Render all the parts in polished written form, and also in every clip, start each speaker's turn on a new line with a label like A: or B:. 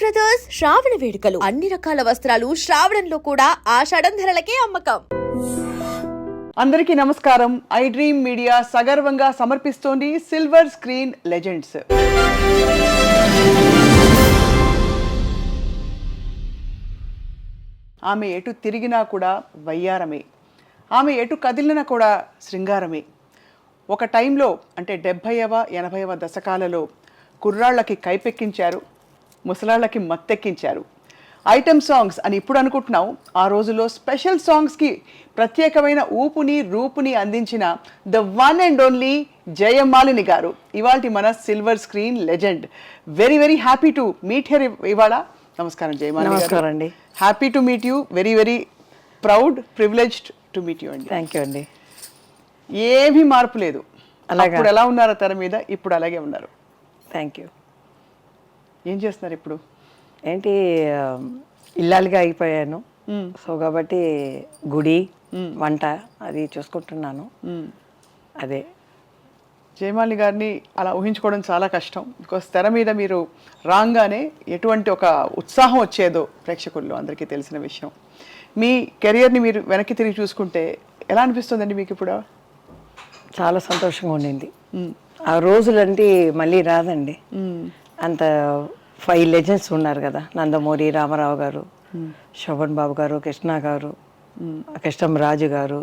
A: Brothers శ్రావణ వేడుకలు అన్ని రకాల వస్త్రాలు శ్రావణంలో కూడా ఆషాఢం ధరలకే అమ్మకం.
B: అందరికీ నమస్కారం. ఐ డ్రీమ్ మీడియా సగర్వంగా సమర్పిస్తోంది సిల్వర్ స్క్రీన్ లెజెండ్స్. ఆమె ఎటు తిరిగినా కూడా వయ్యారమే, ఆమె ఎటు కదిలినా కూడా శృంగారమే. ఒక టైంలో అంటే 70వ 80వ దశకాలలో కుర్రాళ్ళకి కైపెక్కించారు, ముసలాళ్ళకి మత్తెక్కించారు. ఐటమ్ సాంగ్స్ అని ఇప్పుడు అనుకుంటున్నాం, ఆ రోజుల్లో స్పెషల్ సాంగ్స్కి ప్రత్యేకమైన ఊపుని రూపుని అందించిన the one and only Jayamalini garu ఇవాళ మన silver screen legend. Very very happy to meet her ఇవాళ. నమస్కారం జయమాలిని గారు.
C: నమస్కారం అండి.
B: Happy to meet you. Very very proud, privileged to meet you అండి.
C: థ్యాంక్ యూ అండి.
B: ఏమీ మార్పు లేదు.
C: అలాగా.
B: అప్పుడు ఎలా ఉన్నారో తెర మీద, ఇప్పుడు అలాగే ఉన్నారు.
C: Thank you.
B: ఏం చేస్తున్నారు ఇప్పుడు?
C: ఏంటి ఇల్లాలుగా అయిపోయాను. సో కాబట్టి గుడి వంట అది చూసుకుంటున్నాను. అదే
B: జయమాలిని గారిని అలా ఊహించుకోవడం చాలా కష్టం. బికాస్ తెర మీద మీరు రాగానే ఎటువంటి ఒక ఉత్సాహం వచ్చేదో ప్రేక్షకుల్లో అందరికీ తెలిసిన విషయం. మీ కెరియర్ని మీరు వెనక్కి తిరిగి చూసుకుంటే ఎలా అనిపిస్తుందండి మీకు ఇప్పుడు?
C: చాలా సంతోషంగా ఉండింది. ఆ రోజులంటే మళ్ళీ రాదండి. అంత 5 లెజెండ్స్ ఉన్నారు కదా, నందమూరి రామారావు గారు, శోభన్ బాబు గారు, కృష్ణ గారు, కృష్ణం రాజు గారు,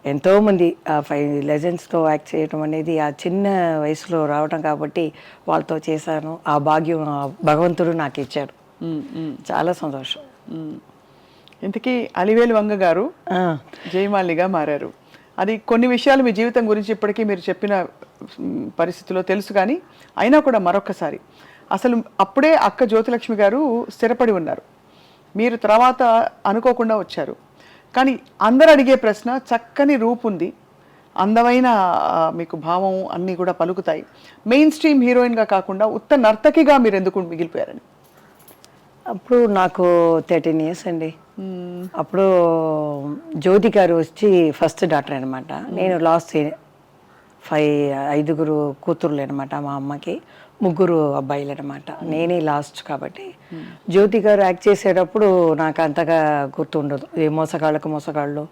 C: ఎంతోమంది ఆ 5 లెజెండ్స్తో యాక్ట్ చేయడం అనేది ఆ చిన్న వయసులో రావడం కాబట్టి వాళ్ళతో చేశాను. ఆ భాగ్యం భగవంతుడు నాకు ఇచ్చాడు. చాలా సంతోషం.
B: ఇంతకీ అలివేలు వంగ గారు జయమాలినిగా మారారు. అది కొన్ని విషయాలు మీ జీవితం గురించి ఇప్పటికీ మీరు చెప్పిన పరిస్థితిలో తెలుసు, కానీ అయినా కూడా మరొకసారి అసలు అప్పుడే అక్క జ్యోతిలక్ష్మి గారు స్థిరపడి ఉన్నారు, మీరు తర్వాత అనుకోకుండా వచ్చారు. కానీ అందరు అడిగే ప్రశ్న, చక్కని రూపు ఉంది, అందమైన మీకు భావం అన్నీ కూడా పలుకుతాయి, మెయిన్ స్ట్రీమ్ హీరోయిన్గా కాకుండా ఉత్త నర్తకిగా మీరు ఎందుకు మిగిలిపోయారని?
C: అప్పుడు నాకు 13 ఇయర్స్ అండి. అప్పుడు జ్యోతి గారు వచ్చి ఫస్ట్ డాక్టర్ అనమాట. నేను లాస్ట్ 5 కూతుర్లు అనమాట. మా అమ్మకి 3 అబ్బాయిలు అనమాట. నేనే లాస్ట్ కాబట్టి జ్యోతి గారు యాక్ట్ చేసేటప్పుడు నాకు అంతగా గుర్తుండదు. ఏ మోసగాళ్ళు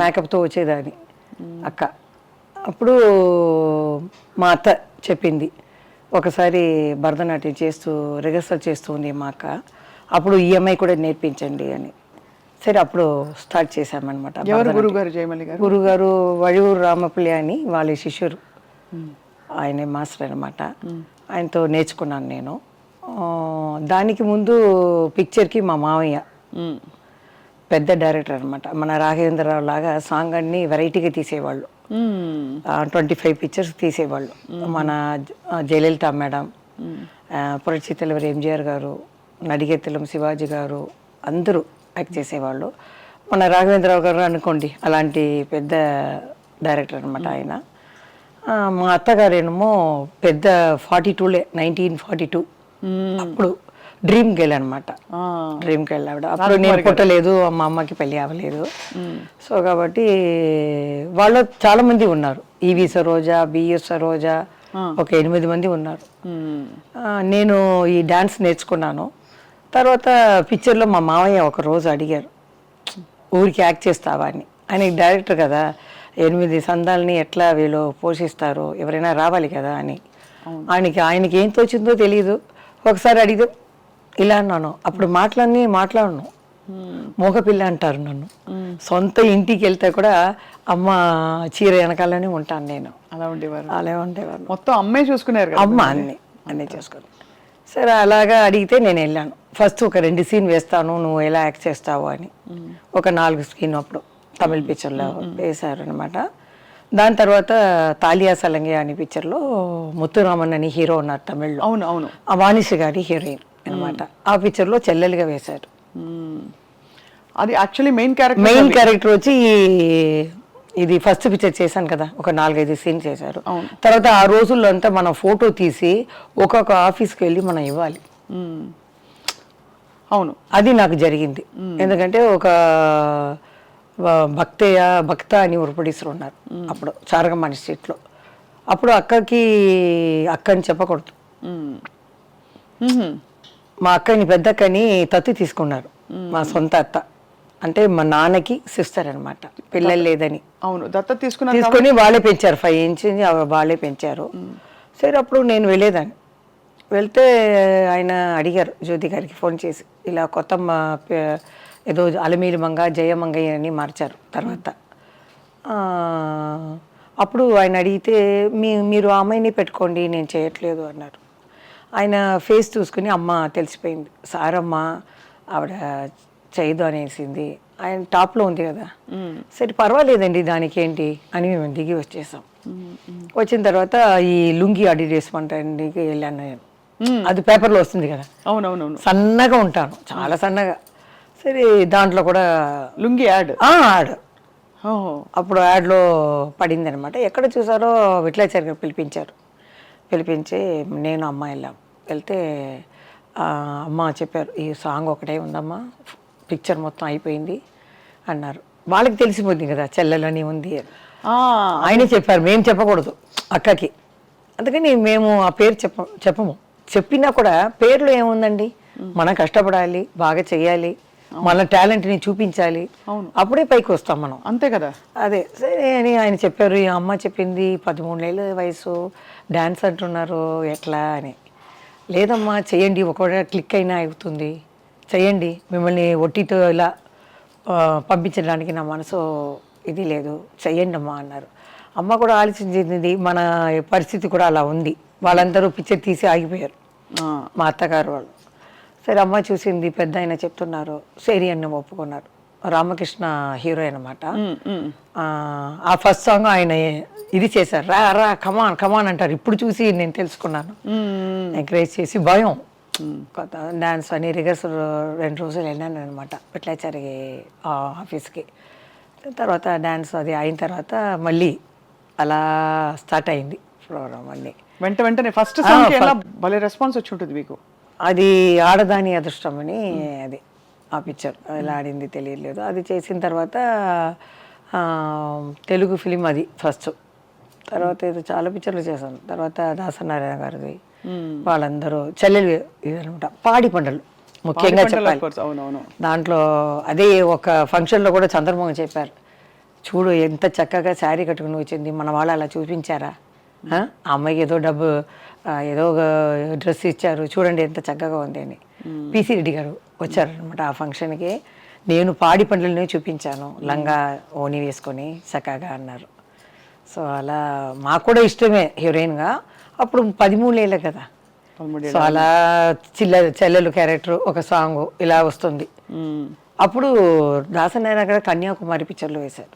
C: మేకప్తో వచ్చేదాన్ని అక్క. అప్పుడు మా అత్త చెప్పింది, ఒకసారి భరతనాట్యం చేస్తూ రిహర్సల్ చేస్తూ ఉంది మా అక్క, అప్పుడు ఈఎంఐ కూడా నేర్పించండి అని. సరే అప్పుడు స్టార్ట్ చేశామన్నమాట. గురుగారు వడియూరు రామపుల్లి అని వాళ్ళ శిష్యురు, ఆయనే మాస్టర్ అనమాట. ఆయనతో నేర్చుకున్నాను నేను. దానికి ముందు పిక్చర్కి మా మావయ్య పెద్ద డైరెక్టర్ అనమాట. మన రాఘవేంద్రరావు లాగా సాంగ్ అన్ని వెరైటీగా తీసేవాళ్ళు. 25 పిక్చర్స్ తీసేవాళ్ళు. మన జయలలిత మేడం, పురచితలవారి ఎంజిఆర్ గారు, నడిగెత్తలం శివాజీ గారు అందరూ యాక్ట్ చేసేవాళ్ళు. మన రాఘవేంద్రరావు గారు అనుకోండి, అలాంటి పెద్ద డైరెక్టర్ అనమాట ఆయన. మా అత్తగారేమో పెద్ద 42లే, 1942 అప్పుడు డ్రీమ్ గర్ల్ అనమాట. డ్రీమ్ గర్ల్ ఆవిడ. అప్పుడు నేను పుట్టలేదు, మా అమ్మకి పెళ్ళి అవ్వలేదు. సో కాబట్టి వాళ్ళు చాలా మంది ఉన్నారు. ఈవి సరోజా, బిఎస్ సరోజా, ఒక 8 మంది ఉన్నారు. నేను ఈ డాన్స్ నేర్చుకున్నాను. తర్వాత పిక్చర్లో మా మావయ్య ఒక రోజు అడిగారు, ఊరికి యాక్ట్ చేస్తావా అని. ఆయనకి డైరెక్టర్ కదా, 8 సందాలని ఎట్లా వీళ్ళు పోషిస్తారు, ఎవరైనా రావాలి కదా అని. ఆయనకి ఏం తోచిందో తెలియదు. ఒకసారి అడిగితే ఇలా అన్నాను. అప్పుడు మాట్లాడను, మోగపిల్ల అంటారు నన్ను. సొంత ఇంటికి వెళ్తే కూడా అమ్మ చీర వెనకాలనే ఉంటాను నేను. అలా ఉండేవారు.
B: మొత్తం అమ్మే చూసుకున్నారు,
C: అమ్మ అన్నీ చూసుకుని. సరే అలాగా అడిగితే నేను వెళ్ళాను. ఫస్ట్ ఒక 2 సీన్ వేస్తాను, నువ్వు ఎలా యాక్ట్ చేస్తావు అని. ఒక 4 సీన్ అప్పుడు తమిళ పిక్చర్లో వేశారు అనమాట. దాని తర్వాత తాలియా సలంగి అనే పిక్చర్లో ముత్తురామన్ అని హీరో ఉన్నారు తమిళ్లో.
B: అవును.
C: ఆ వాణిశ్రీ గారి హీరోయిన్ అనమాట. ఆ పిక్చర్లో చెల్లెలుగా వేశారు.
B: అది యాక్చువల్లీ మెయిన్
C: క్యారెక్టర్ వచ్చి ఇది ఫస్ట్ పిక్చర్ చేశాను కదా, ఒక 4-5 సీన్ చేశారు. తర్వాత ఆ రోజుల్లో అంతా మనం ఫోటో తీసి ఒక్కొక్క ఆఫీస్కి వెళ్ళి మనం ఇవ్వాలి.
B: అవును, అది
C: నాకు జరిగింది. ఎందుకంటే ఒక భక్త అని ఒక ప్రొడ్యూసర్ ఉన్నారు అప్పుడు చారగమాని స్ట్రీట్లో. అప్పుడు అక్కని చెప్పకూడదు, మా అక్కని పెద్ద అక్కని తత్తి తీసుకున్నారు, మా సొంత అత్త. అంటే మా నాన్నకి సిస్టర్ అనమాట, పిల్లలు లేదని.
B: అవును, దత్తత తీసుకున్నారు
C: తీసుకొని వాళ్ళే పెంచారు, 5 ఇంచ్ వాళ్ళే పెంచారు. సరే అప్పుడు నేను వెళ్ళేదాన్ని. వెళ్తే ఆయన అడిగారు జ్యోతి గారికి ఫోన్ చేసి, ఇలా కొత్తమ్మ ఏదో అలమీలి మంగ జయమంగయ్య అని మార్చారు తర్వాత. అప్పుడు ఆయన అడిగితే మీరు ఆ అమ్మాయిని పెట్టుకోండి, నేను చేయట్లేదు అన్నారు. ఆయన ఫేస్ చూసుకుని అమ్మ తెలిసిపోయింది, సారమ్మ ఆవిడ చేయదు అనేసింది. ఆయన టాప్లో ఉంది కదా, సరే పర్వాలేదండి దానికి ఏంటి అని మేము దిగి వచ్చేసాం. వచ్చిన తర్వాత ఈ లుంగి అడిడేసుకుంటానికి వెళ్ళాను నేను. అది పేపర్లో వస్తుంది కదా,
B: అవునవునవును,
C: సన్నగా ఉంటాను, చాలా సన్నగా. సరే దాంట్లో కూడా
B: లుంగి యాడ్.
C: యాడ్ అప్పుడు యాడ్లో పడింది అనమాట. ఎక్కడ చూసారో విట్లాచారి గారు పిలిపించారు. పిలిపించి నేను అమ్మ వెళ్ళాం. వెళ్తే అమ్మ చెప్పారు, ఈ సాంగ్ ఒకటే ఉందమ్మా, పిక్చర్ మొత్తం అయిపోయింది అన్నారు. వాళ్ళకి తెలిసిపోయింది కదా చెల్లెలని ఉంది అని. ఆయనే చెప్పారు, మేము చెప్పకూడదు అక్కకి. అందుకని మేము ఆ పేరు చెప్పము. చెప్పినా కూడా పేర్లో ఏముందండి, మనం కష్టపడాలి, బాగా చెయ్యాలి, మన టాలెంట్ని చూపించాలి, అప్పుడే పైకి వస్తాం మనం,
B: అంతే కదా.
C: అదే సరే అని ఆయన చెప్పారు. ఈ అమ్మ చెప్పింది 13 ఏళ్ళ వయసు, డ్యాన్స్ అంటున్నారు ఎట్లా అని. లేదమ్మా చెయ్యండి, ఒకవేళ క్లిక్ అయినా అవుతుంది, చెయ్యండి, మిమ్మల్ని ఒట్టితో ఇలా పంపించడానికి నా మనసు ఇది లేదు, చెయ్యండి అమ్మా అన్నారు. అమ్మ కూడా ఆలోచించింది, మన పరిస్థితి కూడా అలా ఉంది. వాళ్ళందరూ పిక్చర్ తీసి ఆగిపోయారు, మా అత్తగారు వాళ్ళు. సరే అమ్మ చూసింది, పెద్ద ఆయన చెప్తున్నారు, సరి అన్న ఒప్పుకున్నారు. రామకృష్ణ హీరో అనమాట. ఆ ఫస్ట్ సాంగ్ ఆయన ఇది చేశారు, రా రా కమాన్ కమాన్ అంటారు. ఇప్పుడు చూసి నేను తెలుసుకున్నాను, ఎంకరేజ్ చేసి భయం డాన్స్ అని రిహర్సల్ 2 రోజులు వెళ్ళాను అనమాట విట్లాచారి ఆఫీస్కి. తర్వాత డాన్స్ అది అయిన తర్వాత మళ్ళీ అలా స్టార్ట్ అయింది ప్రోగ్రామ్ అన్నీ.
B: వెంటనే ఫస్ట్ సాంగ్ ఎలా భలే రెస్పాన్స్ వచ్చి ఉంటుంది మీకు.
C: అది ఆడదాని అదృష్టం అని, అది ఆ పిక్చర్ ఎలా ఆడింది తెలియలేదు. అది చేసిన తర్వాత తెలుగు ఫిలిం అది ఫస్ట్. తర్వాత ఏదో చాలా పిక్చర్లు చేశాను. తర్వాత దాసనారాయణ గారిది, వాళ్ళందరూ చెల్లెలు ఇదనమాట. పాడి పంటలు ముఖ్యంగా చెప్పాలి. దాంట్లో అదే ఒక ఫంక్షన్లో కూడా చంద్రమోహన్ చెప్పారు, చూడు ఎంత చక్కగా శారీ కట్టుకుని వచ్చింది, మన వాళ్ళు అలా చూపించారా, ఆ అమ్మాయికి ఏదో డబ్బు ఏదో ఒక డ్రెస్ ఇచ్చారు, చూడండి ఎంత చక్కగా ఉంది అని. పిసి రెడ్డి గారు వచ్చారనమాట ఆ ఫంక్షన్కి. నేను పాడి పండ్లని చూపించాను, లంగా ఓని వేసుకొని చక్కగా అన్నారు. సో అలా మాకు కూడా ఇష్టమే హీరోయిన్గా. అప్పుడు 13 ఏళ్ళే కదా, సో అలా చెల్లెలు క్యారెక్టర్ ఒక సాంగ్ ఇలా వస్తుంది. అప్పుడు దాసనారాయణ గారు కన్యాకుమారి పిక్చర్లో వేశారు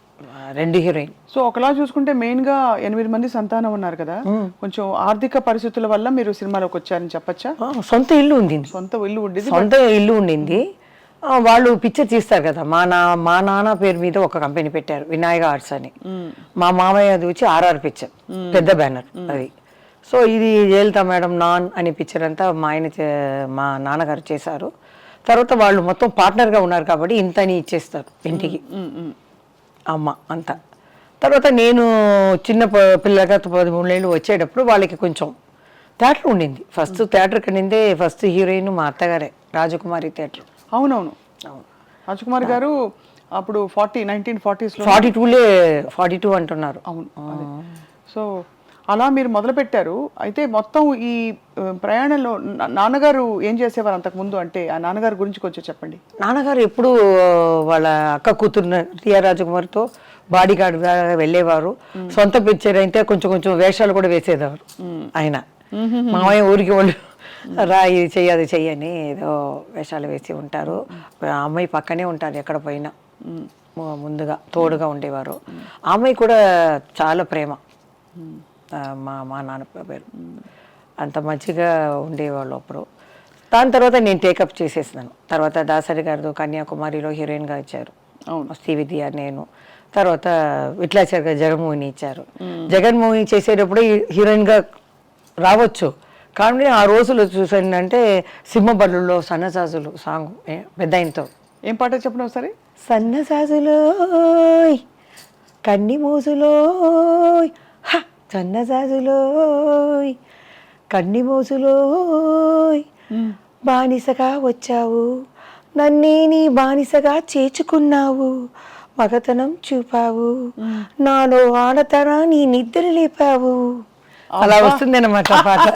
C: 2 హీరోయిన్.
B: సో ఒకలా చూసుకుంటే మెయిన్ గా 8 మంది సంతానం ఉన్నారు కదా, కొంచెం ఆర్థిక పరిస్థితుల వల్ల మీరు సినిమాలోకి వచ్చారని చెప్పచ్చా?
C: సొంత ఇల్లు ఉండింది, సొంత ఇల్లు ఉండింది. వాళ్ళు పిక్చర్ తీస్తారు కదా, మా నాన్న పేరు మీద ఒక కంపెనీ పెట్టారు, వినాయక ఆర్ట్స్ అని. మా మామయ్య అది వచ్చి ఆర్ఆర్ పిక్చర్, పెద్ద బ్యానర్ అది. సో ఇది జయలలిత మేడం నాన్ అనే పిక్చర్ అంతా మా నాన్నగారు చేశారు. తర్వాత వాళ్ళు మొత్తం పార్ట్నర్గా ఉన్నారు కాబట్టి ఇంతని ఇచ్చేస్తారు ఇంటికి అమ్మ అంతా. తర్వాత నేను చిన్న పిల్లగా 13 ఏళ్ళు వచ్చేటప్పుడు వాళ్ళకి కొంచెం థియేటర్ ఉండింది. ఫస్ట్ థియేటర్ కనిందే ఫస్ట్ హీరోయిన్ మా అత్తగారే, రాజకుమారి థియేటర్.
B: అవునవును, రాజకుమారి గారు అప్పుడు 1940s
C: 42 అంటున్నారు.
B: అవును. సో అలా మీరు మొదలు పెట్టారు. అయితే మొత్తం ఈ ప్రయాణంలో నాన్నగారు ఏం చేసేవారు అంతకుముందు, అంటే ఆ నాన్నగారి గురించి కొంచెం చెప్పండి.
C: నాన్నగారు ఎప్పుడు వాళ్ళ అక్క కూతురు టిఆర్ రాజకుమారితో బాడీ గార్డ్గా వెళ్ళేవారు. సొంత పిక్చర్ అయితే కొంచెం వేషాలు కూడా వేసేవారు ఆయన. మామయ్య ఊరికి వాళ్ళు రా ఇది చెయ్యి అది చెయ్యని ఏదో వేషాలు వేసి ఉంటారు. అమ్మాయి పక్కనే ఉంటారు ఎక్కడ పోయినా, ముందుగా తోడుగా ఉండేవారు. ఆ అమ్మాయి కూడా చాలా ప్రేమ, మా నాన్న పేరు. అంత మంచిగా ఉండేవాళ్ళు అప్పుడు. దాని తర్వాత నేను టేకప్ చేసేసినాను. తర్వాత దాసరి గారు కన్యాకుమారిలో హీరోయిన్గా ఇచ్చారు, శ్రీవిద్య నేను. తర్వాత విట్లాచారి గారు జగన్మోహిని ఇచ్చారు. జగన్మోహిని చేసేటప్పుడు హీరోయిన్గా రావచ్చు, కానీ ఆ రోజులు చూసానంటే సింహబల్లులో సన్నజాజులు సాంగ్ పెద్ద ఆయనతో.
B: ఏం పాట చెప్పండి ఒకసారి.
C: సన్నజాజులో కన్ని మోజులో సన్నజాజులో కన్ని మోజులో బానిసగా వచ్చావు, నన్నే నీ బానిసగా చేర్చుకున్నావు, మగతనం చూపావు, నాలో ఆడతనాన్ని నిద్ర లేపావు. అలా వస్తుంది అన్నమాట పాట.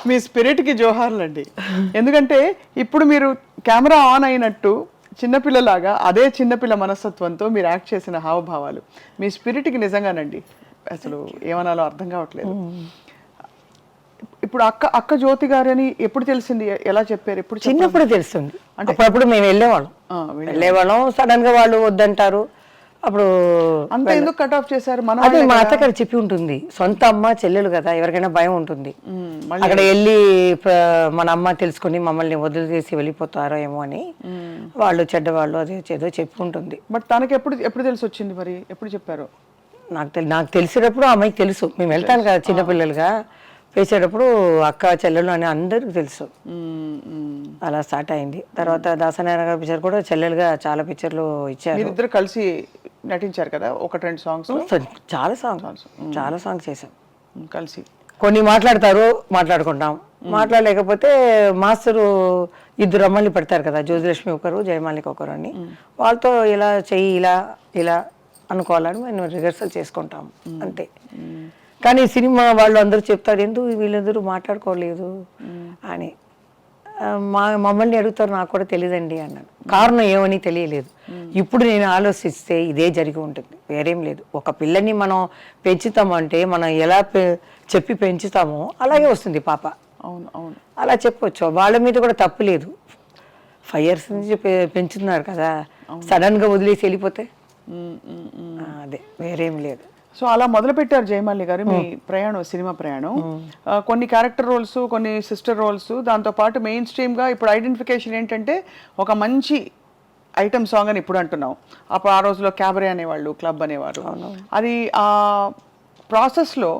B: మీ స్పిరిట్కి జోహార్లండి. ఎందుకంటే ఇప్పుడు మీరు కెమెరా ఆన్ అయినట్టు చిన్నపిల్లలాగా అదే చిన్నపిల్ల మనస్తత్వంతో మీరు యాక్ట్ చేసిన హావభావాలు మీ స్పిరిట్కి నిజంగానండి అసలు ఏమనాలో అర్థం కావట్లేదు. ఇప్పుడు అక్క జ్యోతి గారు అని ఎప్పుడు తెలిసింది, ఎలా చెప్పారు, ఎప్పుడు
C: చిన్నప్పుడు తెలుస్తుంది. అప్పుడప్పుడు మేము వెళ్ళేవాళ్ళం, సడన్ గా వాళ్ళు వద్దంటారు. అప్పుడు
B: అంత ఎందుకు కట్ ఆఫ్ చేశారు?
C: అదే మా అత్తగారు చెప్పి ఉంటుంది, సొంత అమ్మ చెల్లెలు కదా, ఎవరికైనా భయం ఉంటుంది. అక్కడ వెళ్ళి మన అమ్మ తెలుసుకుని మమ్మల్ని వదిలిచేసి వెళ్ళిపోతారో ఏమో అని వాళ్ళు చెడ్డవాళ్ళు అదే ఏదో చెప్పి ఉంటుంది.
B: బట్ తనకి ఎప్పుడు తెలిసి వచ్చింది, మరి ఎప్పుడు చెప్పారు?
C: నాకు తెలిసేటప్పుడు అమ్మాయికి తెలుసు, మేము వెళ్తాను కదా చిన్నపిల్లలుగా వేసేటప్పుడు అక్క చెల్లెలు అని అందరికి తెలుసు. అలా స్టార్ట్ అయింది. తర్వాత దాసనారాయణ గారి పిక్చర్ కూడా చెల్లెలుగా చాలా పిక్చర్లు ఇచ్చారు.
B: మీరిద్దరు కలిసి నటించారు కదా, 1-2 సాంగ్స్,
C: చాలా సాంగ్స్ చేశాం
B: కలిసి.
C: కొన్ని మాట్లాడుకుంటాం, మాట్లాడలేకపోతే మాస్టరు ఇద్దరు అమ్మాయిలు పెడతారు కదా, జ్యోతిలక్ష్మి ఒకరు, జయమాలిక ఒకరు అని, వాళ్ళతో ఇలా చెయ్యి ఇలా అనుకోవాలని మేము రిహర్సల్ చేసుకుంటాం అంతే. కానీ సినిమా వాళ్ళు అందరూ చెప్తారు, ఎందుకు వీళ్ళందరూ మాట్లాడుకోలేదు అని. మమ్మల్ని అడుగుతారు, నాకు కూడా తెలియదండి అన్నాను. కారణం ఏమని తెలియలేదు. ఇప్పుడు నేను ఆలోచిస్తే ఇదే జరిగి ఉంటుంది, వేరేం లేదు. ఒక పిల్లని మనం పెంచుతామంటే మనం ఎలా చెప్పి పెంచుతామో అలాగే వస్తుంది పాప.
B: అవును
C: అలా చెప్పొచ్చు, వాళ్ళ మీద కూడా తప్పు లేదు. 5 years నుంచి పెంచుతున్నారు కదా, సడన్ గా వదిలేసి వెళ్ళిపోతే అదే వేరేం లేదు.
B: సో అలా మొదలు పెట్టారు జయమాలి గారు మీ ప్రయాణం, సినిమా ప్రయాణం. కొన్ని క్యారెక్టర్ రోల్స్, కొన్ని సిస్టర్ రోల్స్, దాంతోపాటు మెయిన్ స్ట్రీమ్గా ఇప్పుడు ఐడెంటిఫికేషన్ ఏంటంటే ఒక మంచి ఐటమ్ సాంగ్ అని ఇప్పుడు అంటున్నాం. అప్పుడు ఆ రోజులో క్యాబరే అనేవాళ్ళు, క్లబ్ అనేవారు. అది ఆ ప్రాసెస్లో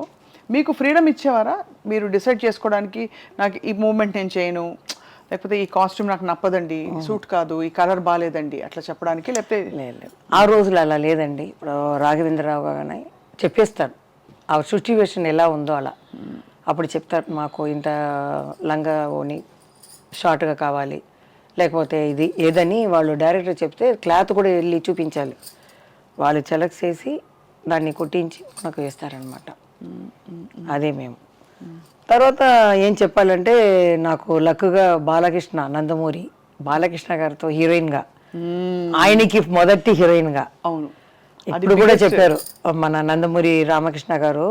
B: మీకు ఫ్రీడమ్ ఇచ్చేవారా, మీరు డిసైడ్ చేసుకోవడానికి నాకు ఈ మూమెంట్ నేను చేయను, లేకపోతే ఈ కాస్ట్యూమ్ నాకు నప్పదండి, సూట్ కాదు, ఈ కలర్ బాగాలేదండి అట్లా చెప్పడానికి? లేకపోతే
C: లేదు, ఆ రోజులు అలా లేదండి. ఇప్పుడు రాఘవేంద్రరావు గారు చెప్పేస్తారు ఆ సిచ్యువేషన్ ఎలా ఉందో అలా. అప్పుడు చెప్తారు, మాకు ఇంత లంగా ఓని షార్ట్గా కావాలి, లేకపోతే ఇది ఏదని వాళ్ళు డైరెక్టర్ చెప్తే క్లాత్ కూడా వెళ్ళి చూపించాలి. వాళ్ళు సెలెక్ట్ చేసి దాన్ని కుట్టించి మనకు వేస్తారనమాట. అదే మేము. తర్వాత ఏం చెప్పాలంటే నాకు లక్కుగా బాలకృష్ణ, నందమూరి బాలకృష్ణ గారితో హీరోయిన్గా, ఆయనకి మొదటి హీరోయిన్గా.
B: అవును,
C: ఇప్పుడు కూడా చెప్పారు మన నందమూరి రామకృష్ణ గారు,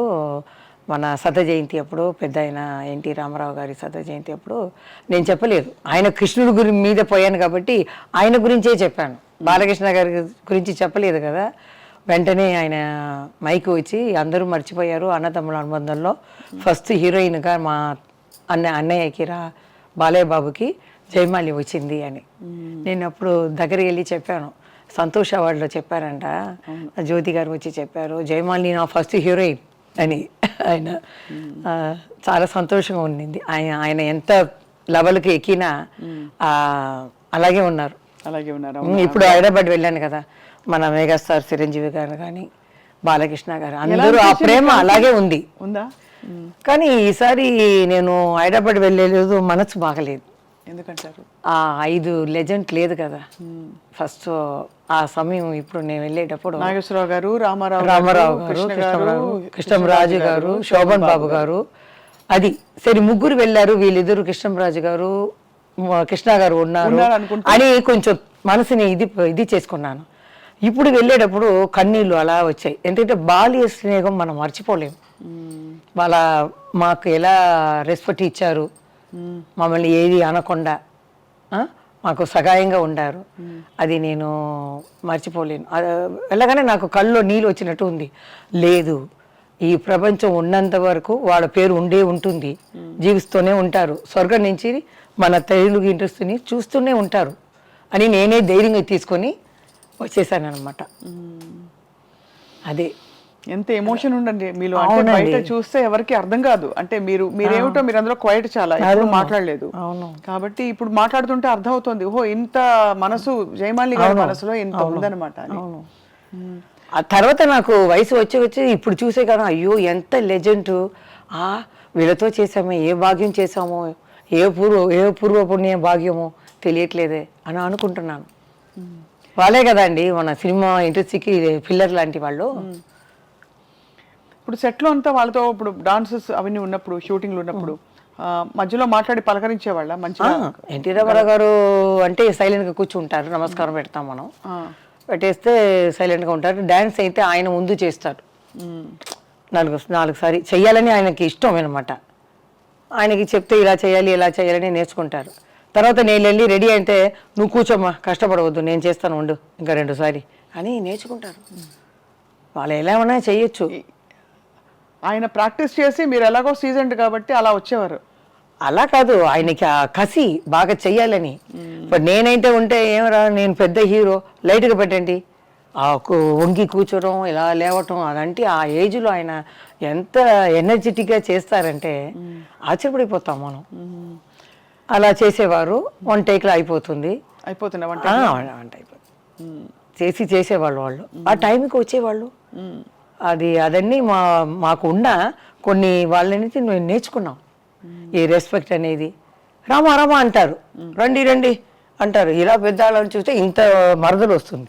C: మన శత జయంతి అప్పుడు, పెద్ద ఆయన ఎన్టీ రామారావు గారి శత జయంతి అప్పుడు నేను చెప్పలేదు, ఆయన కృష్ణుడి మీద పోయాను కాబట్టి ఆయన గురించే చెప్పాను, బాలకృష్ణ గారి గురించి చెప్పలేదు కదా. వెంటనే ఆయన మైకు వచ్చి, అందరూ మర్చిపోయారు అన్నతమ్ముల అనుబంధంలో ఫస్ట్ హీరోయిన్గా మా అన్నయ్యకి బాలయ్య బాబుకి జయమాలి వచ్చింది అని. నేను అప్పుడు దగ్గరికి వెళ్ళి చెప్పాను, సంతోష్ అవార్డులో చెప్పారంట, జ్యోతి గారు వచ్చి చెప్పారు జయమాలి నా ఫస్ట్ హీరోయిన్ అని. ఆయన చాలా సంతోషంగా ఉండింది. ఆయన ఎంత లెవెల్కి ఎక్కినా అలాగే ఉన్నారు. ఇప్పుడు హైదరాబాద్ వెళ్ళాను కదా, మన మెగాస్టార్ చిరంజీవి గారు కానీ బాలకృష్ణ గారు అందరూ ఆ ప్రేమ అలాగే ఉందా. కానీ ఈసారి నేను హైదరాబాద్ వెళ్ళలేదు, మనసు బాగలేదు.
B: ఎందుకంటారు? ఆ
C: 5 లెజెండ్ లేదు కదా ఫస్ట్ ఆ సమయం. ఇప్పుడు నేను వెళ్ళేటప్పుడు
B: నాగేశ్వరరావు గారు, రామారావు
C: గారు, కృష్ణరాజు గారు, శోభన్ బాబు గారు, అది సరే ముగ్గురు వెళ్ళారు. వీళ్ళిద్దరు కృష్ణరాజు గారు, కృష్ణ గారు ఉన్నారు అని కొంచెం మనసుని ఇది చేసుకున్నాను. ఇప్పుడు వెళ్ళేటప్పుడు కన్నీళ్ళు అలా వచ్చాయి. ఎందుకంటే బాల్య స్నేహం మనం మర్చిపోలేము. వాళ్ళ మాకు ఎలా రెస్పెక్ట్ ఇచ్చారు, మమ్మల్ని ఏది అనకుండా మాకు సహాయంగా ఉండారు, అది నేను మర్చిపోలేను. వెళ్ళగానే నాకు కళ్ళలో నీళ్ళు వచ్చినట్టు ఉంది. లేదు, ఈ ప్రపంచం ఉన్నంత వరకు వాళ్ళ పేరు ఉంటుంది, జీవిస్తూనే ఉంటారు, స్వర్గం నుంచి మన తెలుగు ఇండస్ట్రీని చూస్తూనే ఉంటారు అని నేనే ధైర్యంగా తీసుకొని వచ్చేసాను అనమాట. అదే
B: ఎంత ఎమోషన్ ఉండండి మీలో. అంటే బయట చూస్తే ఎవరికి అర్థం కాదు. అంటే మీరేమిటో మీరు అందులో క్వైట్ చాలా ఎప్పుడు మాట్లాడలేదు కాబట్టి ఇప్పుడు మాట్లాడుతుంటే అర్థం అవుతుంది, ఓహో ఇంత మనసు జయమాలి గారి మనసులో ఇంత ఉందన్నమాట అని.
C: ఆ తర్వాత నాకు వయసు వచ్చి ఇప్పుడు చూసే కదా, అయ్యో ఎంత లెజెండ్, వీళ్ళతో చేసామే, ఏ భాగ్యం చేసామో, ఏ పూర్వ పుణ్య భాగ్యమో తెలియట్లేదే అని అనుకుంటున్నాను. వాళ్ళే కదండి మన సినిమా ఇండస్ట్రీకి పిల్లర్ లాంటి వాళ్ళు.
B: ఇప్పుడు సెట్లో అంతా వాళ్ళతో ఇప్పుడు డాన్సెస్ అవన్నీ ఉన్నప్పుడు, షూటింగ్లు ఉన్నప్పుడు మధ్యలో మాట్లాడి పలకరించేవాళ్ళ మంచిగా?
C: ఎన్టీ రామారావు గారు అంటే సైలెంట్గా కూర్చుంటారు, నమస్కారం పెడతాం మనం, పెట్టేస్తే సైలెంట్గా ఉంటారు. డ్యాన్స్ అయితే ఆయన ముందు చేస్తారు, నాలుగు సారి చెయ్యాలని ఆయనకి ఇష్టం అనమాట. ఆయనకి చెప్తే ఇలా చేయాలి ఇలా చేయాలని నేర్చుకుంటారు. తర్వాత నేను వెళ్ళి రెడీ అంటే నువ్వు కూర్చోమ్మా, కష్టపడవద్దు, నేను చేస్తాను ఉండు ఇంకా 2 సారి అని నేర్చుకుంటారు. వాళ్ళు ఎలా ఉన్నా చెయ్యొచ్చు.
B: ఆయన ప్రాక్టీస్ చేసి మీరు ఎలాగో సీజన్డ్ కాబట్టి అలా వచ్చేవారు.
C: అలా కాదు, ఆయనకి ఆ కసి బాగా చెయ్యాలని. ఇప్పుడు నేనైతే ఉంటే ఏమరా, నేను పెద్ద హీరో, లైట్గా పెట్టండి, వంగి కూర్చోవడం ఇలా లేవటం, అదంటే ఆ ఏజ్లో ఆయన ఎంత ఎనర్జెటిక్గా చేస్తారంటే ఆశ్చర్యపడిపోతాం మనం. అలా చేసేవారు. 1 టేక్లో అయిపోతుంది.
B: వంట
C: అయిపోతుంది. చేసేవాళ్ళు వాళ్ళు. ఆ టైంకి వచ్చేవాళ్ళు. అదన్నీ మాకు ఉన్న కొన్ని వాళ్ళ నుంచి మేము నేర్చుకున్నాం. ఈ రెస్పెక్ట్ అనేది. రామా అంటారు, రండి రండి అంటారు. ఇలా పెద్ద వాళ్ళని చూస్తే ఇంత మరదలు వస్తుంది.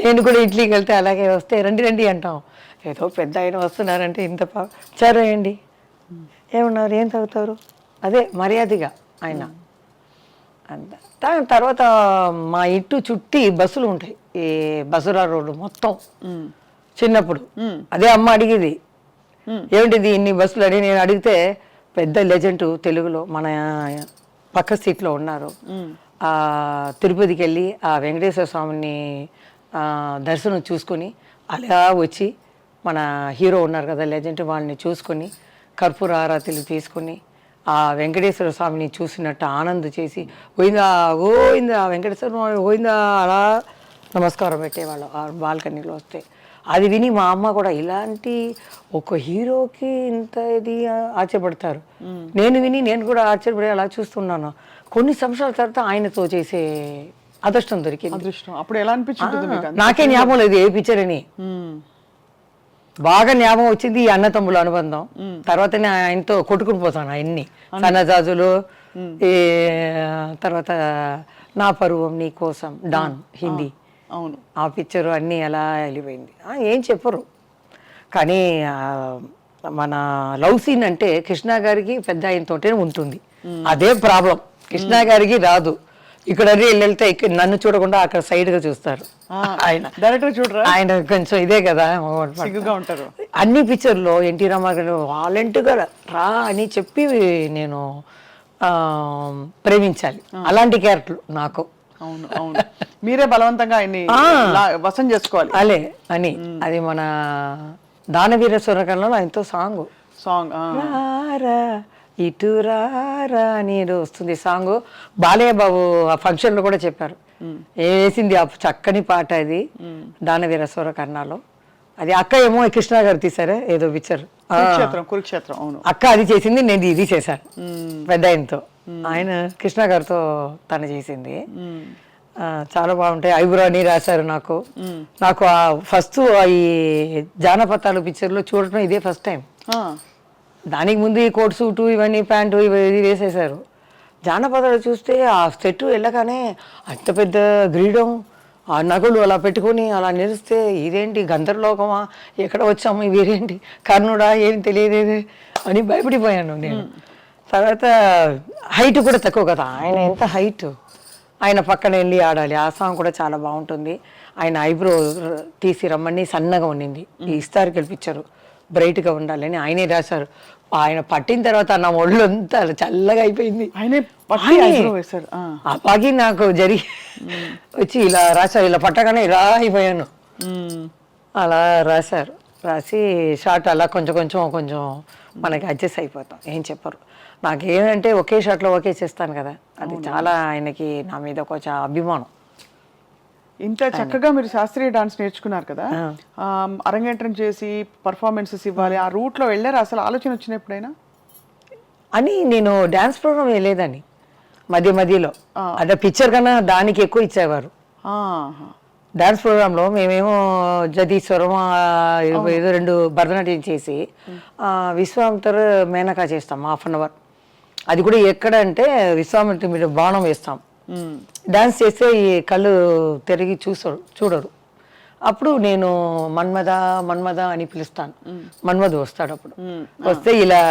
C: నేను కూడా ఇడ్లీకి వెళ్తే అలాగే వస్తే రండి రండి అంటాం. ఏదో పెద్ద ఆయన వస్తున్నారంటే ఇంత చరేయండి, ఏమన్నారు, ఏం తాగుతారు, అదే మర్యాదగా ఆయన అంత. తర్వాత మా ఇంటి చుట్టి బస్సులు ఉంటాయి, ఈ బసురా రోడ్డు మొత్తం. చిన్నప్పుడు అదే అమ్మ అడిగేది, ఏమిటిది ఇన్ని బస్సులు అని. నేను అడిగితే పెద్ద లెజెండ్ తెలుగులో మన పక్క సీట్లో ఉన్నారు, తిరుపతికి వెళ్ళి ఆ వెంకటేశ్వర స్వామిని దర్శనం చూసుకొని అలా వచ్చి మన హీరో ఉన్నారు కదా లెజెండ్, వాళ్ళని చూసుకొని కర్పూర ఆరాతిలు తీసుకొని ఆ వెంకటేశ్వర స్వామిని చూసినట్టు ఆనందం చేసి పోయిందా గోయిందా వెంకటేశ్వర స్వామి పోయిందా అలా నమస్కారం పెట్టేవాళ్ళు ఆ బాల్కనీలో వస్తే. అది విని మా అమ్మ కూడా ఇలాంటి ఒక హీరోకి ఇంత ఇది ఆశ్చర్యపడతారు. నేను విని నేను కూడా ఆశ్చర్యపడి అలా చూస్తున్నాను. కొన్ని సంవత్సరాల తర్వాత ఆయనతో చేసే అదృష్టం దొరికింది.
B: అప్పుడు ఎలా అనిపించింది?
C: నాకే జ్ఞాపకం లేదు ఏ పిక్చర్ అని. బాగా జ్ఞాపకం వచ్చింది ఈ అన్నతమ్ముల అనుబంధం. తర్వాతనే ఆయనతో కొట్టుకుని పోతాను అన్ని సన్నజాజులు, ఈ తర్వాత నా పరువం నీ కోసం, డాన్ హిందీ,
B: అవును
C: ఆ పిక్చరు అన్నీ ఎలా వెళ్ళిపోయింది. ఏం చెప్పరు కానీ మన లవ్ సీన్ అంటే కృష్ణ గారికి పెద్ద ఆయనతోటే ఉంటుంది. అదే ప్రాబ్లం, కృష్ణ గారికి రాదు. ఇక్కడ వెళ్తే నన్ను చూడకుండా అక్కడ సైడ్ గా చూస్తారు. ఆయన
B: డైరెక్టర్ చూడరా,
C: ఆయన కొంచెం ఇదే కదా
B: ఉంటారు.
C: అన్ని పిక్చర్లో ఎన్టీ రామారావు వాలంటీర్గా రా అని చెప్పి నేను ప్రేమించాలి. అలాంటి క్యారెక్టర్ నాకు.
B: అవును అవును, మీరే బలవంతంగా ఆయన్ని వశం చేసుకోవాలి
C: అలే అని. అది మన దానవీర సూరకర్ణలో ఆయనతో సాంగ్ ఇటు రారా అని వస్తుంది సాంగ్. బాలయ్య బాబు ఆ ఫంక్షన్లో కూడా చెప్పారు, వేసింది ఆ చక్కని పాట అది దానవీర సూరకర్ణలో. అది అక్క ఏమో కృష్ణ గారు తీసారే ఏదో పిక్చర్
B: కురుక్షేత్రం, అవును
C: అక్క అది చేసింది, నేను ఇది చేశాను పెద్ద ఆయనతో. ఆయన కృష్ణ గారితో తను చేసింది. చాలా బాగుంటాయి. ఐబ్రో అని రాశారు నాకు. నాకు ఫస్ట్ ఈ జానపదాలు పిక్చర్లో చూడటం ఇదే ఫస్ట్ టైం. దానికి ముందు ఈ కోట్ సూటు ఇవన్నీ ప్యాంటు ఇది వేసేసారు. జానపదాలు చూస్తే ఆ సెట్ వెళ్ళగానే అంత పెద్ద గ్రీడం, ఆ నగలు అలా పెట్టుకొని అలా నిలిస్తే ఇదేంటి గంధర్లోకమా, ఎక్కడ వచ్చాము, ఇవేంటి కర్ణుడా, ఏం తెలియలేదు అని భయపడిపోయాను నేను. తర్వాత హైట్ కూడా తక్కువ కదా, ఆయన ఎంత హైట్, ఆయన పక్కన వెళ్ళి ఆడాలి. ఆ సాంగ్ కూడా చాలా బాగుంటుంది. ఆయన ఐబ్రో తీసి రమ్మని సన్నగా ఉండింది, ఈ ఇస్తారు గెలిపించారు బ్రైట్గా ఉండాలని ఆయనే రాశారు. ఆయన పట్టిన తర్వాత నా ఒళ్ళు అంతా చల్లగా అయిపోయింది. ఆ పాకి నాకు జరిగి వచ్చి ఇలా రాశారు, ఇలా పట్టగానే ఇలా అయిపోయాను. అలా రాశారు, రాసి షార్ట్ అలా కొంచెం కొంచెం మనకి అడ్జస్ట్ అయిపోతాం, ఏం చెప్పరు. నాకేమంటే ఒకే షాట్లో ఒకే చేస్తాను కదా, అది చాలా ఆయనకి నా మీద కొంచెం అభిమానం.
B: ఇంత చక్కగా మీరు శాస్త్రీయ డాన్స్ నేర్చుకున్నారు కదా, అరంగేట్రం చేసి పర్ఫార్మెన్సెస్ ఇవ్వాలి, ఆ రూట్లో వెళ్ళారు. అసలు ఆలోచన వచ్చిన ఎప్పుడైనా
C: అని నేను డ్యాన్స్ ప్రోగ్రామ్ వెళ్ళేదాన్ని మధ్యలో. అదే పిక్చర్ కన్నా దానికి ఎక్కువ ఇచ్చేవారు. డ్యాన్స్ ప్రోగ్రాంలో మేమేమో జతీశ్వరం ఏదో 2 భరతనాట్యం చేసి విశ్వామిత్ర మేనకా చేస్తాం 1/2 hour. అది కూడా ఎక్కడ అంటే విశ్వామిత్ర మీద బాణం వేస్తాం, డాన్స్ చేస్తే ఈ కళ్ళు తిరిగి చూడరు. అప్పుడు నేను మన్మద మన్మద అని పిలుస్తాను, మన్మధు వస్తాడు. అప్పుడు వస్తే ఇలా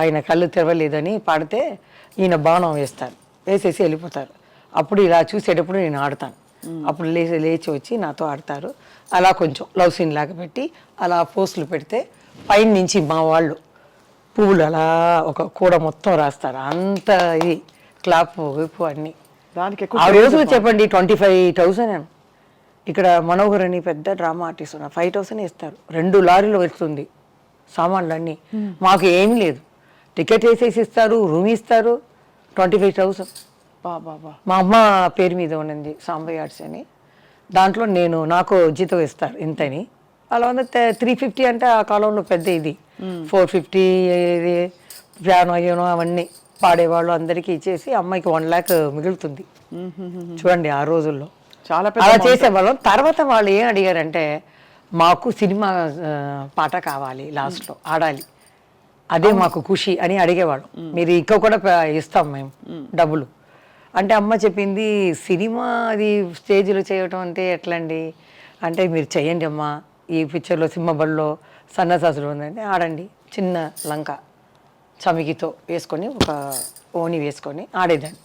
C: ఆయన కళ్ళు తెరవలేదని పాడితే ఈయన బాణం వేస్తారు, వేసేసి వెళ్ళిపోతారు. అప్పుడు ఇలా చూసేటప్పుడు నేను ఆడతాను. అప్పుడు లేచి వచ్చి నాతో ఆడతారు. అలా కొంచెం లవ్ సీన్ లాగా పెట్టి అలా పోస్టులు పెడితే పైన నుంచి మా వాళ్ళు పువ్వులు అలా ఒక కూడ మొత్తం రాస్తారు. అంత ఇది క్లాప్ వైపు అన్నీ.
B: దానికి
C: ఆ రోజులు చెప్పండి 25,000. ఇక్కడ మనోహర్ అని పెద్ద డ్రామా ఆర్టిస్ట్ ఉన్నారు, 5,000 ఇస్తారు. 2 లారీలు వెళ్తుంది సామాన్లు అన్నీ. మాకు ఏమీ లేదు, టికెట్ వేసేసి ఇస్తారు, రూమ్ ఇస్తారు. 25,000 మా అమ్మ పేరు మీద ఉన్నది సాంబయ్య ఆర్ట్స్ అని. దాంట్లో నాకు జీతం ఇస్తారు ఇంతని. అలా ఉంది 350 అంటే ఆ కాలంలో పెద్ద ఇది. 450 ఇది పియానో అయ్యానో అవన్నీ పాడేవాళ్ళు అందరికీ ఇచ్చేసి అమ్మాయికి 1 lakh మిగులుతుంది. చూడండి ఆ రోజుల్లో
B: చాలా
C: అలా చేసేవాళ్ళం. తర్వాత వాళ్ళు ఏం అడిగారంటే మాకు సినిమా పాట కావాలి, లాస్ట్లో ఆడాలి, అదే మాకు ఖుషి అని అడిగేవాళ్ళం. మీరు ఇంకా కూడా ఇస్తాం మేము డబ్బులు అంటే. అమ్మ చెప్పింది సినిమా అది స్టేజ్లో చేయటం అంటే ఎట్లండి అంటే, మీరు చెయ్యండి అమ్మ, ఈ పిక్చర్లో సింహబడిలో సన్నసాసులు ఉందంటే ఆడండి. చిన్న లంక చమికితో వేసుకొని ఒక ఓని వేసుకొని ఆడేదాన్ని.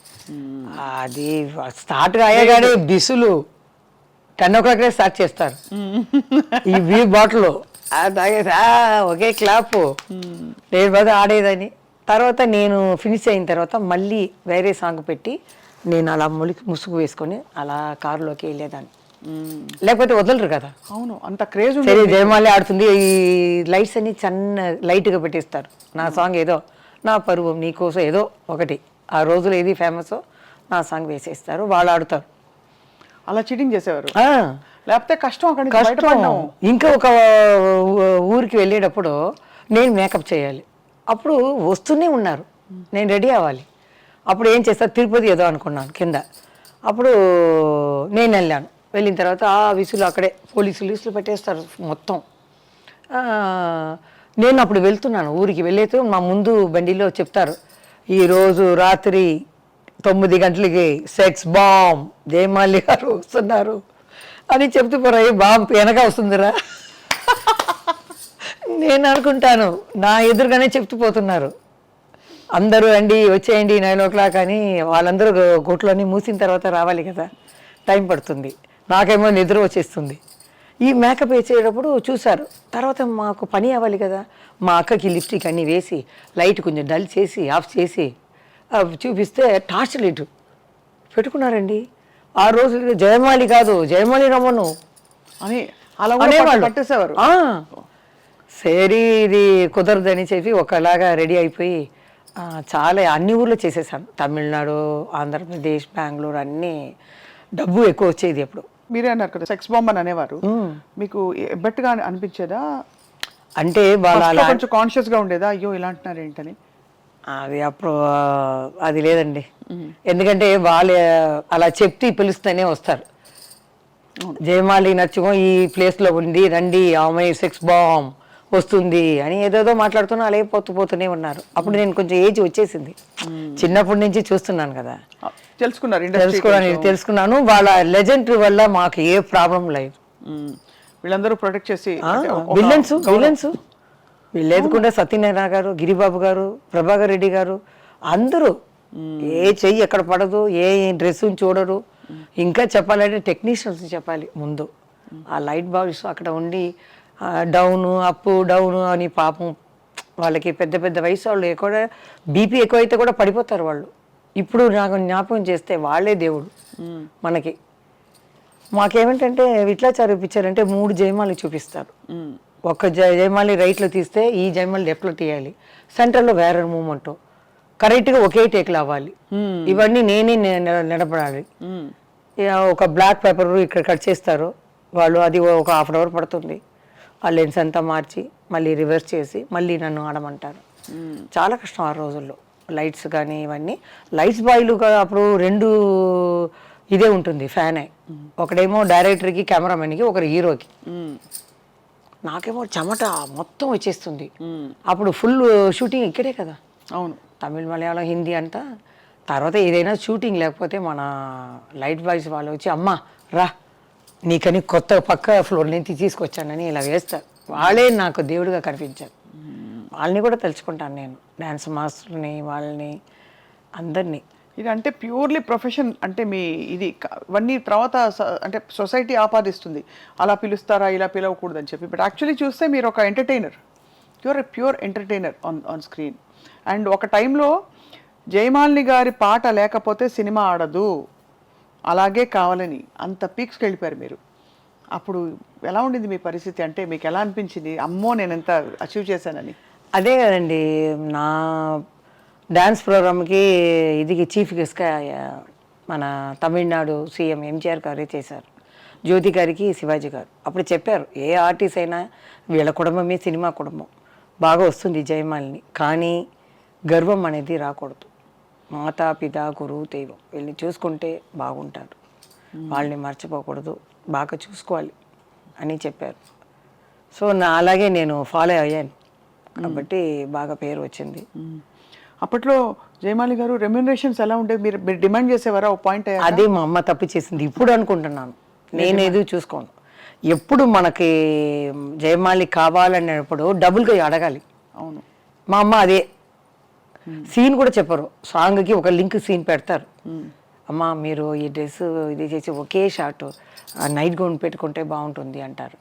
C: అది స్టార్ట్ అయ్యగానే బిసులు 10 o'clock స్టార్ట్ చేస్తారు. ఈ వీ బాటిల్ తాగేసి ఒకే క్లాప్ నేను బాగా ఆడేదని. తర్వాత నేను ఫినిష్ అయిన తర్వాత మళ్ళీ వేరే సాంగ్ పెట్టి నేను అలా ముసుగు వేసుకొని అలా కారులోకి వెళ్ళేదాన్ని, లేకపోతే వదలరు కదా.
B: అవును, అంత క్రేజ్.
C: సరే జయమాలి ఆడుతుంది, ఈ లైట్స్ అన్ని చిన్న లైట్గా పెట్టేస్తారు. నా సాంగ్ ఏదో నా పరువం నీకోసం ఏదో ఒకటి ఆ రోజులు ఏది ఫేమస్ నా సాంగ్ వేసేస్తారు, వాళ్ళు ఆడుతారు.
B: అలా చీటింగ్ చేసేవారు, లేకపోతే కష్టం.
C: ఇంకా ఒక ఊరికి వెళ్ళేటప్పుడు నేను మేకప్ చేయాలి, అప్పుడు వస్తూనే ఉన్నారు, నేను రెడీ అవ్వాలి. అప్పుడు ఏం చేస్తారు, తిరుపతి ఏదో అనుకున్నాను కింద. అప్పుడు నేను వెళ్ళాను. వెళ్ళిన తర్వాత ఆ విసులు అక్కడే పోలీసులు పెట్టేస్తారు మొత్తం. నేను అప్పుడు వెళ్తున్నాను ఊరికి. వెళ్ళేతో మా ముందు బండిలో చెప్తారు, ఈరోజు రాత్రి 9 గంటలకి సెక్స్ బాంబ్ జయమాలి గారు వస్తున్నారు అని చెప్తూ పోరా. బాంబ్ వెనక వస్తుందిరా నేను అనుకుంటాను, నా ఎదురుగానే చెప్తూ పోతున్నారు. అందరూ రండి వచ్చేయండి 9 o'clock అని. వాళ్ళందరూ గుట్లోని మూసిన తర్వాత రావాలి కదా, టైం పడుతుంది. నాకేమో నిద్ర వచ్చేస్తుంది. ఈ మేకప్ వేసేటప్పుడు చూశారు. తర్వాత మాకు పని అవ్వాలి కదా, మా అక్కకి లిప్స్టిక్ అన్నీ వేసి లైట్ కొంచెం డల్ చేసి ఆఫ్ చేసి చూపిస్తే టార్చ్ లైట్ పెట్టుకున్నారండి. ఆ రోజు జయమాలి కాదు జయమాలి రమ్మను
B: అని అలా పట్టేసేవారు.
C: సరే ఇది కుదరదని చెప్పి ఒకలాగా రెడీ అయిపోయి చాలా అన్ని ఊర్లో చేసేసాను. తమిళనాడు, ఆంధ్రప్రదేశ్, బెంగళూరు అన్నీ. డబ్బు ఎక్కువ వచ్చేది అప్పుడు.
B: మీరే అన్నారు కదా సెక్స్ బాంబ్ అని అనేవారు, మీకు ఎబ్బట్టుగా అనిపించేదా?
C: అంటే వాళ్ళ
B: కొంచెం కాన్షియస్గా ఉండేదా, అయ్యో ఇలా అంటున్నారు ఏంటని?
C: అది అప్పుడు అది లేదండి, ఎందుకంటే వాళ్ళు అలా చెప్తే పిలుస్తూనే వస్తారు. జయమాలి నచ్చుకో ఈ ప్లేస్లో ఉంది రండి, ఆమె సెక్స్ బాంబ్ వస్తుంది అని ఏదేదో మాట్లాడుతున్నా అలాగే పోతూనే ఉన్నారు. అప్పుడు నేను కొంచెం ఏజ్ వచ్చేసింది, చిన్నప్పటి నుంచి చూస్తున్నాను కదా, తెలుసుకున్నాను. వాళ్ళ లెజెండ్ వల్ల మాకు ఏ ప్రాబ్లం లేదు.
B: వీళ్ళందరూ ప్రొటెక్ట్ చేసి
C: విలన్స్ వీళ్ళు లేకుండా సత్యనారాయణ గారు, గిరిబాబు గారు, ప్రభాకర్ రెడ్డి గారు అందరూ ఏ చెయ్యి ఎక్కడ పడదు, ఏ డ్రెస్ చూడరు. ఇంకా చెప్పాలంటే టెక్నీషియన్స్ చెప్పాలి ముందు. ఆ లైట్ బాల్స్ అక్కడ ఉండి డౌను అప్ డౌను అని పాపం వాళ్ళకి పెద్ద పెద్ద వయసు వాళ్ళు ఎక్కువ బీపీ ఎక్కువైతే కూడా పడిపోతారు వాళ్ళు. ఇప్పుడు నాకు జ్ఞాపకం చేస్తే వాళ్ళే దేవుడు మనకి. మాకేమిటంటే విట్లాచారు పిక్చర్ అంటే 3 జయమాలి చూపిస్తారు. ఒక జయమాలి రైట్లో తీస్తే ఈ జయమాలి లెఫ్ట్లో తీయాలి, సెంటర్లో వేరే మూమెంట్, కరెక్ట్గా ఒకే టేక్లు అవ్వాలి. ఇవన్నీ నేనే నిలబడాలి. ఒక బ్లాక్ పేపర్ ఇక్కడ కట్ చేస్తారు వాళ్ళు, అది ఒక ½ hour పడుతుంది. ఆ లెన్స్ అంతా మార్చి మళ్ళీ రివర్స్ చేసి మళ్ళీ నన్ను ఆడమంటారు. చాలా కష్టం ఆ రోజుల్లో. లైట్స్ కానీ ఇవన్నీ లైట్స్ బాయ్లు అప్పుడు 2 ఇదే ఉంటుంది ఫ్యానే. ఒకడేమో డైరెక్టర్కి, కెమెరామెన్కి, ఒకరు హీరోకి. నాకేమో చెమట మొత్తం వచ్చేస్తుంది. అప్పుడు ఫుల్ షూటింగ్ ఇక్కడే కదా.
B: అవును,
C: తమిళ్ మలయాళం హిందీ అంతా. తర్వాత ఏదైనా షూటింగ్ లేకపోతే మన లైట్ బాయ్స్ వాళ్ళు వచ్చి అమ్మ రా నీకని కొత్త పక్క ఫ్లోర్ నుంచి తీసుకొచ్చానని ఇలా వేస్తారు. వాళ్ళే నాకు దేవుడిగా కనిపించారు. వాళ్ళని కూడా తెలుసుకుంటాను నేను, డ్యాన్స్ మాస్టర్ని, వాళ్ళని అందరినీ.
B: ఇది అంటే ప్యూర్లీ ప్రొఫెషన్ అంటే మీ ఇది ఇవన్నీ తర్వాత అంటే సొసైటీ ఆపాదిస్తుంది, అలా పిలుస్తారా ఇలా పిలవకూడదని చెప్పి. బట్ యాక్చువల్లీ చూస్తే మీరు ఒక entertainer, you're a pure entertainer on screen. And ఒక టైంలో జయమాలిని గారి పాట లేకపోతే సినిమా ఆడదు, అలాగే కావాలని అంత పీక్స్కి వెళ్ళిపోయారు మీరు. అప్పుడు ఎలా ఉండింది మీ పరిస్థితి? అంటే మీకు ఎలా అనిపించింది, అమ్మో నేను ఎంత అచీవ్ చేశానని?
C: అదే కదండి, నా డ్యాన్స్ ప్రోగ్రామ్కి ఇది చీఫ్ గెస్ట్గా మన తమిళనాడు సీఎం ఎంజీఆర్ గారే చేశారు, జ్యోతి గారికి శివాజీ గారు. అప్పుడు చెప్పారు ఏ ఆర్టిస్ట్ అయినా వీళ్ళ కుటుంబమే సినిమా కుటుంబం, బాగా వస్తుంది జయమాలిని, కానీ గర్వం అనేది రాకూడదు. మాతా పిత గురువు దైవం వీళ్ళని చూసుకుంటే బాగుంటారు, వాళ్ళని మర్చిపోకూడదు, బాగా చూసుకోవాలి అని చెప్పారు. సో అలాగే నేను ఫాలో అయ్యాను కాబట్టి బాగా పేరు వచ్చింది.
B: అప్పట్లో జయమాలి గారు రెమ్యూనరేషన్స్ ఎలా ఉండేవి? మీరు డిమాండ్ చేసేవారా ఒక పాయింట్?
C: అదే మా అమ్మ తప్పు చేసింది ఇప్పుడు అనుకుంటున్నాను. నేను ఏదో చూసుకోను, ఎప్పుడు మనకి జయమాలి కావాలనేటప్పుడు డబుల్గా అడగాలి.
B: అవును,
C: మా అమ్మ అదే సీన్ కూడా చెప్పరు, సాంగ్కి ఒక లింక్ సీన్ పెడతారు. అమ్మ మీరు ఈ డ్రెస్ ఇది చేసి ఒకే షార్ట్ నైట్ గౌన్ పెట్టుకుంటే బాగుంటుంది అంటారు.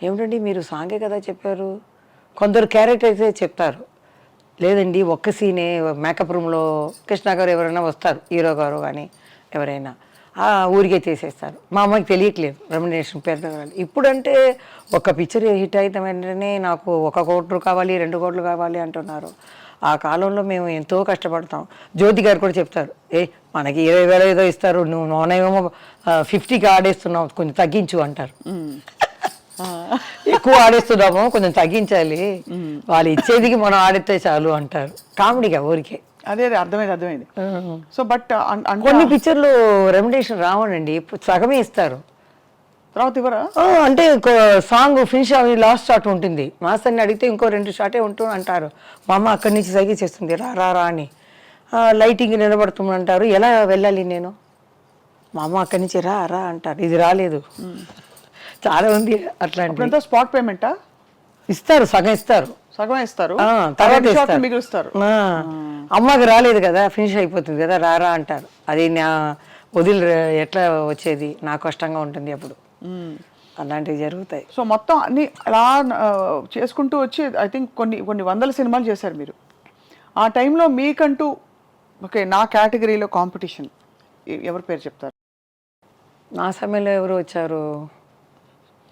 C: ఏమిటండి మీరు సాంగే కదా చెప్పారు, కొందరు క్యారెక్టర్సే చెప్తారు. లేదండి ఒక్క సీనే మేకప్ రూమ్లో కృష్ణ గారు ఎవరైనా వస్తారు, హీరో గారు కానీ ఎవరైనా ఊరికే చేసేస్తారు. మా అమ్మకి తెలియట్లేదు రెమ్యునరేషన్ పెరగాలి. ఇప్పుడంటే ఒక పిక్చర్ హిట్ అయితే వెంటనే నాకు 1 కోటి కావాలి 2 కోట్లు కావాలి అంటున్నారు. ఆ కాలంలో మేము ఎంతో కష్టపడతాం. జ్యోతి గారు కూడా చెప్తారు, మనకి 20,000 ఏదో ఇస్తారు, నువ్వు నోనేమో 50కి ఆడేస్తున్నావు, కొంచెం తగ్గించు అంటారు. ఎక్కువ ఆడేస్తున్నాము, కొంచెం తగ్గించాలి, వాళ్ళు ఇచ్చేదికి మనం ఆడితే చాలు అంటారు. కామెడీగా ఊరికే.
B: అదే అర్థమైంది. సో బట్
C: కొన్ని పిక్చర్లు రెమ్యునరేషన్ రావనండి, సగమే ఇస్తారు,
B: తర్వాత ఇవ్వరా?
C: అంటే సాంగ్ ఫినిష్ అవి లాస్ట్ షాట్ ఉంటుంది, మాస్టర్ని అడిగితే ఇంకో 2 షాటే ఉంటుంది అంటారు. మా అమ్మ అక్కడి నుంచి సైకి చేస్తుంది రా అని. లైటింగ్ నిలబడుతుంది అంటారు, ఎలా వెళ్ళాలి నేను? మా అమ్మ అక్కడి నుంచి రా అంటారు, ఇది రాలేదు. చాలా ఉంది అట్లాంటి.
B: స్పాట్ పేమెంటా
C: ఇస్తారు, సగం ఇస్తారు,
B: సగమే ఇస్తారు,
C: తర్వాత
B: మిగులుస్తారు.
C: అమ్మకి రాలేదు కదా, ఫినిష్ అయిపోతుంది కదా, రా అంటారు. అది నా వదిలి ఎట్లా వచ్చేది, నాకు కష్టంగా ఉంటుంది అప్పుడు. అలాంటివి జరుగుతాయి.
B: సో మొత్తం అన్ని అలా చేసుకుంటూ వచ్చి ఐ థింక్ కొన్ని వందల సినిమాలు చేశారు మీరు. ఆ టైంలో మీకంటూ ఓకే నా కేటగిరీలో కాంపిటీషన్ ఎవరి పేరు చెప్తారు?
C: నా సమయంలో ఎవరు వచ్చారు?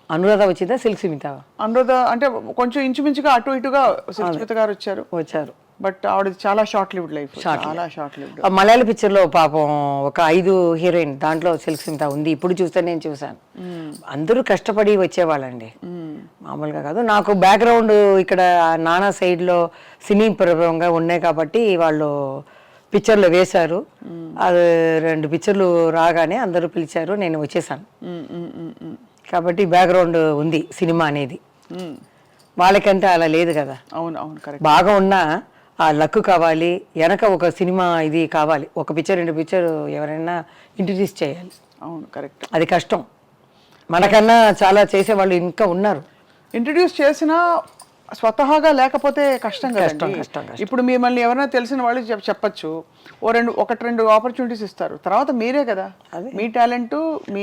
C: అనురాధ వచ్చిందా, సిల్క్ స్మిత?
B: అనురాధ అంటే కొంచెం ఇంచుమించుగా అటు ఇటుగా సిల్క్ స్మిత గారు వచ్చారు. బట్ ఆవిడ చాలా షార్ట్ లివ్డ్ లైఫ్, చాలా షార్ట్ లివ్డ్.
C: మలయాళ పిక్చర్లో పాపం ఒక 5 హీరోయిన్, దాంట్లో సిల్క్ స్మిత ఉంది. ఇప్పుడు చూస్తే నేను చూసాను, అందరూ కష్టపడి వచ్చేవాళ్ళండి, మామూలుగా కాదు. నాకు బ్యాక్గ్రౌండ్ ఇక్కడ నానా సైడ్లో సినీ ప్రభావంగా ఉన్నాయి కాబట్టి వాళ్ళు పిక్చర్లో వేశారు. అది 2 పిక్చర్లు రాగానే అందరూ పిలిచారు, నేను వచ్చేసాను. కాబట్టి బ్యాక్గ్రౌండ్ ఉంది సినిమా అనేది. వాళ్ళకంటే అలా లేదు కదా.
B: అవును కరెక్ట్.
C: బాగా ఉన్నా ఆ లక్ కావాలి, వెనక ఒక సినిమా ఇది కావాలి, ఒక పిక్చర్ 2 పిక్చర్ ఎవరైనా ఇంట్రడ్యూస్ చేయాలి.
B: అవును కరెక్ట్,
C: అది కష్టం. మనకన్నా చాలా చేసేవాళ్ళు ఇంకా ఉన్నారు.
B: ఇంట్రడ్యూస్ చేసినా స్వతహాగా లేకపోతే కష్టం కదా.
C: కష్టం.
B: ఇప్పుడు మిమ్మల్ని ఎవరైనా తెలిసిన వాళ్ళు చెప్పచ్చు, 1-2 ఆపర్చునిటీస్ ఇస్తారు, తర్వాత మీరే కదా మీ టాలెంట్.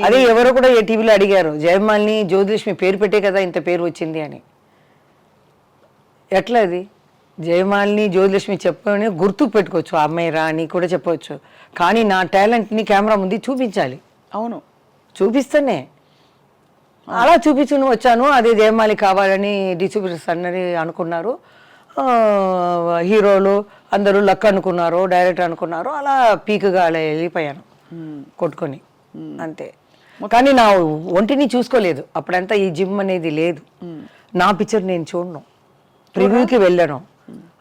C: అదే ఎవరో కూడా ఏ టీవీలో అడిగారు, జయమాలిని జ్యోతిలక్ష్మి పేరు పెట్టే కదా ఇంత పేరు వచ్చింది అని. ఎట్లా అది? జయమాలిని జ్యోతిలక్ష్మి చెప్పని గుర్తు పెట్టుకోవచ్చు, ఆ అమ్మాయి రా అని కూడా చెప్పవచ్చు, కానీ నా టాలెంట్ని కెమెరా ముందు చూపించాలి.
B: అవును,
C: చూపిస్తేనే. అలా చూపించుని వచ్చాను, అదే జయమాలి కావాలని డిస్ట్రిబ్యూటర్స్ అన్నది అనుకున్నారు, హీరోలు అందరూ లక్ అనుకున్నారు, డైరెక్టర్ అనుకున్నారు, అలా పీక్గా అలా వెళ్ళిపోయాను కొట్టుకొని అంతే. కానీ నా ఒంటిని చూసుకోలేదు అప్పుడంతా, ఈ జిమ్ అనేది లేదు. నా పిక్చర్ నేను చూడను, ప్రివ్యూకి వెళ్ళను,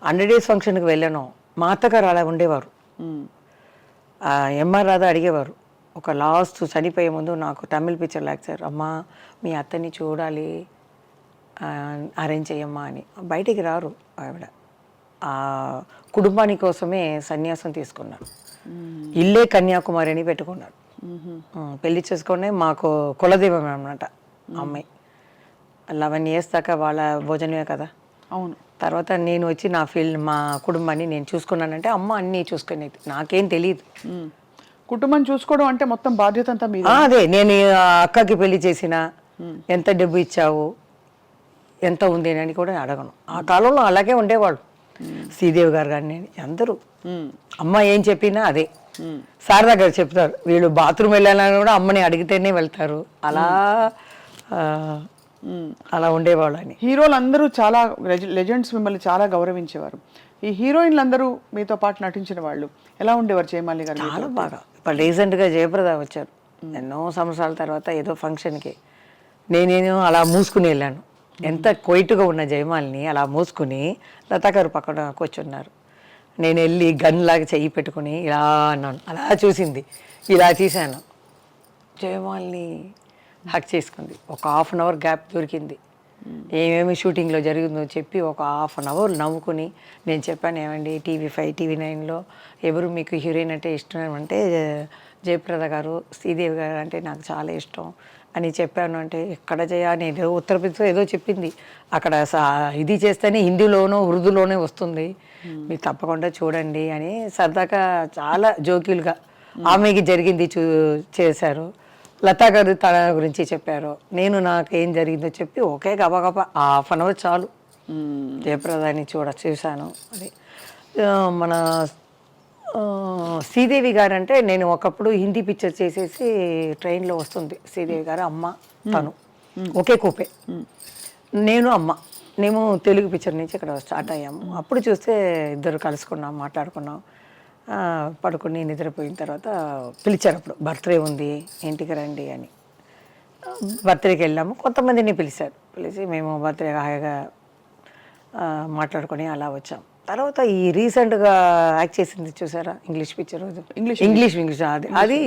C: 100 days ఫంక్షన్కి వెళ్ళను. మా అత్తగారు అలా ఉండేవారు, ఎంఆర్ రాధా అడిగేవారు. ఒక లాస్ట్ చనిపోయే ముందు నాకు తమిళ్ పిక్చర్ లెక్చర్, అమ్మా మీ అత్తని చూడాలి, అరేంజ్ చేయమ్మా అని. బయటికి రారు ఆవిడ, ఆ కుటుంబాని కోసమే సన్యాసం తీసుకున్నారు. ఇల్లే కన్యాకుమారి అని పెట్టుకున్నాడు. పెళ్లి చేసుకునే మాకు కులదైవం అన్నమాట అమ్మాయి. 11 years దాకా వాళ్ళ భోజనమే కదా.
B: అవును.
C: తర్వాత నేను వచ్చి నా ఫీల్డ్ మా కుటుంబాన్ని నేను చూసుకున్నానంటే అమ్మ అన్నీ చూసుకునేది, నాకేం తెలియదు.
B: కుటుంబం చూసుకోవడం అంటే మొత్తం బాధ్యత అంతా మీద.
C: అదే నేను ఆ అక్కకి పెళ్లి చేసిన ఎంత డబ్బు ఇచ్చావు ఎంత ఉంది అని కూడా అడగను. ఆ కాలంలో అలాగే ఉండేవాళ్ళు. శ్రీదేవి గారు కానీ అందరూ అమ్మ ఏం చెప్పినా అదే. శారదా గారు చెప్తారు, వీళ్ళు బాత్రూమ్ వెళ్ళాలని కూడా అమ్మని అడిగితేనే వెళ్తారు. అలా అలా ఉండేవాళ్ళు అని.
B: హీరోలు అందరూ చాలా లెజెండ్స్ మిమ్మల్ని చాలా గౌరవించేవారు. ఈ హీరోయిన్లు అందరూ మీతో పాటు నటించిన వాళ్ళు ఎలా ఉండేవారు జయమాలి గారు?
C: చాలా బాగా. ఇప్పుడు రీసెంట్గా జయప్రద వచ్చారు ఎన్నో సంవత్సరాల తర్వాత ఏదో ఫంక్షన్కి. నేనేమో అలా మూసుకుని వెళ్ళాను. ఎంత కొయిట్గా ఉన్న జయమాలిని అలా మూసుకుని లతా గారు పక్కన కూర్చున్నారు. నేను వెళ్ళి గన్ లాగా చెయ్యి పెట్టుకుని ఇలా అన్నాను. అలా చూసింది, ఇలా తీశాను. జయమాలిని హక్ చేసుకుంది. ఒక 1/2 hour గ్యాప్ దొరికింది. ఏమేమి షూటింగ్లో జరిగిందో చెప్పి ఒక 1/2 hour నవ్వుకుని నేను చెప్పాను, ఏమండి TV5 TV9లో ఎవరు మీకు హీరోయిన్ అంటే ఇష్టం అంటే జయప్రద గారు, శ్రీదేవి గారు అంటే నాకు చాలా ఇష్టం అని చెప్పాను. అంటే ఎక్కడ చేయాలి, ఏదో ఉత్తరప్రదేశ్లో ఏదో చెప్పింది. అక్కడ ఇది చేస్తేనే హిందీలోనో ఉర్దూలోనే వస్తుంది, మీరు తప్పకుండా చూడండి అని సరదాగా చాలా జోక్యులుగా ఆమెకి జరిగింది చేశారు. లతా గారు తన గురించి చెప్పారు, నేను నాకు ఏం జరిగిందో చెప్పి ఒకే గబగబా 1/2 hour చాలు జయప్రదాన్ని చూశాను. అది మన శ్రీదేవి గారు అంటే నేను ఒకప్పుడు హిందీ పిక్చర్ చేసేసి ట్రైన్లో వస్తుంది శ్రీదేవి గారు, అమ్మ తను ఒకే కూపే, నేను అమ్మ మేము తెలుగు పిక్చర్ నుంచి ఇక్కడ స్టార్ట్ అయ్యాము. అప్పుడు చూస్తే ఇద్దరు కలుసుకున్నాం, మాట్లాడుకున్నాం. పడుకుని నిద్రపోయిన తర్వాత పిలిచారు. అప్పుడు బర్త్డే ఉంది ఇంటికి రండి అని. బర్త్డేకి వెళ్ళాము. కొంతమందిని పిలిచి మేము బర్త్డే హాయిగా మాట్లాడుకొని అలా వచ్చాం. తర్వాత ఈ రీసెంట్గా యాక్ట్ చేసింది చూసారా, ఇంగ్లీష్ పిక్చర్, ఇంగ్లీష్ అది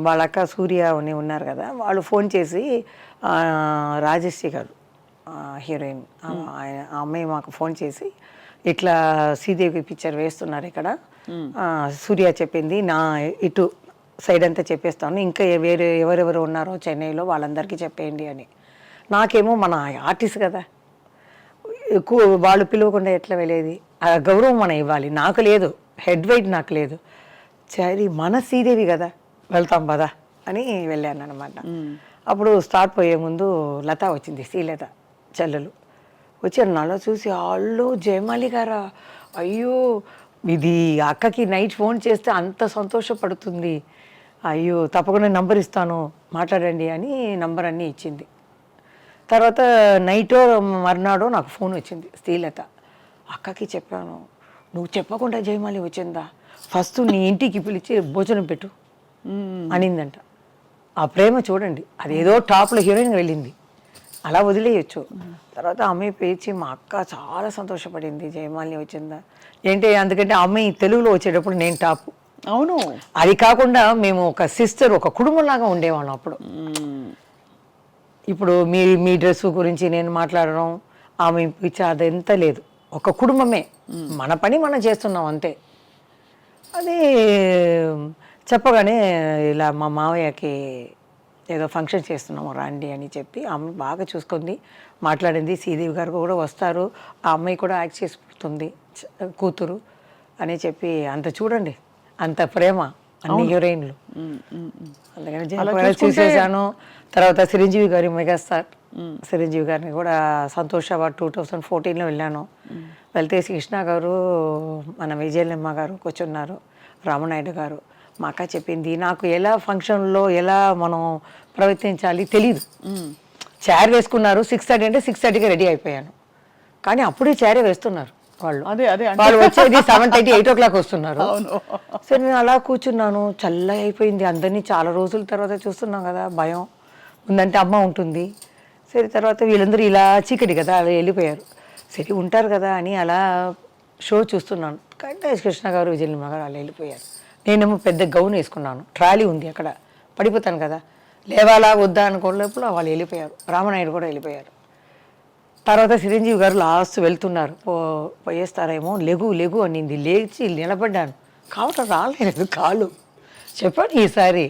C: వాళ్ళ అక్క సూర్య అని ఉన్నారు కదా, వాళ్ళు ఫోన్ చేసి రాజశ్రీ గారు హీరోయిన్ ఆ అమ్మాయి మాకు ఫోన్ చేసి ఇట్లా శ్రీదేవి పిక్చర్ వేస్తున్నారు ఇక్కడ, సూర్య చెప్పింది నా ఇటు సైడ్ అంతా చెప్పేస్తాను, ఇంకా వేరే ఎవరెవరు ఉన్నారో చెన్నైలో వాళ్ళందరికీ చెప్పేయండి అని. నాకేమో మన ఆర్టిస్ట్ కదా, వాళ్ళు పిలవకుండా ఎట్లా వెళ్ళేది, ఆ గౌరవం మనం ఇవ్వాలి. నాకు లేదు, హెడ్ వెయిట్ నాకు లేదు. సరే మన శ్రీదేవి కదా వెళ్తాం పదా అని వెళ్ళాను అనమాట. అప్పుడు స్టార్ట్ పోయే ముందు లత వచ్చింది, శ్రీలత చెల్లెలు వచ్చారు. నాలో చూసి వాళ్ళు జయమాలి గారా, అయ్యో ఇది అక్కకి నైట్ ఫోన్ చేస్తే అంత సంతోషపడుతుంది, అయ్యో తప్పకుండా నంబర్ ఇస్తాను మాట్లాడండి అని నంబర్ అన్నీ ఇచ్చింది. తర్వాత నైటో మర్నాడో నాకు ఫోన్ వచ్చింది శ్రీలత. అక్కకి చెప్పాను, నువ్వు చెప్పకుండా జయమాలి వచ్చిందా, ఫస్ట్ నీ ఇంటికి పిలిచి భోజనం పెట్టు అనిందంట. ఆ ప్రేమ చూడండి, అదేదో టాప్లో హీరోయిన్ వెళ్ళింది, అలా వదిలేయచ్చు. తర్వాత అమ్మాయి పేచి మా అక్క చాలా సంతోషపడింది జయమాలిని వచ్చిందా ఏంటి, అందుకంటే అమ్మాయి తెలుగులో వచ్చేటప్పుడు నేను టాప్.
B: అవును,
C: అది కాకుండా మేము ఒక సిస్టర్, ఒక కుటుంబంలాగా ఉండేవాళ్ళం అప్పుడు. ఇప్పుడు మీ డ్రెస్ గురించి నేను మాట్లాడడం, ఆమె పిచ్చి అదంతా లేదు, ఒక కుటుంబమే, మన పని మనం చేస్తున్నాం అంతే. అది చెప్పగానే ఇలా మా మావయ్యకి ఏదో ఫంక్షన్ చేస్తున్నాము రండి అని చెప్పి ఆమె బాగా చూసుకుంది, మాట్లాడింది. శ్రీదేవి గారు కూడా వస్తారు, ఆ అమ్మాయి కూడా యాక్ట్ చేసి పుడుతుంది కూతురు అని చెప్పి, అంత చూడండి అంత ప్రేమ అన్ని హీరోయిన్లు. అందుకని చూసేసాను. తర్వాత చిరంజీవి గారి మెగాస్టార్ చిరంజీవి గారిని కూడా సంతోష్ అవార్డ్ 2014లో వెళ్ళాను. వెళ్తే కృష్ణ గారు, మన విజయలమ్మ గారు కూర్చున్నారు, రామనాయుడు గారు. మా అక్క చెప్పింది, నాకు ఎలా ఫంక్షన్లో ఎలా మనం ప్రవర్తించాలి తెలీదు. చైర్ వేసుకున్నారు 6:30 అంటే 6:30కి రెడీ అయిపోయాను, కానీ అప్పుడే చైరే వేస్తున్నారు వాళ్ళు. వాళ్ళు వచ్చేది 7:30 8 o'clock వస్తున్నారు. సరే నేను అలా కూర్చున్నాను, చల్లగా అయిపోయింది. అందరినీ చాలా రోజుల తర్వాత చూస్తున్నాం కదా, భయం ఉందంటే అమ్మ ఉంటుంది. సరే తర్వాత వీళ్ళందరూ ఇలా చీకటి కదా అలా వెళ్ళిపోయారు. సరే ఉంటారు కదా అని అలా షో చూస్తున్నాను, కానీ కృష్ణ గారు విజయలమ్మ గారు అలా వెళ్ళిపోయారు. నేనేమో పెద్ద గౌన్ వేసుకున్నాను, ట్రాలీ ఉంది అక్కడ, పడిపోతాను కదా, లేవాలా వద్దా అనుకోలేప్పుడు వాళ్ళు వెళ్ళిపోయారు. రామనాయుడు కూడా వెళ్ళిపోయారు. తర్వాత చిరంజీవి గారు లాస్ట్ వెళ్తున్నారు, పోయేస్తారేమో, లెగు లెగు అనింది. లేచి నిలబడ్డాను, కావటం రాలేదు కాలు. చెప్పాను ఈసారి,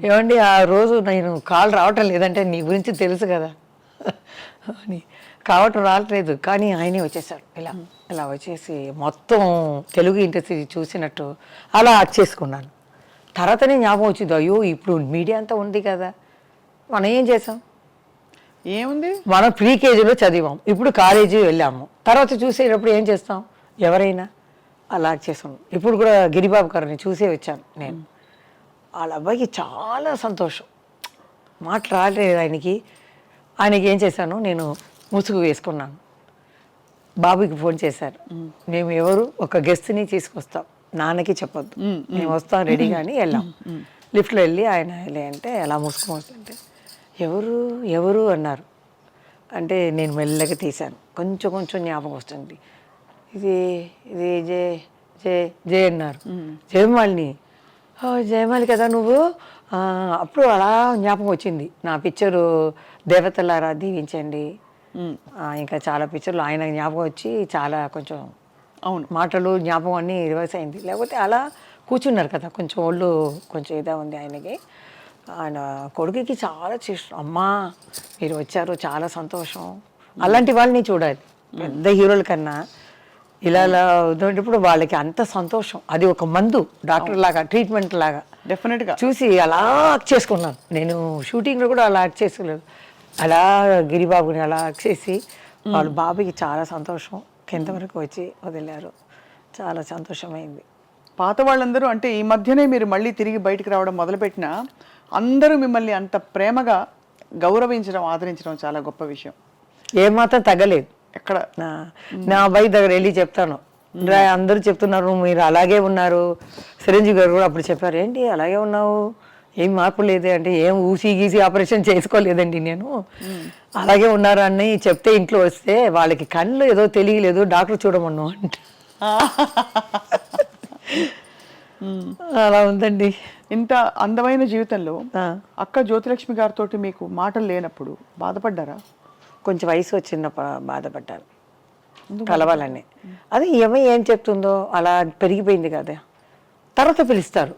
C: ఏమండి ఆ రోజు నేను కాలు రావటం లేదంటే నీ గురించి తెలుసు కదా అని, కావటం రావట్లేదు. కానీ ఆయనే వచ్చేసాడు, ఇలా ఇలా వచ్చేసి మొత్తం తెలుగు ఇండస్ట్రీ చూసినట్టు అలా యాక్ట్ చేసుకున్నాను. తర్వాతనే జ్ఞాపకం వచ్చింది, అయ్యో ఇప్పుడు మీడియా అంతా ఉంది కదా, మనం ఏం చేసాం,
B: ఏముంది,
C: మనం ప్రీ కేజీలో చదివాం, ఇప్పుడు కాలేజీ వెళ్ళాము, తర్వాత చూసేటప్పుడు ఏం చేస్తాం, ఎవరైనా అలా చేసాం. ఇప్పుడు కూడా గిరిబాబు గారిని చూసే వచ్చాను నేను. వాళ్ళ అబ్బాయికి చాలా సంతోషం, మాటలు రాలేదు ఆయనకి ఏం చేశాను, నేను ముసుగు వేసుకున్నాను. బాబుకి ఫోన్ చేశారు, మేము ఎవరు ఒక గెస్ట్ని తీసుకొస్తాం, నాన్నకి చెప్పొద్దు, మేము వస్తాం రెడీగా అని వెళ్ళాం. లిఫ్ట్లో వెళ్ళి ఆయన వెళ్ళి అంటే అలా ముసుగు వస్తుంటే ఎవరు ఎవరు అన్నారు. అంటే నేను మెల్లగా తీశాను, కొంచెం కొంచెం జ్ఞాపకం వస్తుంది. ఇది ఇది జే జే జే అన్నారు. జయమాలిని, జయమాలి కదా నువ్వు. అప్పుడు అలా జ్ఞాపకం వచ్చింది, నా పిక్చరు దేవతలారా దీవించండి, ఇంకా చాలా పిక్చర్లు ఆయన జ్ఞాపకం వచ్చి చాలా కొంచెం
B: అవును
C: మాటలు జ్ఞాపకం అన్నీ రివర్స్ అయింది. లేకపోతే అలా కూర్చున్నారు కదా, కొంచెం ఒళ్ళు కొంచెం ఇదా ఉంది ఆయనకి. ఆయన కొడుకుకి చాలా చేసిన, అమ్మా మీరు వచ్చారు చాలా సంతోషం. అలాంటి వాళ్ళని చూడాలి, పెద్ద హీరోల కన్నా ఇలా ఇలా ఉన్నప్పుడు వాళ్ళకి అంత సంతోషం. అది ఒక మందు, డాక్టర్ లాగా, ట్రీట్మెంట్ లాగా
B: డెఫినెట్గా
C: చూసి అలా యాక్ట్ చేసుకున్నాను. నేను షూటింగ్లో కూడా అలా యాక్ట్ చేసుకోలేదు, అలా గిరిబాబుని అలా యాక్ట్ చేసి వాళ్ళ బాబుకి చాలా సంతోషం. కింద వరకు వచ్చి వదిలారు, చాలా సంతోషమైంది.
B: పాత వాళ్ళందరూ అంటే ఈ మధ్యనే మీరు మళ్ళీ తిరిగి బయటికి రావడం మొదలుపెట్టినా అందరూ మిమ్మల్ని అంత ప్రేమగా గౌరవించడం, ఆదరించడం చాలా గొప్ప విషయం.
C: ఏమాత్రం తగ్గలేదు.
B: ఎక్కడ
C: నా అబ్బాయి దగ్గర వెళ్ళి చెప్తాను, అందరూ చెప్తున్నారు మీరు అలాగే ఉన్నారు. చిరంజీవి గారు కూడా అప్పుడు చెప్పారు, ఏంటి అలాగే ఉన్నావు, ఏం మార్పు లేదే అంటే, ఏం ఊసి గీసి ఆపరేషన్ చేసుకోలేదండి నేను, అలాగే ఉన్నారు అని చెప్తే ఇంట్లో వస్తే వాళ్ళకి కళ్ళు ఏదో తెలియలేదు, డాక్టర్ చూడమను అంట. అలా ఉందండి.
B: ఇంత అందమైన జీవితంలో అక్క జ్యోతిలక్ష్మి గారితో మీకు మాటలు లేనప్పుడు బాధపడ్డారా?
C: కొంచెం వయసు వచ్చినప్పుడు బాధపడ్డాను, కలవాలని. అది ఏం చెప్తుందో అలా పెరిగిపోయింది కదా. తర్వాత పిలుస్తారు.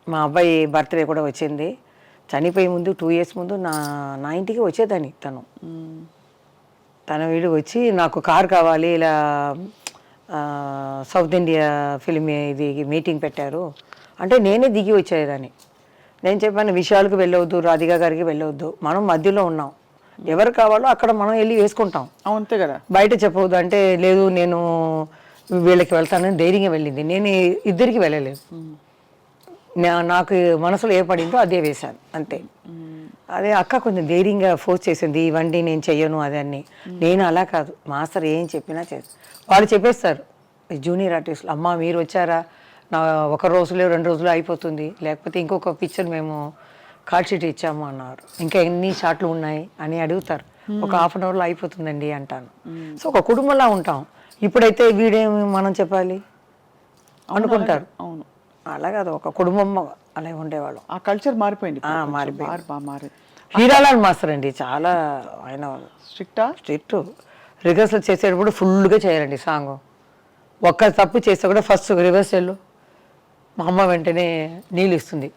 C: మా అబ్బాయి బర్త్డే కూడా వచ్చింది, చనిపోయే ముందు 2 years ముందు నా ఇంటికి వచ్చేదాన్ని తన వీడు వచ్చి, నాకు కారు కావాలి, ఇలా సౌత్ ఇండియా ఫిలిం ఇది మీటింగ్ పెట్టారు అంటే నేనే దిగి వచ్చేదాన్ని. నేను చెప్పాను, విషయాలకు వెళ్ళవద్దు, రాధిక గారికి వెళ్ళవద్దు, మనం మధ్యలో ఉన్నాం, ఎవరు కావాలో అక్కడ మనం వెళ్ళి వేసుకుంటాం,
B: అంతే కదా,
C: బయట చెప్పవద్దు అంటే, లేదు నేను వీళ్ళకి వెళ్తానని ధైర్యంగా వెళ్ళింది. నేను ఇద్దరికి వెళ్ళలేదు, నాకు మనసులో ఏ పడిందో అదే వేశాను అంతే. అదే అక్క కొంచెం ధైర్యంగా ఫోర్స్ చేసింది, ఇవ్వండి నేను చెయ్యను అదని. నేను అలా కాదు, మాస్టర్ ఏం చెప్పినా చేస్తాను. వాళ్ళు చెప్పేస్తారు జూనియర్ ఆర్టిస్టులు, అమ్మ మీరు వచ్చారా, నా 1 రోజులో 2 రోజులు అయిపోతుంది, లేకపోతే ఇంకొక పిక్చర్ మేము కార్డ్ షీట్ ఇచ్చాము అన్నారు, ఇంకా ఎన్ని షాట్లు ఉన్నాయి అని అడుగుతారు. ఒక 1/2 hourలో అయిపోతుందండి అంటాను. సో ఒక కుటుంబంలా ఉంటాం. ఇప్పుడైతే వీడేమి మనం చెప్పాలి అనుకుంటారు.
B: అవును,
C: అలా కాదు, ఒక కుటుంబం అలా ఉండేవాళ్ళం.
B: ఆ కల్చర్ మారిపోయింది.
C: మారిపోయింది. హీరాలాల్ మాస్టర్ అండి చాలా, ఆయన స్ట్రిక్ట్. రిహర్సల్ చేసేటప్పుడు ఫుల్గా చేయాలండి సాంగ్. ఒక్క తప్పు చేస్తే కూడా ఫస్ట్ రిహర్సల్ మా అమ్మ వెంటనే నీళ్ళు ఇస్తుంది,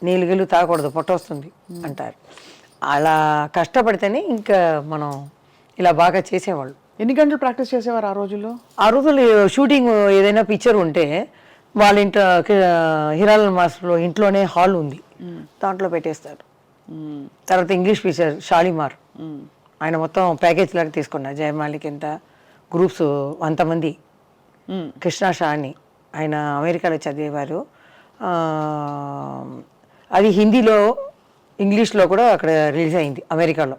C: నీళ్ళు గిల్లు తాగకూడదు పొట్ట వస్తుంది అంటారు. అలా కష్టపడితేనే ఇంకా మనం ఇలా బాగా చేసేవాళ్ళు.
B: ఎన్ని గంటలు ప్రాక్టీస్ చేసేవారు ఆ రోజుల్లో?
C: ఆ రోజుల్లో షూటింగ్ ఏదైనా పిక్చర్ ఉంటే వాళ్ళ ఇంట్లో హీరాలాల్ మాస్టర్లో ఇంట్లోనే హాల్ ఉంది, దాంట్లో పెట్టేస్తారు. తర్వాత ఇంగ్లీష్ పిక్చర్ షాలిమార్, ఆయన మొత్తం ప్యాకేజ్ లాగా తీసుకున్నారు. జయమాలికి ఎంత గ్రూప్స్ 100 మంది. కృష్ణా షా అని ఆయన అమెరికాలో చదివేవారు. అది హిందీలో ఇంగ్లీష్లో కూడా అక్కడ రిలీజ్ అయింది అమెరికాలో.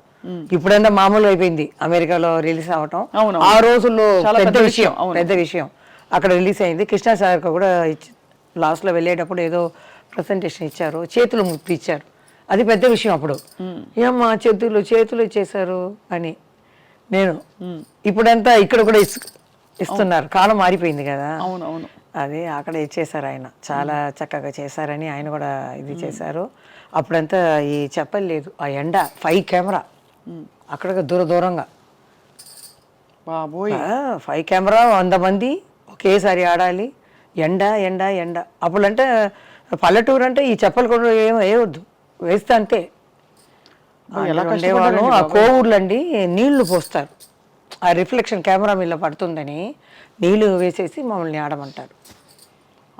C: ఇప్పుడంతా మామూలు అయిపోయింది అమెరికాలో రిలీజ్ అవ్వటం. ఆ రోజుల్లో పెద్ద విషయం అక్కడ రిలీజ్ అయింది. కృష్ణా సార్ కూడా లాస్ట్లో వెళ్ళేటప్పుడు ఏదో ప్రజెంటేషన్ ఇచ్చారు, చేతులు ముప్పి ఇచ్చారు, అది పెద్ద విషయం అప్పుడు. ఏమ్మా చేతులు ఇచ్చేసారు అని. నేను ఇప్పుడంతా ఇక్కడ కూడా ఇస్తున్నారు, కాలం మారిపోయింది కదా.
B: అవునవును,
C: అదే అక్కడ ఇచ్చేసారు, ఆయన చాలా చక్కగా చేశారని ఆయన కూడా ఇది చేశారు. అప్పుడంతా ఈ చెప్పలేదు, ఆ ఎండ 5 కెమెరా అక్కడ దూరంగా
B: బాబోయ్
C: 5 కెమెరా 100 మంది ఒకేసారి ఆడాలి. ఎండ ఎండ ఎండ. అప్పుడంటే పల్లెటూరు అంటే ఈ చెప్పలు కూడా వేయవద్దు, వేస్తే అంతే.
B: ఎలా
C: ఉండేవాళ్ళు ఆ కోవూర్లు అండి నీళ్లు పోస్తారు, ఆ రిఫ్లెక్షన్ కెమెరా మీద పడుతుందని నీళ్లు వేసేసి మమ్మల్ని ఆడమంటారు.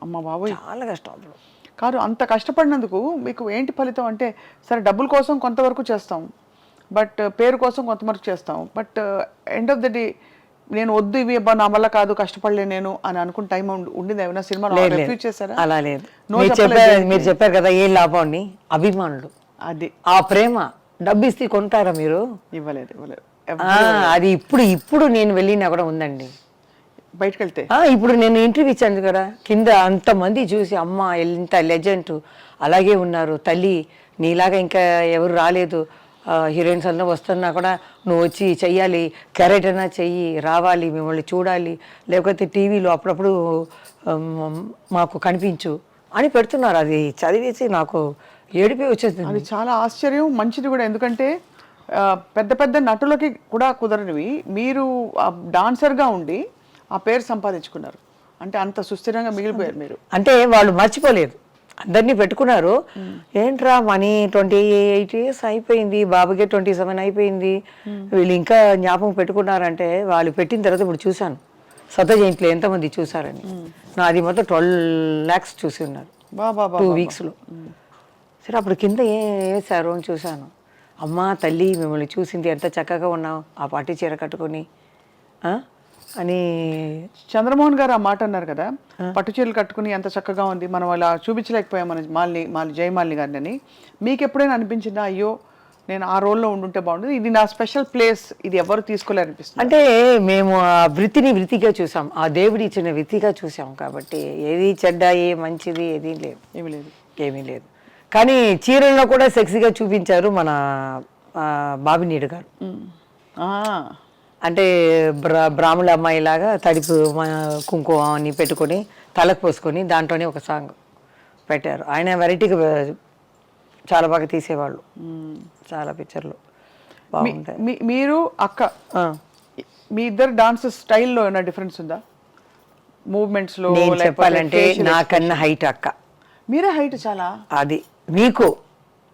B: అమ్మ బాబోయ్,
C: చాలా కష్టం అప్పుడు.
B: కాదు అంత కష్టపడినందుకు మీకు ఏంటి ఫలితం అంటే, సరే డబ్బుల కోసం కొంతవరకు చేస్తాం, బట్ పేరు కోసం కొంతవరకు చేస్తాం, but end of the day నేను వద్దు ఇవి అబ్బా నా వల్ల కాదు కష్టపడలే నేను అని అనుకున్న టైం ఉండింది ఏమైనా సినిమా రిఫ్యూజ్ చేశారా?
C: అలా లేదు.
B: No
C: మీరు చెప్పారు కదా ఏం లాభం అని. అభిమానులు,
B: అది
C: ఆ ప్రేమ. డబ్బు ఇస్తే కొంటారా మీరు?
B: ఇవ్వలేదు ఇవ్వలేదు.
C: అది ఇప్పుడు నేను వెళ్ళినా కూడా ఉందండి.
B: బయటకు వెళ్తే
C: ఇప్పుడు నేను ఇంటర్వ్యూ ఇచ్చాను కదా, కింద అంతమంది చూసి అమ్మ ఎంత లెజెండ్ అలాగే ఉన్నారు తల్లి, నీలాగా ఇంకా ఎవరు రాలేదు, హీరోయిన్స్ అందరూ వస్తున్నా కూడా నువ్వు వచ్చి చెయ్యాలి, క్యారెట్ అయినా చెయ్యి, రావాలి, మిమ్మల్ని చూడాలి, లేకపోతే టీవీలో అప్పుడప్పుడు మాకు కనిపించు అని పెడుతున్నారు. అది చదివేసి నాకు ఏడిపి వచ్చేసింది.
B: అది చాలా ఆశ్చర్యం, మంచిది కూడా. ఎందుకంటే పెద్ద పెద్ద నటులకి కూడా కుదరనివి మీరు డాన్సర్గా ఉండి ఆ పేరు సంపాదించుకున్నారు అంటే అంత సుస్థిరంగా మిగిలిపోయారు మీరు.
C: అంటే వాళ్ళు మర్చిపోలేదు, అందరినీ పెట్టుకున్నారు. ఏంట్రా మనీ 28 years అయిపోయింది, బాబుకే 27 అయిపోయింది, వీళ్ళు ఇంకా జ్ఞాపకం పెట్టుకున్నారంటే వాళ్ళు పెట్టిన తర్వాత ఇప్పుడు చూశాను శత జయంతిలో ఎంతమంది చూసారని. నాది మొత్తం 12 lakhs చూసి ఉన్నారు 2 weeksలో. సరే అప్పుడు కింద వేసారు అని చూశాను. అమ్మా తల్లి మిమ్మల్ని చూసింది ఎంత చక్కగా ఉన్నావు ఆ పార్టీ చీర కట్టుకొని అని.
B: చంద్రమోహన్ గారు ఆ మాట అన్నారు కదా, పట్టు చీరలు కట్టుకుని ఎంత చక్కగా ఉంది, మనం అలా చూపించలేకపోయాం మన జయమాలిని గారిని అని. మీకు ఎప్పుడైనా అనిపించిందా అయ్యో నేను ఆ రోల్లో ఉండుంటే బాగుంటుంది, ఇది నా స్పెషల్ ప్లేస్, ఇది ఎవరు తీసుకోలేరనిపిస్తుంది?
C: అంటే మేము ఆ వృత్తిగా చూసాం, ఆ దేవుడి ఇచ్చిన వృత్తిగా చూసాం కాబట్టి ఏది చెడ్డ ఏ మంచిది ఏదీ లేదు, ఏమీ లేదు. కానీ చీరల్లో కూడా సెక్సీగా చూపించారు మన బాబినీడు గారు. అంటే బ్రాహ్మణ అమ్మాయి లాగా తడిపు కుంకుమ అని పెట్టుకొని తలకు పోసుకొని దాంట్లోనే ఒక సాంగ్ పెట్టారు. ఆయన వెరైటీగా చాలా బాగా తీసేవాళ్ళు, చాలా పిక్చర్లు బాగుంటాయి.
B: మీరు అక్క మీ ఇద్దరు డాన్స్ స్టైల్లో ఏమైనా డిఫరెన్స్ ఉందా? మూవ్మెంట్స్లో
C: చెప్పాలంటే నాకన్నా హైట్ అక్క.
B: మీరే హైట్ చాలా.
C: అది మీకు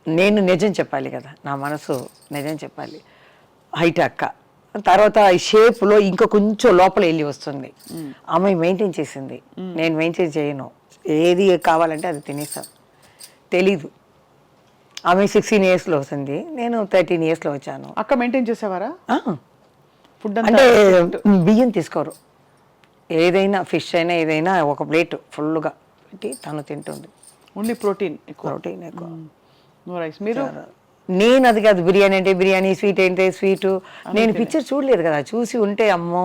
C: నేను నిజం చెప్పాలి కదా, నా మనసు నిజం చెప్పాలి. హైట్ అక్క. తర్వాత ఈ షేప్లో ఇంకా కొంచెం లోపల వెళ్ళి వస్తుంది. అమ్మాయి మెయింటైన్ చేసింది, నేను మెయింటైన్ చేయను. ఏది కావాలంటే అది తినేస్తాను, తెలీదు. ఆమె 16 yearsలో వస్తుంది, నేను 13 yearsలో వచ్చాను.
B: అక్క మెయింటైన్ చేసేవారా?
C: ఫుడ్ అంటే బియ్యం తీసుకోరు, ఏదైనా ఫిష్ అయినా ఏదైనా ఒక ప్లేట్ ఫుల్గా పెట్టి తను తింటుంది.
B: ఓన్లీ ప్రోటీన్ ఎక్కువ.
C: No rice. మీరు? నేను అది కాదు, బిర్యానీ అంటే బిర్యానీ, స్వీట్ అంటే స్వీటు. నేను పిక్చర్ చూడలేదు కదా, చూసి ఉంటే అమ్మో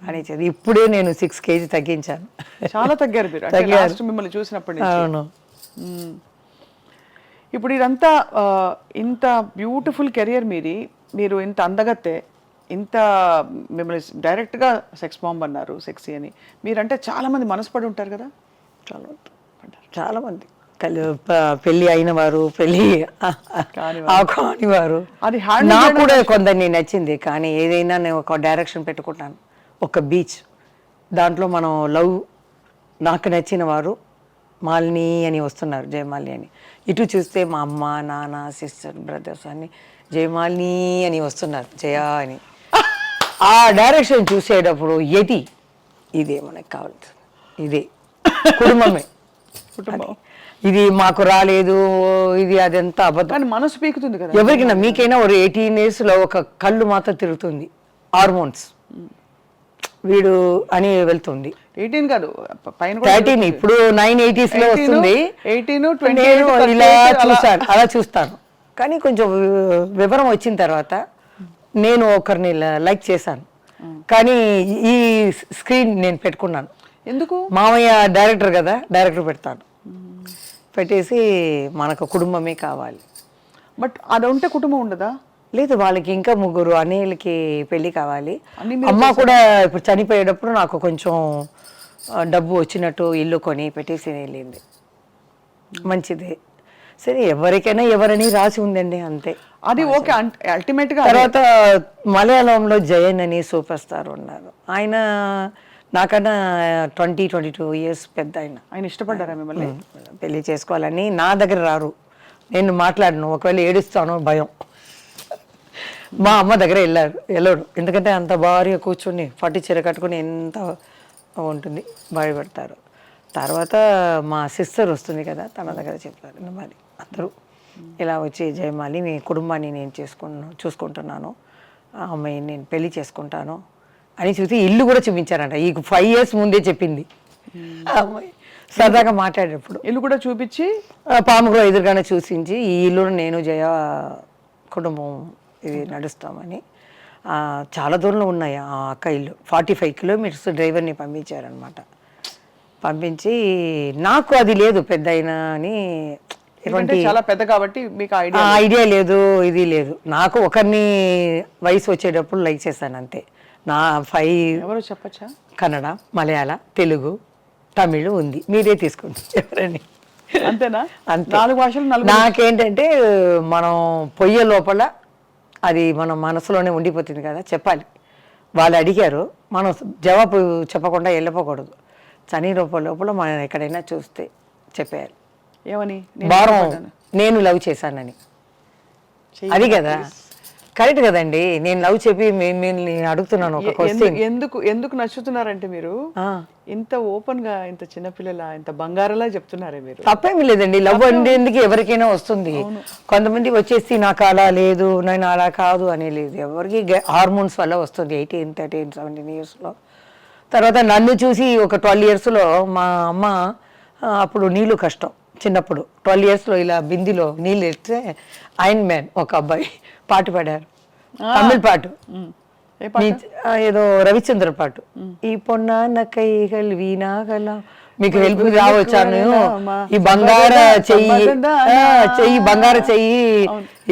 C: అనేది. ఇప్పుడే నేను 6 kg తగ్గించాను.
B: చాలా తగ్గారు మీరు మిమ్మల్ని చూసినప్పటి నుంచి.
C: అవును.
B: ఇప్పుడు ఇదంతా ఇంత బ్యూటిఫుల్ కెరియర్ మీరు ఇంత అందగత్తే, ఇంత మిమ్మల్ని డైరెక్ట్గా సెక్స్ బాంబ్ అన్నారు, సెక్సీ అని. మీరంటే చాలామంది మనసుపడి ఉంటారు కదా?
C: చాలామంది పెళ్ళి అయిన వారు, పెళ్ళి కాని వారు.
B: అది
C: నాకు కూడా కొందరిని నచ్చింది. కానీ ఏదైనా నేను ఒక డైరెక్షన్ పెట్టుకుంటాను, ఒక బీచ్ దాంట్లో మనం లవ్, నాకు నచ్చిన వారు మాలిని అని వస్తున్నారు, జయమాలిని అని. ఇటు చూస్తే మా అమ్మ నాన్న సిస్టర్ బ్రదర్స్ అని జయమాలిని అని వస్తున్నారు, జయా అని. ఆ డైరెక్షన్ చూసేటప్పుడు ఇదే మనకు కావాల్సింది, ఇదే కుటుంబమే. ఇది మాకు రాలేదు, ఇది అదంతా అబద్ధం.
B: మనసు పీకుతుంది కదా
C: ఎవరికైనా. మీకైనా ఒక 18 yearsలో ఒక కళ్ళు మాత్రం తిరుగుతుంది, హార్మోన్స్ వీడు అని వెళ్తుంది.
B: 18 కాదు,
C: 13. ఇప్పుడు 980sలో వస్తుంది.
B: 18,
C: 20 ఇలా చూస్తాను, అలా చూస్తాను. కానీ కొంచెం వివరం వచ్చిన తర్వాత నేను ఒకరిని లైక్ చేశాను, కానీ ఈ స్క్రీన్ నేను పెట్టుకున్నాను.
B: ఎందుకు?
C: మామయ్య డైరెక్టర్ కదా, డైరెక్టర్ పెడతాను, పెట్టేసి మనకు కుటుంబమే కావాలి.
B: బట్ అది ఉంటే కుటుంబం ఉండదా?
C: లేదు, వాళ్ళకి ఇంకా 3 అన్నయ్యలకి పెళ్ళి కావాలి. అమ్మ కూడా ఇప్పుడు చనిపోయేటప్పుడు నాకు కొంచెం డబ్బు వచ్చినట్టు ఇల్లు కొని పెట్టేసి వెళ్ళింది. మంచిది. సరే ఎవరికైనా ఎవరని రాసి ఉందండి అంతే.
B: అది ఓకే. అల్టిమేట్ గా
C: తర్వాత మలయాళంలో జయన్ అని సూపర్ స్టార్ ఉన్నారు. ఆయన నాకన్నా 22 ఇయర్స్ పెద్ద ఆయన.
B: ఆయన ఇష్టపడ్డారా మిమ్మల్ని?
C: పెళ్లి చేసుకోవాలని నా దగ్గర రారు, నేను మాట్లాడను, ఒకవేళ ఏడుస్తాను భయం. మా అమ్మ దగ్గర వెళ్ళాడు, ఎందుకంటే అంత భారీగా కూర్చొని పట్టు చీర కట్టుకుని ఎంత ఉంటుంది, భయపడతారు. తర్వాత మా సిస్టర్ వస్తుంది కదా, తన దగ్గర చెప్పారు మరి అందరూ ఇలా వచ్చి జయమాలి మీ కుటుంబాన్ని నేను చూసుకుంటున్నాను, ఆ అమ్మాయిని నేను పెళ్లి చేసుకుంటాను అని చూసి ఇల్లు కూడా చూపించారంట. ఈ 5 ఇయర్స్ ముందే చెప్పింది ఆ అమ్మాయి. సరదాగా మాట్లాడేటప్పుడు
B: ఇల్లు కూడా చూపించి
C: పాములో ఎదురుగానే చూసించి ఈ ఇల్లు నేను జయ కుటుంబం ఇది నడుస్తామని. చాలా దూరంలో ఉన్నాయి ఆ అక్క ఇల్లు, 45 కిలోమీటర్స్ డ్రైవర్ని పంపించారనమాట. పంపించి నాకు అది లేదు పెద్ద అయినా అని,
B: చాలా పెద్ద కాబట్టి మీకు
C: ఐడియా లేదు, ఇది లేదు. నాకు ఒకరిని వయసు వచ్చేటప్పుడు లైక్ చేశాను అంతే. నా 5
B: ఎవరో చెప్పచ్చా?
C: కన్నడ, మలయాళ, తెలుగు, తమిళ్ ఉంది, మీరే తీసుకోండి ఎవరని.
B: అంతేనా?
C: అంతే.
B: 4 భాషలు.
C: నాకేంటంటే మనం పొయ్యే లోపల అది మన మనసులోనే ఉండిపోతుంది కదా, చెప్పాలి. వాళ్ళు అడిగారు, మనం జవాబు చెప్పకుండా వెళ్ళిపోకూడదు. చని లోపల మనం ఎక్కడైనా చూస్తే చెప్పేయాలి.
B: ఏమని?
C: నేను లవ్ చేశానని. అది కదా కరెక్ట్ కదండి. నేను లవ్ చెప్పి మిమ్మల్ని అడుగుతున్నాను ఒక క్వశ్చన్.
B: ఎందుకు నచ్చుతున్నారంటే మీరు ఇంత ఓపెన్ గా, ఇంత చిన్నపిల్లల, ఇంత బంగారలా చెప్తున్నారే మీరు.
C: తప్పేమీ లేదండి, లవ్ అనేందుకు ఎవరికైనా వస్తుంది. కొంతమంది వచ్చేసి నాకు అలా లేదు, నేను అలా కాదు అని లేదు. ఎవరికి హార్మోన్స్ వల్ల వస్తుంది 18, 13, 17 ఇయర్స్లో. తర్వాత నన్ను చూసి ఒక 12 ఇయర్స్లో మా అమ్మ, అప్పుడు నీళ్ళు కష్టం చిన్నప్పుడు, 12 ఇయర్స్లో ఇలా బిందిలో నీళ్ళు ఎత్తే ఐరన్ మ్యాన్ ఒక అబ్బాయి పాట పాడారు, తమిళ పాట, ఏదో రవిచంద్ర పాట. ఈ పొన్న కైగల్ వీణాగల మీకు హెల్ప్ రావచ్చాను, ఈ బంగార చెయ్యి బంగార చెయ్యి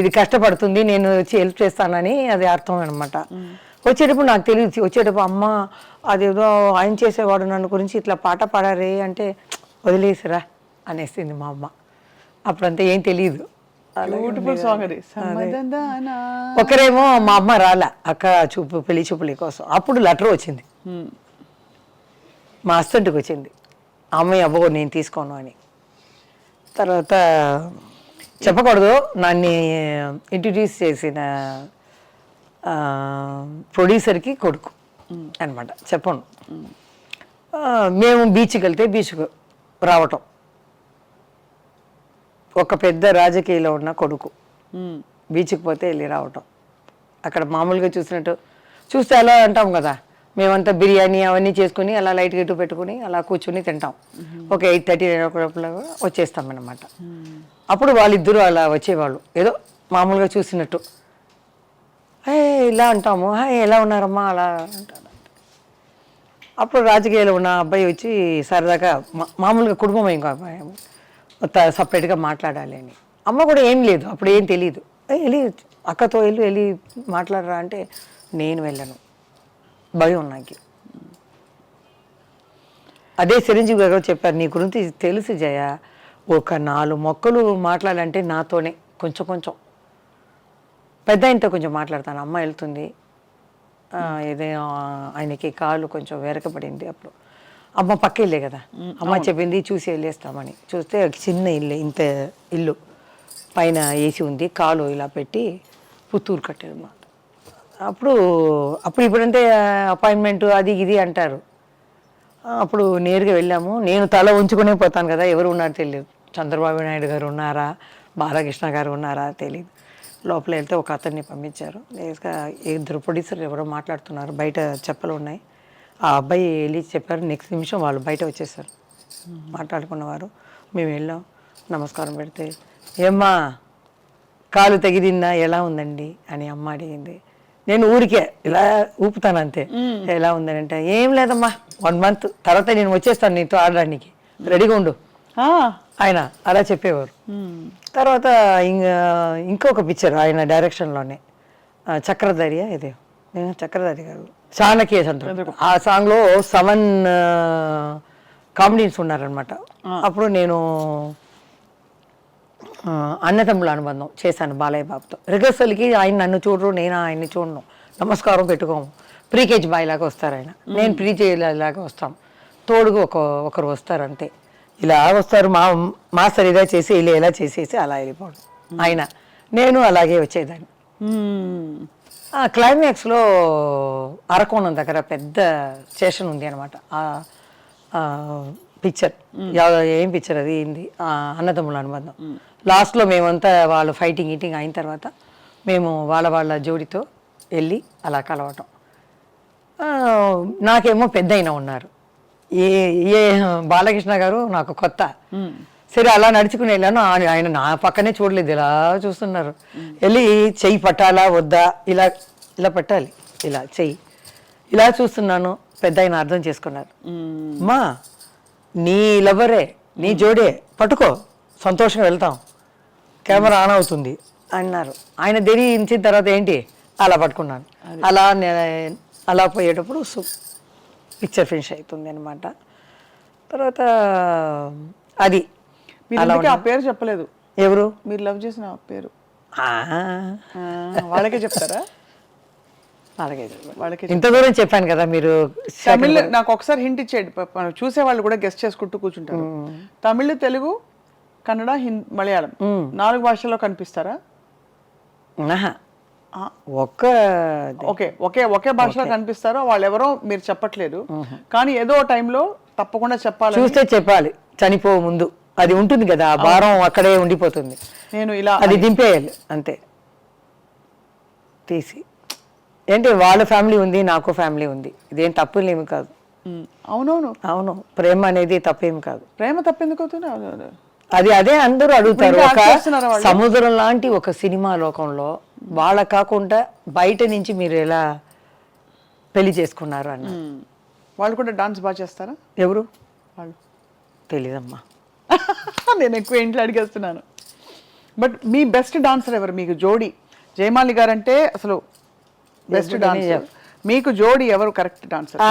C: ఇది కష్టపడుతుంది, నేను వచ్చి హెల్ప్ చేస్తానని అది అర్థం అనమాట. వచ్చేటప్పుడు నాకు తెలియదు, వచ్చేటప్పుడు అమ్మ అదేదో ఆయన చేసేవాడు నన్ను గురించి ఇట్లా పాట పాడారే అంటే వదిలేసిరా అనేసింది మా అమ్మ. అప్పుడంతా ఏం తెలియదు. ఒకరేమో మా అమ్మ రాలా అక్క పెళ్లి చూపుల కోసం, అప్పుడు లెటర్ వచ్చింది మా హస్బెండ్కి వచ్చింది, అమ్మాయి అబ్బో నేను తీసుకోను అని. తర్వాత చెప్పకూడదు, నన్ను ఇంట్రడ్యూస్ చేసిన ప్రొడ్యూసర్కి కొడుకు అనమాట, చెప్పను. మేము బీచ్కి వెళ్తే బీచ్కు రావటం, ఒక పెద్ద రాజకీయాల్లో ఉన్న కొడుకు బీచ్కి పోతే వెళ్ళి రావటం. అక్కడ మామూలుగా చూస్తే అలా అంటాం కదా, మేమంతా బిర్యానీ అవన్నీ చేసుకుని అలా లైట్ గట్టు పెట్టుకుని అలా కూర్చుని తింటాం. ఒక 8:30, 9 వచ్చేస్తాం అన్నమాట. అప్పుడు వాళ్ళిద్దరూ అలా వచ్చేవాళ్ళు, ఏదో మామూలుగా చూసినట్టు ఇలా అంటాము, ఎలా ఉన్నారమ్మా అలా అంటారు. అప్పుడు రాజకీయాల్లో ఉన్న అబ్బాయి వచ్చి సరదాగా మామూలుగా కుటుంబం ఇంకా సపరేట్గా మాట్లాడాలి అని. అమ్మ కూడా ఏం లేదు, అప్పుడు ఏం తెలియదు, వెళ్ళి అక్కతో వెళ్ళి మాట్లాడరా అంటే నేను వెళ్ళను, భయం నాకు. అదే చిరంజీవి గారు చెప్పారు, నీ గురించి తెలుసు జయ, ఒక 4 మొక్కలు మాట్లాడాలంటే నాతోనే కొంచెం పెద్ద ఆయనతో కొంచెం మాట్లాడతాను. అమ్మ వెళ్తుంది, ఏదైనా ఆయనకి కాళ్ళు కొంచెం వెరకబడింది, అప్పుడు అమ్మ పక్క ఇల్లే కదా, అమ్మ చెప్పింది చూసి వెళ్ళేస్తామని. చూస్తే చిన్న ఇల్లు, ఇంత ఇల్లు, పైన ఏసీ ఉంది, కాలు ఇలా పెట్టి పుత్తూరు కట్టారు అన్నమాట. ఇప్పుడంటే అపాయింట్మెంట్ అది ఇది అంటారు. అప్పుడు నేరుగా వెళ్ళాము, నేను తల ఉంచుకునే పోతాను కదా, ఎవరు ఉన్నారో తెలియదు. చంద్రబాబు నాయుడు గారు ఉన్నారా, బాలకృష్ణ గారు ఉన్నారా తెలియదు. లోపల వెళ్తే ఒక అతన్ని పంపించారు, నేరుగా 2 ప్రొడ్యూసర్లు ఎవరో మాట్లాడుతున్నారు, బయట చెప్పలు ఉన్నాయి. ఆ అబ్బాయి వెళ్ళి చెప్పారు, నెక్స్ట్ నిమిషం వాళ్ళు బయట వచ్చేసారు మాట్లాడుకున్నవారు. మేము వెళ్ళాం, నమస్కారం పెడితే ఏమ్మా కాలు తగిలిందా, ఎలా ఉందండి అని అమ్మ అడిగింది. నేను ఊరికే ఇలా ఊపుతాను అంతే, ఎలా ఉందని అంటే ఏం లేదమ్మా 1 month తర్వాత నేను వచ్చేస్తాను నీతో ఆడడానికి, రెడీగా ఉండు ఆయన అలా చెప్పేవారు. తర్వాత ఇంకొక పిక్చర్ ఆయన డైరెక్షన్లోనే, చక్రధారి ఇదే చక్రధారి గారు చాణక్య చంద్ర, ఆ సాంగ్లో 7 కామెడీన్స్ ఉన్నారనమాట. అప్పుడు నేను అన్నతమ్ముల అనుబంధం చేశాను బాలయ్య బాబుతో. రిహర్సల్కి ఆయన నన్ను చూడరు, నేను ఆయన్ని చూడను, నమస్కారం పెట్టుకోము. ప్రీకేజీ బాయ్ లాగా వస్తారు ఆయన, నేను లాగా వస్తాం, తోడుగా ఒకరు వస్తారు అంతే. ఇలా వస్తారు, మాస్టర్ ఇదా చేసి ఇలా ఎలా చేసేసి అలా వెళ్ళిపోవడం. ఆయన నేను అలాగే వచ్చేదాన్ని. క్లైమాక్స్లో అరకోణం దగ్గర పెద్ద స్టేషన్ ఉంది అనమాట. పిక్చర్ ఏం పిక్చర్ అది ఏంది, అన్నదమ్ముల అనుబంధం. లాస్ట్లో మేమంతా వాళ్ళు ఫైటింగ్ ఈటింగ్ అయిన తర్వాత మేము వాళ్ళ జోడితో వెళ్ళి అలా కలవటం. నాకేమో పెద్ద అయినా ఉన్నారు, ఏ బాలకృష్ణ గారు నాకు కొత్త. సరే అలా నడుచుకుని వెళ్ళాను, ఆయన నా పక్కనే చూడలేదు, ఇలా చూస్తున్నారు. వెళ్ళి చెయ్యి పట్టాలా వద్దా, ఇలా ఇలా పట్టాలి, ఇలా చెయ్యి ఇలా చూస్తున్నాను. పెద్ద ఆయన అర్థం చేసుకున్నారు, మా నీ లవరే నీ జోడే పట్టుకో, సంతోషంగా వెళ్తాం, కెమెరా ఆన్ అవుతుంది అన్నారు. ఆయన ధరించిన తర్వాత ఏంటి అలా పట్టుకున్నాను. అలా పోయేటప్పుడు పిక్చర్ ఫినిష్ అవుతుంది అనమాట. తర్వాత అది
B: ఆ పేరు చెప్పలేదు,
C: ఎవరు
B: మీరు లవ్ చేసిన పేరు వాళ్ళకే చెప్తారా?
C: వాళ్ళకి ఇంత దూరం చెప్పాను కదా మీరు.
B: తమిళ్ నాకు ఒకసారి హింట్ ఇచ్చేయండి, చూసే వాళ్ళు కూడా గెస్ట్ చేసుకుంటూ కూర్చుంటారు. తమిళ్, తెలుగు, కన్నడ, మలయాళం 4 భాషల్లో కనిపిస్తారా? ఒకే భాషలో కనిపిస్తారో వాళ్ళు ఎవరో మీరు చెప్పట్లేదు, కానీ ఏదో టైంలో తప్పకుండా చెప్పాలి,
C: చూస్తే చెప్పాలి. చనిపో ముందు అది ఉంటుంది కదా, ఆ భారం అక్కడే ఉండిపోతుంది.
B: నేను ఇలా
C: అది దింపేయాలి అంతే తీసి. ఏంటి వాళ్ళ ఫ్యామిలీ ఉంది, నాకు ఫ్యామిలీ ఉంది, ఇదేం తప్పులేమి కాదు. అవును, ప్రేమ అనేది తప్పేం కాదు.
B: ప్రేమ తప్పెందుకు అవుతుంది?
C: అదే అందరూ అడుగుతారు. ఒక సముద్రం లాంటి ఒక సినిమా లోకంలో వాళ్ళ కాకుండా బయట నుంచి మీరు ఎలా పెళ్లి చేసుకున్నారు అన్న.
B: వాళ్ళు కూడా డాన్స్ బాగా చేస్తారా?
C: ఎవరు వాళ్ళు తెలీదమ్మా.
B: నేను ఎక్కువ ఇంట్లో అడిగేస్తున్నాను. బట్ మీ బెస్ట్ డాన్సర్ ఎవరు మీకు జోడి? జయమాలి గారు అంటే అసలు బెస్ట్ డాన్సర్, మీకు జోడి ఎవరు కరెక్ట్ డాన్సర్?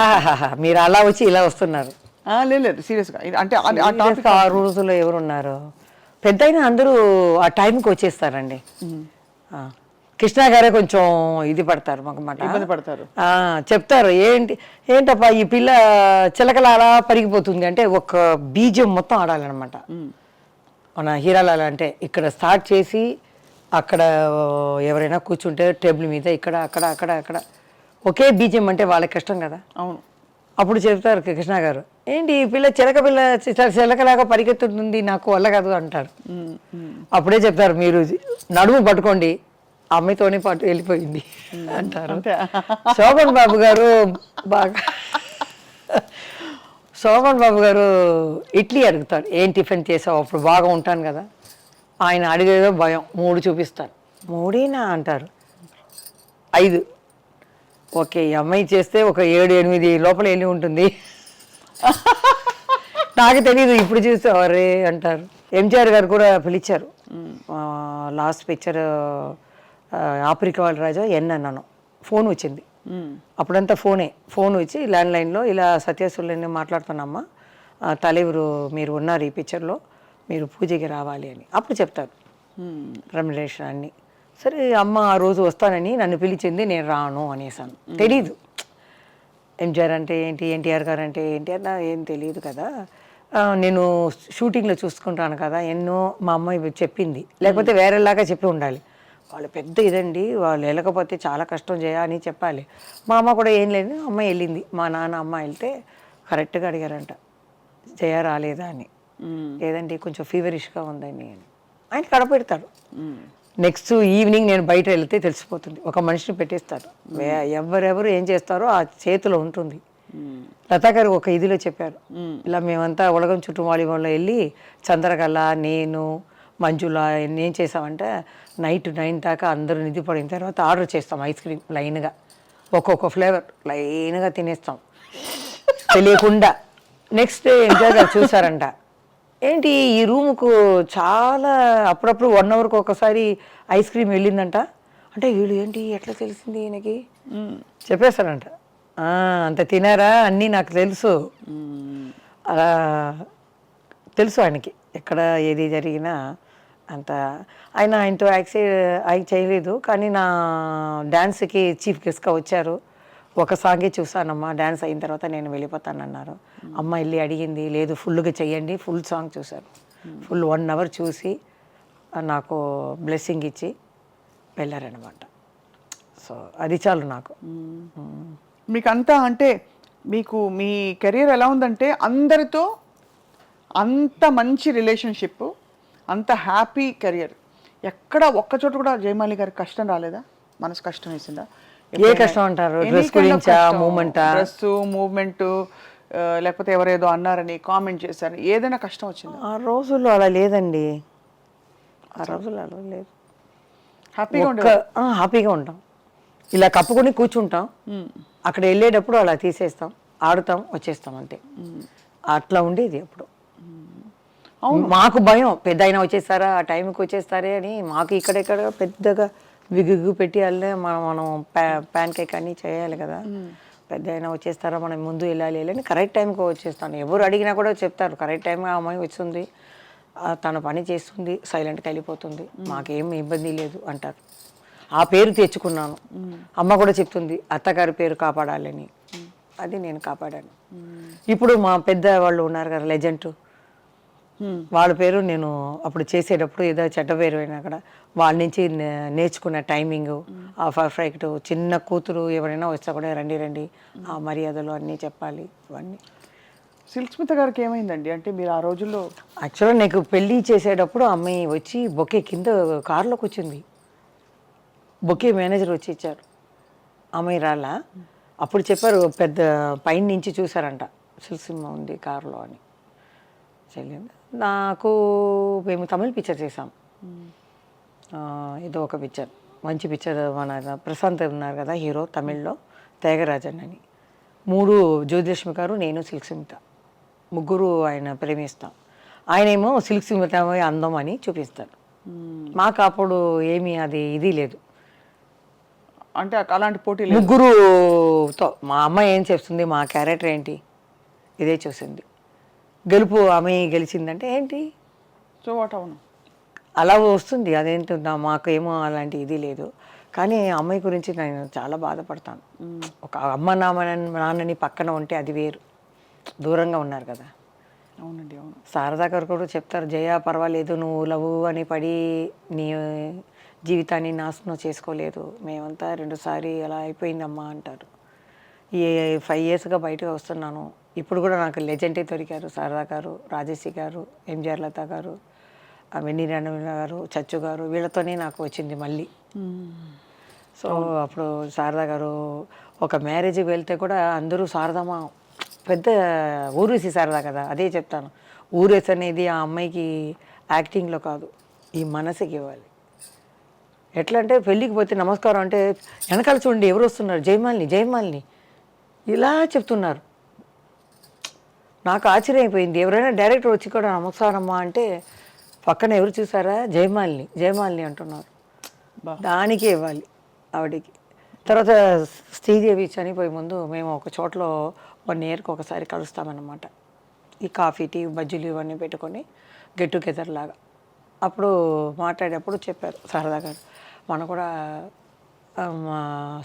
C: మీరు అలా వచ్చి ఇలా వస్తున్నారు.
B: లేదు సీరియస్గా, అంటే
C: ఆ రోజుల్లో ఎవరున్నారు పెద్ద అయినా అందరూ ఆ టైంకి వచ్చేస్తారండి. కృష్ణ గారే కొంచెం ఇది పడతారు,
B: ఇబ్బంది పడతారు,
C: చెప్తారు ఏంటప్పా ఈ పిల్ల చిలకల అలా పరిగిపోతుంది అంటే ఒక బీజం మొత్తం ఆడాలన్నమాట. మన హీరాలాల అంటే ఇక్కడ స్టార్ట్ చేసి అక్కడ ఎవరైనా కూర్చుంటే టేబుల్ మీద ఇక్కడ అక్కడ అక్కడ అక్కడ ఒకే బీజం అంటే వాళ్ళకి కష్టం కదా.
B: అవును,
C: అప్పుడు చెప్తారు కృష్ణ గారు, ఏంటి ఈ పిల్ల చిలకలాగా పరిగెత్తుతుంది, నాకు వల్ల కాదు అంటారు. అప్పుడే చెప్తారు, మీరు నడుము పట్టుకోండి, అమ్మాయితోనే పాటు వెళ్ళిపోయింది అంటారు. శోభన్ బాబు గారు ఇడ్లీ అడుగుతాడు, ఏం టిఫిన్ చేసావు, అప్పుడు బాగా ఉంటాను కదా. ఆయన అడిగేదో భయం, 3 చూపిస్తారు. 3 అంటారు, 5. ఓకే, ఈ అమ్మాయి చేస్తే ఒక 7-8 లోపల వెళ్ళి ఉంటుంది. నాకు తెలీదు, ఇప్పుడు చూస్తే అవరే అంటారు. ఎంజిఆర్ గారు కూడా పిలిచారు, లాస్ట్ పిక్చర్ ఆఫ్రికా వాళ్ళ రాజా అన్నాను. ఫోన్ వచ్చింది, అప్పుడంతా ఫోన్ వచ్చి ల్యాండ్లైన్లో ఇలా సత్యసుల్ని మాట్లాడుతున్నామ్మా, తలెవరు మీరు ఉన్నారు ఈ పిక్చర్లో, మీరు పూజకి రావాలి అని. అప్పుడు చెప్తారు రెమ్యునరేషన్ అన్నీ. సరే అమ్మ ఆ రోజు వస్తానని నన్ను పిలిచింది, నేను రాను అనేసాను. తెలీదు ఎంజిఆర్ అంటే ఏంటి, ఎన్టీఆర్ గారు అంటే ఏంటి అన్న ఏం తెలియదు కదా. నేను షూటింగ్లో చూసుకుంటాను కదా, ఎన్నో మా అమ్మాయి చెప్పింది, లేకపోతే వేరేలాగా చెప్పి ఉండాలి. వాళ్ళు పెద్ద ఇదండి, వాళ్ళు వెళ్ళకపోతే చాలా కష్టం అని చెప్పాలి. మా అమ్మ కూడా ఏం లేదు, అమ్మాయి వెళ్ళింది. మా నాన్న అమ్మ వెళ్తే కరెక్ట్గా అడిగారంట, జయ రాలేదా అని. లేదండి కొంచెం ఫీవరిష్గా ఉందని ఆయన కడపెడతాడు. నెక్స్ట్ ఈవినింగ్ నేను బయట వెళ్తే తెలిసిపోతుంది, ఒక మనిషిని పెట్టేస్తారు, ఎవరెవరు ఏం చేస్తారో ఆ చేతిలో ఉంటుంది. లతా గారు ఒక ఇదిలో చెప్పారు, ఇలా మేమంతా ఉలగం చుట్టూ వాలీబాల్లో వెళ్ళి చంద్రకళ, నేను, మంజుల ఏం చేసామంటే నైట్ 9 దాకా అందరూ నిధి పడిన తర్వాత ఆర్డర్ చేస్తాం ఐస్ క్రీమ్ లైన్గా, ఒక్కొక్క ఫ్లేవర్ లైన్గా తినేస్తాం తెలియకుండా. నెక్స్ట్ డే ఎంజాయ్ గారు చూసారంట, ఏంటి ఈ రూముకు చాలా అప్పుడప్పుడు 1 అవర్కి ఒకసారి ఐస్ క్రీమ్ వెళ్ళిందంట అంటే, వీళ్ళు ఏంటి ఎట్లా తెలిసింది ఈయనకి చెప్పేస్తారంట. అంత తినారా అన్నీ నాకు తెలుసు, అలా తెలుసు ఆయనకి, ఎక్కడ ఏది జరిగినా అంత ఆయనతో యాక్ట్ చేయలేదు, కానీ నా డ్యాన్స్కి చీఫ్ గెస్ట్గా వచ్చారు. ఒక సాంగే చూసానమ్మా, డ్యాన్స్ అయిన తర్వాత నేను వెళ్ళిపోతానన్నారు. అమ్మ వెళ్ళి అడిగింది, లేదు ఫుల్గా చెయ్యండి, ఫుల్ సాంగ్ చూశారు. ఫుల్ 1 hour చూసి నాకు బ్లెస్సింగ్ ఇచ్చి వెళ్ళారనమాట. సో అది చాలు నాకు.
B: మీకు అంతా అంటే మీకు మీ కెరీర్ ఎలా ఉందంటే అందరితో అంత మంచి రిలేషన్షిప్, అంత హ్యాపీ కెరియర్. ఎక్కడ ఒక్క చోట కూడా జయమాలి గారికి కష్టం రాలేదా? మనసు కష్టం వేసిందా?
C: ఏ కష్టం అంటారు? డ్రెస్ గురించా, మూమెంటా?
B: డ్రెస్, మూమెంట్, లేకపోతే ఎవరేదో అన్నారని కామెంట్ చేశారని ఏదైనా కష్టం వచ్చిందా?
C: ఆ రోజుల్లో అలా లేదండి, ఆ రోజుల్లో అలా లేదు.
B: హ్యాపీగా
C: హ్యాపీగా ఉంటాం, ఇలా కప్పుకొని కూర్చుంటాం. అక్కడ వెళ్ళేటప్పుడు అలా తీసేస్తాం, ఆడుతాం, వచ్చేస్తాం అంతే. అట్లా ఉండేది అప్పుడు. మాకు భయం, పెద్ద అయినా వచ్చేస్తారా, ఆ టైంకి వచ్చేస్తారే అని. మాకు ఇక్కడెక్కడ పెద్దగా విగ్గు పెట్టి వెళ్ళే మనం ప్యాన్ కేక్ అన్నీ చేయాలి కదా. పెద్ద అయినా వచ్చేస్తారా, మనం ముందు వెళ్ళాలి అని కరెక్ట్ టైంకి వచ్చేస్తాను. ఎవరు అడిగినా కూడా చెప్తారు, కరెక్ట్ టైంగా అమ్మాయి వచ్చింది, తన పని చేస్తుంది, సైలెంట్గా వెళ్ళిపోతుంది, మాకేం ఇబ్బంది లేదు అంటారు. ఆ పేరు తెచ్చుకున్నాను. అమ్మ కూడా చెప్తుంది, అత్తగారి పేరు కాపాడాలని. అది నేను కాపాడాను. ఇప్పుడు మా పెద్ద వాళ్ళు ఉన్నారు కదా, లెజెండ్, వాళ్ళ పేరు నేను అప్పుడు చేసేటప్పుడు ఏదో చెడ్డ పేరు అయినా కూడా వాళ్ళ నుంచి నేర్చుకున్న టైమింగ్, ఆ పర్ఫెక్ట్. చిన్న కూతురు ఎవరైనా వస్తా కూడా రండి రండి, ఆ మర్యాదలు అన్నీ చెప్పాలి. ఇవన్నీ
B: సిల్క్ స్మిత గారికి ఏమైందండి? అంటే మీరు ఆ రోజుల్లో
C: యాక్చువల్గా నాకు పెళ్ళి చేసేటప్పుడు అమ్మాయి వచ్చి బొకే కింద కారులోకి వచ్చింది. బొకే మేనేజర్ వచ్చి ఇచ్చారు, అమ్మాయి రాలా. అప్పుడు చెప్పారు, పెద్ద పైన నుంచి చూసారంట, సిల్సిమ్మ ఉంది కారులో అని. చెల్లింది నాకు. మేము తమిళ్ పిక్చర్ చేసాం, ఏదో ఒక పిక్చర్, మంచి పిక్చర్. మన ప్రశాంత్ ఉన్నారు కదా హీరో, తమిళ్లో త్యాగరాజన్ అని. 3 జ్యోతిలక్ష్మి గారు, నేను, సిల్క్ స్మిత, ముగ్గురు ఆయన ప్రేమిస్తాం. ఆయనేమో సిల్క్ స్మిత అందం అని చూపిస్తారు. మాకు అప్పుడు ఏమీ అది ఇది లేదు,
B: అంటే అలాంటి పోటీ లేదు.
C: ముగ్గురుతో మా అమ్మాయి ఏం చేస్తుంది, మా క్యారెక్టర్ ఏంటి, ఇదే చూసింది. గెలుపు అమ్మాయి గెలిచిందంటే ఏంటి,
B: సో వాట్, అవును
C: అలా వస్తుంది. అదేంటో మాకు ఏమో అలాంటి ఇది లేదు. కానీ అమ్మాయి గురించి నేను చాలా బాధపడతాను. ఒక అమ్మ నాన్నని పక్కన ఉంటే అది వేరు, దూరంగా ఉన్నారు కదా.
B: అవునండి, అవును.
C: శారదా గారు కూడా చెప్తారు, జయ పర్వాలేదు, నువ్వు లవ్ అని పడి నీ జీవితాన్ని నాశనం చేసుకోలేదు, మేమంతా 2 సారి అలా అయిపోయిందమ్మా అంటారు. ఈ 5 yearsగా బయటకు వస్తున్నాను. ఇప్పుడు కూడా నాకు లెజెండే దొరికారు, శారదా గారు, రాజేశ్వరి గారు, ఎంజిఆర్ లత గారు, వెన్నీరాణ గారు, చచ్చు గారు, వీళ్ళతోనే నాకు వచ్చింది మళ్ళీ. సో అప్పుడు శారదా గారు ఒక మ్యారేజ్కి వెళ్తే కూడా అందరూ శారదమ్మ, పెద్ద ఊరేసి శారదా కదా. అదే చెప్తాను, ఊరేసి అనేది ఆ అమ్మాయికి యాక్టింగ్లో కాదు, ఈ మనసుకి ఇవ్వాలి. ఎట్లా అంటే పెళ్ళికి పోతే నమస్కారం అంటే వెనకాల చూడండి ఎవరు వస్తున్నారు, జయమాలిని జయమాలిని ఇలా చెప్తున్నారు. నాకు ఆశ్చర్యం అయిపోయింది. ఎవరైనా డైరెక్టర్ వచ్చి కూడా నమస్కారమ్మా అంటే పక్కన ఎవరు చూసారా, జయమాలిని జయమాలిని అంటున్నారు. దానికే ఇవ్వాలి ఆవిడకి. తర్వాత శ్రీదేవి చనిపోయే ముందు మేము ఒక చోట్లో 1 yearకి ఒకసారి కలుస్తామన్నమాట. ఈ కాఫీ, టీ, బజ్జీలు ఇవన్నీ పెట్టుకొని గెట్ టుగెదర్ లాగా. అప్పుడు మాట్లాడేటప్పుడు చెప్పారు శారదా గారు, మనం కూడా మా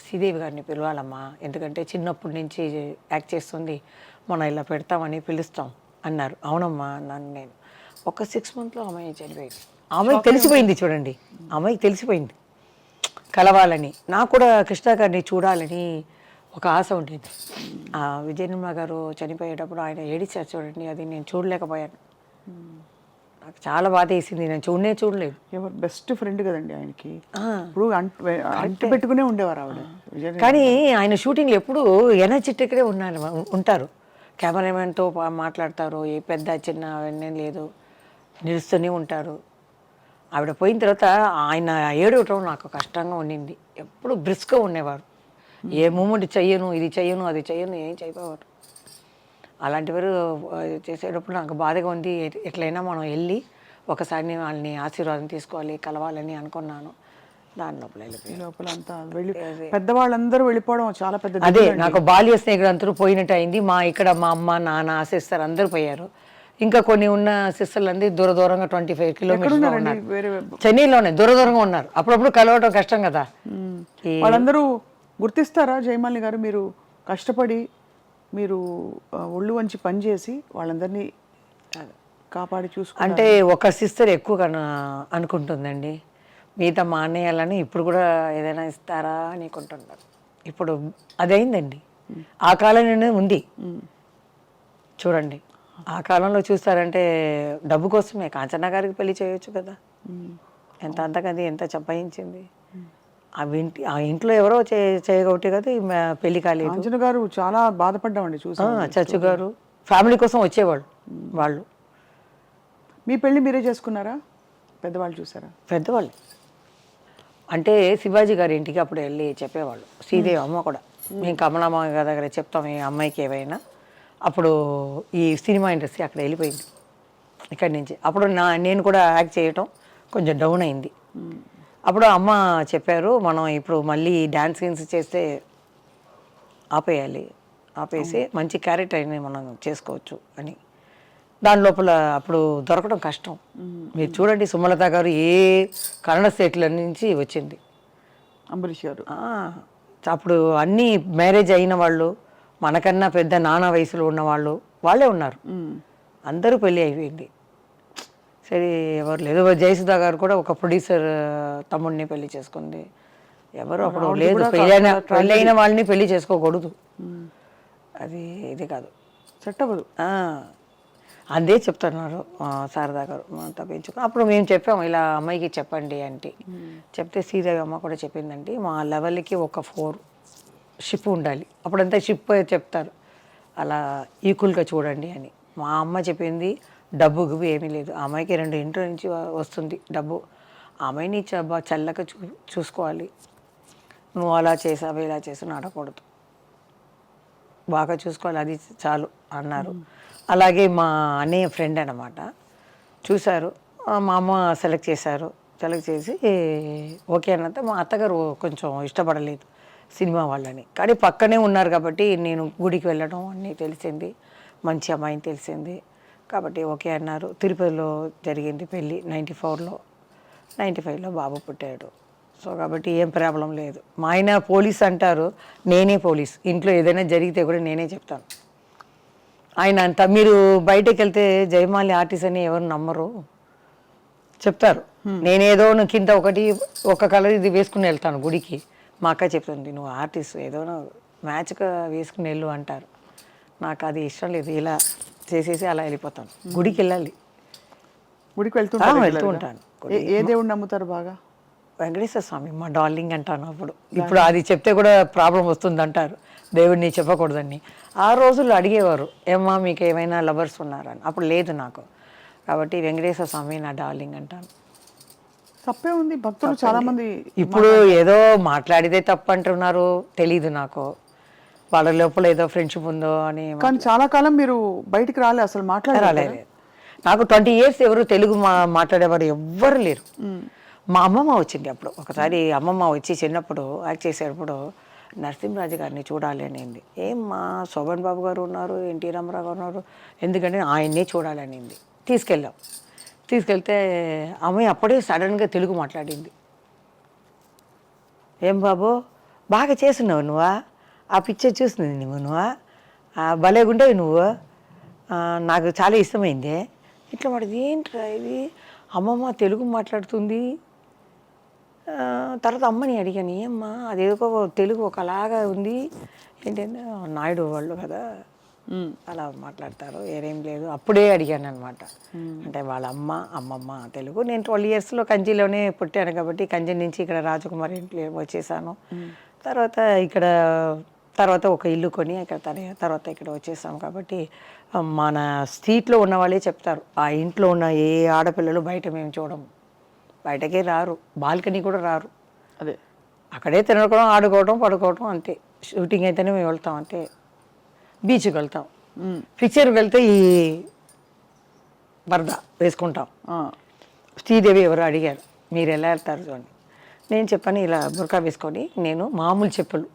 C: శ్రీదేవి గారిని పిలవాలమ్మా, ఎందుకంటే చిన్నప్పటి నుంచి యాక్ట్ చేస్తుంది, మనం ఇలా పెడతామని పిలుస్తాం అన్నారు. అవునమ్మా అన్నాను నేను. ఒక 6 monthsలో అమ్మాయి చనిపోయింది. అమ్మాయికి తెలిసిపోయింది చూడండి, అమ్మాయికి తెలిసిపోయింది కలవాలని. నాకు కూడా కృష్ణ గారిని చూడాలని ఒక ఆశ ఉండేది. విజయనిర్మల గారు చనిపోయేటప్పుడు ఆయన ఏడిచారు చూడండి, అది నేను చూడలేకపోయాను. నాకు చాలా బాధ వేసింది, నేను చూడలేదు.
B: ఎవరు బెస్ట్ ఫ్రెండ్ కదండి ఆయనకి. ఇప్పుడు అంటు పెట్టుకునే ఉండేవారు ఆవిడ.
C: కానీ ఆయన షూటింగ్లో ఎప్పుడు ఎనర్జెటిక్గా ఉంటారు. కెమెరామెన్తో మాట్లాడతారు, ఏ పెద్ద చిన్న అవన్నీ లేదు, నిలుస్తూనే ఉంటారు. ఆవిడ పోయిన తర్వాత ఆయన ఏడవటం నాకు కష్టంగా ఉండింది. ఎప్పుడు బ్రిస్క్గా ఉండేవారు, ఏ మూమెంట్ చెయ్యను, ఇది చెయ్యను, అది చెయ్యను, ఏం చేయకపోవారు. అలాంటివారు చేసేటప్పుడు నాకు బాధగా ఉంది. ఎట్లయినా మనం వెళ్ళి ఒకసారి వాళ్ళని ఆశీర్వాదం తీసుకోవాలి, కలవాలని అనుకున్నాను. దాని లోపల
B: అంతా వెళ్ళి పెద్దవాళ్ళందరూ వెళ్ళిపోవడం చాలా పెద్ద.
C: అదే నాకు బాల్య స్నేహితులు అందరూ పోయినట్టు అయింది. మా అమ్మ నాన్న ఆశిస్తారు అందరూ పోయారు. ఇంకా కొన్ని ఉన్న సిస్టర్లు అంది దూర దూరంగా 25 కిలోమీటర్స్
B: ఎక్కడున్నారండి
C: ఉన్నారు.
B: వేరే
C: చెన్నైలోనే దూర దూరంగా ఉన్నారు. అప్పుడప్పుడు కలవటం కష్టం కదా.
B: వాళ్ళందరూ గుర్తిస్తారా జయమాలిని గారు? మీరు కష్టపడి మీరు ఒళ్ళు వంచి పని చేసి వాళ్ళందరినీ కాపాడి చూసుకుంటారు.
C: అంటే ఒక సిస్టర్ ఎక్కువ అనుకుంటుందండి, మిగతా మా అన్నయ్యాలని ఇప్పుడు కూడా ఏదైనా ఇస్తారా అనుకుంటున్నారు. ఇప్పుడు అదైందండి. ఆ కాలంలోనే ఉంది చూడండి. ఆ కాలంలో చూస్తారంటే డబ్బు కోసమే కాంచనా గారికి పెళ్లి చేయొచ్చు కదా. ఎంత అంతకది ఎంత చంపాయించింది. ఆ ఇంట్లో ఎవరో చేయగొట్టి కదా పెళ్లి కాలేదు.
B: కాంచన గారు చాలా బాధపడ్డామండి చూసి.
C: చచ్చు గారు ఫ్యామిలీ కోసం వచ్చేవాళ్ళు వాళ్ళు.
B: మీ పెళ్లి మీరే చేసుకున్నారా? పెద్దవాళ్ళు చూసారా?
C: పెద్దవాళ్ళు అంటే శివాజీ గారి ఇంటికి అప్పుడు వెళ్ళి చెప్పేవాళ్ళు. శ్రీదేవి అమ్మ కూడా మేము కమలమ్మ గారి దగ్గర చెప్తాం ఈ అమ్మాయికి ఏవైనా. అప్పుడు ఈ సినిమా ఇండస్ట్రీ అక్కడ వెళ్ళిపోయింది ఇక్కడి నుంచి. అప్పుడు నేను కూడా యాక్ట్ చేయటం కొంచెం డౌన్ అయింది. అప్పుడు అమ్మ చెప్పారు, మనం ఇప్పుడు మళ్ళీ డ్యాన్స్ సీన్స్ చేస్తే ఆపేసి మంచి క్యారెక్టర్ అయినా మనం చేసుకోవచ్చు అని. దాని లోపల అప్పుడు దొరకడం కష్టం. మీరు చూడండి, సుమలత గారు ఏ కన్నడ స్టేట్ల నుంచి వచ్చింది.
B: అంబరీష్ గారు
C: అప్పుడు అన్నీ మ్యారేజ్ అయిన వాళ్ళు, మనకన్నా పెద్ద నానా వయసులో ఉన్నవాళ్ళు వాళ్ళే ఉన్నారు. అందరూ పెళ్ళి అయిపోయింది. సరే ఎవరు లేదు. జయసుధా గారు కూడా ఒక ప్రొడ్యూసర్ తమ్ముడిని పెళ్లి చేసుకుంది. ఎవరు అప్పుడు లేదు. పెళ్ళైన వాళ్ళని పెళ్లి చేసుకోకూడదు, అది ఇది కాదు,
B: సెట్ అవ్వదు.
C: అదే చెప్తున్నారు శారదా గారు తప్పించుకో. అప్పుడు మేము చెప్పాము ఇలా అమ్మాయికి చెప్పండి అంటే, చెప్తే శ్రీదేవి అమ్మ కూడా చెప్పిందండి, మా లెవెల్కి ఒక 4 షిప్ ఉండాలి. అప్పుడంతా షిప్ చెప్తారు, అలా ఈక్వల్గా చూడండి అని. మా అమ్మ చెప్పింది డబ్బు గిబ్బు ఏమీ లేదు, ఆ అమ్మాయికి 2 ఇంట్లో నుంచి వస్తుంది డబ్బు, ఆ అమ్మాయిని చల్లగా చూసుకోవాలి. నువ్వు అలా చేసావు ఇలా చేసావు అడగకూడదు, బాగా చూసుకోవాలి, అది చాలు అన్నారు. అలాగే మా అన్నయ్య ఫ్రెండ్ అనమాట చూశారు, మా అమ్మ సెలెక్ట్ చేశారు. సెలెక్ట్ చేసి ఓకే అన్నంత మా అత్తగారు కొంచెం ఇష్టపడలేదు సినిమా వాళ్ళని. కానీ పక్కనే ఉన్నారు కాబట్టి నేను గుడికి వెళ్ళడం అన్నీ తెలిసింది, మంచి అమ్మాయిని తెలిసింది కాబట్టి ఓకే అన్నారు. తిరుపతిలో జరిగింది పెళ్ళి 94లో, 95లో బాబు పుట్టాడు. సో కాబట్టి ఏం ప్రాబ్లం లేదు. మా ఆయన పోలీస్ అంటారు, నేనే పోలీస్. ఇంట్లో ఏదైనా జరిగితే కూడా నేనే చెప్తాను. ఆయన అంతా మీరు బయటకు వెళ్తే జయమాలి ఆర్టిస్ట్ అని ఎవరు నమ్మరు, చెప్తారు. నేనేదో కింద ఒక కలర్ ఇది వేసుకుని వెళ్తాను గుడికి. మా అక్క చెప్తుంది, నువ్వు ఆర్టిస్ట్ ఏదో మ్యాచ్గా వేసుకుని వెళ్ళు అంటారు. నాకు అది ఇష్టం లేదు, ఇలా చేసేసి అలా వెళ్ళిపోతాను. గుడికి వెళ్ళాలి,
B: గుడికి వెళ్తూ
C: ఉంటాను.
B: ఏ దేవుడు నమ్ముతారు బాగా?
C: వెంకటేశ్వర స్వామి మా డార్లింగ్ అంటాను. ఇప్పుడు అది చెప్తే కూడా ప్రాబ్లం వస్తుంది అంటారు, దేవుడిని చెప్పకూడదని. ఆ రోజుల్లో అడిగేవారు, ఏమ్మా మీకు ఏమైనా లవర్స్ ఉన్నారని. అప్పుడు లేదు నాకు, కాబట్టి వెంకటేశ్వర స్వామి నా డార్లింగ్ అంటాను.
B: తప్పే ఉంది, భక్తులు చాలా మంది
C: ఇప్పుడు ఏదో మాట్లాడితే తప్పు అంటున్నారు, తెలీదు నాకు. వాళ్ళ లోపల ఏదో ఫ్రెండ్షిప్ ఉందో అని.
B: కానీ చాలా కాలం మీరు బయటికి రాలే, అసలు మాట్లాడలేదు.
C: నాకు 20 years ఎవరు తెలుగు మాట్లాడేవారు ఎవ్వరు లేరు. మా అమ్మమ్మ వచ్చింది అప్పుడు ఒకసారి. అమ్మమ్మ వచ్చి చిన్నప్పుడు యాక్ట్ చేసేటప్పుడు నరసింహరాజు గారిని చూడాలి అనింది. మా శోభన్ బాబు గారు ఉన్నారు, ఎన్టీ రామారావు గారు ఉన్నారు, ఎందుకంటే ఆయన్నే చూడాలి అనింది. తీసుకెళ్తే అమ్మాయి అప్పుడే సడన్గా తెలుగు మాట్లాడింది. ఏం బాబు బాగా చేస్తున్నావు నువ్వా, ఆ పిక్చర్ చూస్తుంది నువ్వు, భలేగుండేవి నువ్వు, నాకు చాలా ఇష్టమైంది ఇట్లా పడింది. ఏంట్రా ఇది, అమ్మమ్మ తెలుగు మాట్లాడుతుంది. తర్వాత అమ్మని అడిగాను, ఏమ్మా అదేదో తెలుగు ఒకలాగా ఉంది ఏంటంటే, నాయుడు వాళ్ళు కదా అలా మాట్లాడతారు, ఏరేం లేదు. అప్పుడే అడిగాను అనమాట. అంటే వాళ్ళ అమ్మమ్మ తెలుగు. నేను 12 yearsలో కంచిలోనే పుట్టాను కాబట్టి కంచి నుంచి ఇక్కడ రాజకుమారి ఇంట్లో వచ్చేసాను. తర్వాత ఒక ఇల్లు కొని తర్వాత ఇక్కడ వచ్చేసాం కాబట్టి మన స్ట్రీట్లో ఉన్న వాళ్ళే చెప్తారు, ఆ ఇంట్లో ఉన్న ఏ ఆడపిల్లలు బయట మేము చూడము, బయటకే రారు, బాల్కనీ కూడా రారు.
B: అదే
C: అక్కడే తినడం, ఆడుకోవడం, పడుకోవడం అంతే. షూటింగ్ అయితేనే మేము వెళ్తాం అంతే. బీచ్కి వెళ్తాం, పిక్చర్కి వెళ్తే ఈ వరద వేసుకుంటాం. శ్రీదేవి ఎవరు అడిగారు, మీరు ఎలా వెళ్తారు చూడండి. నేను చెప్పాను, ఇలా బుర్కా వేసుకొని నేను మామూలు చెప్పులు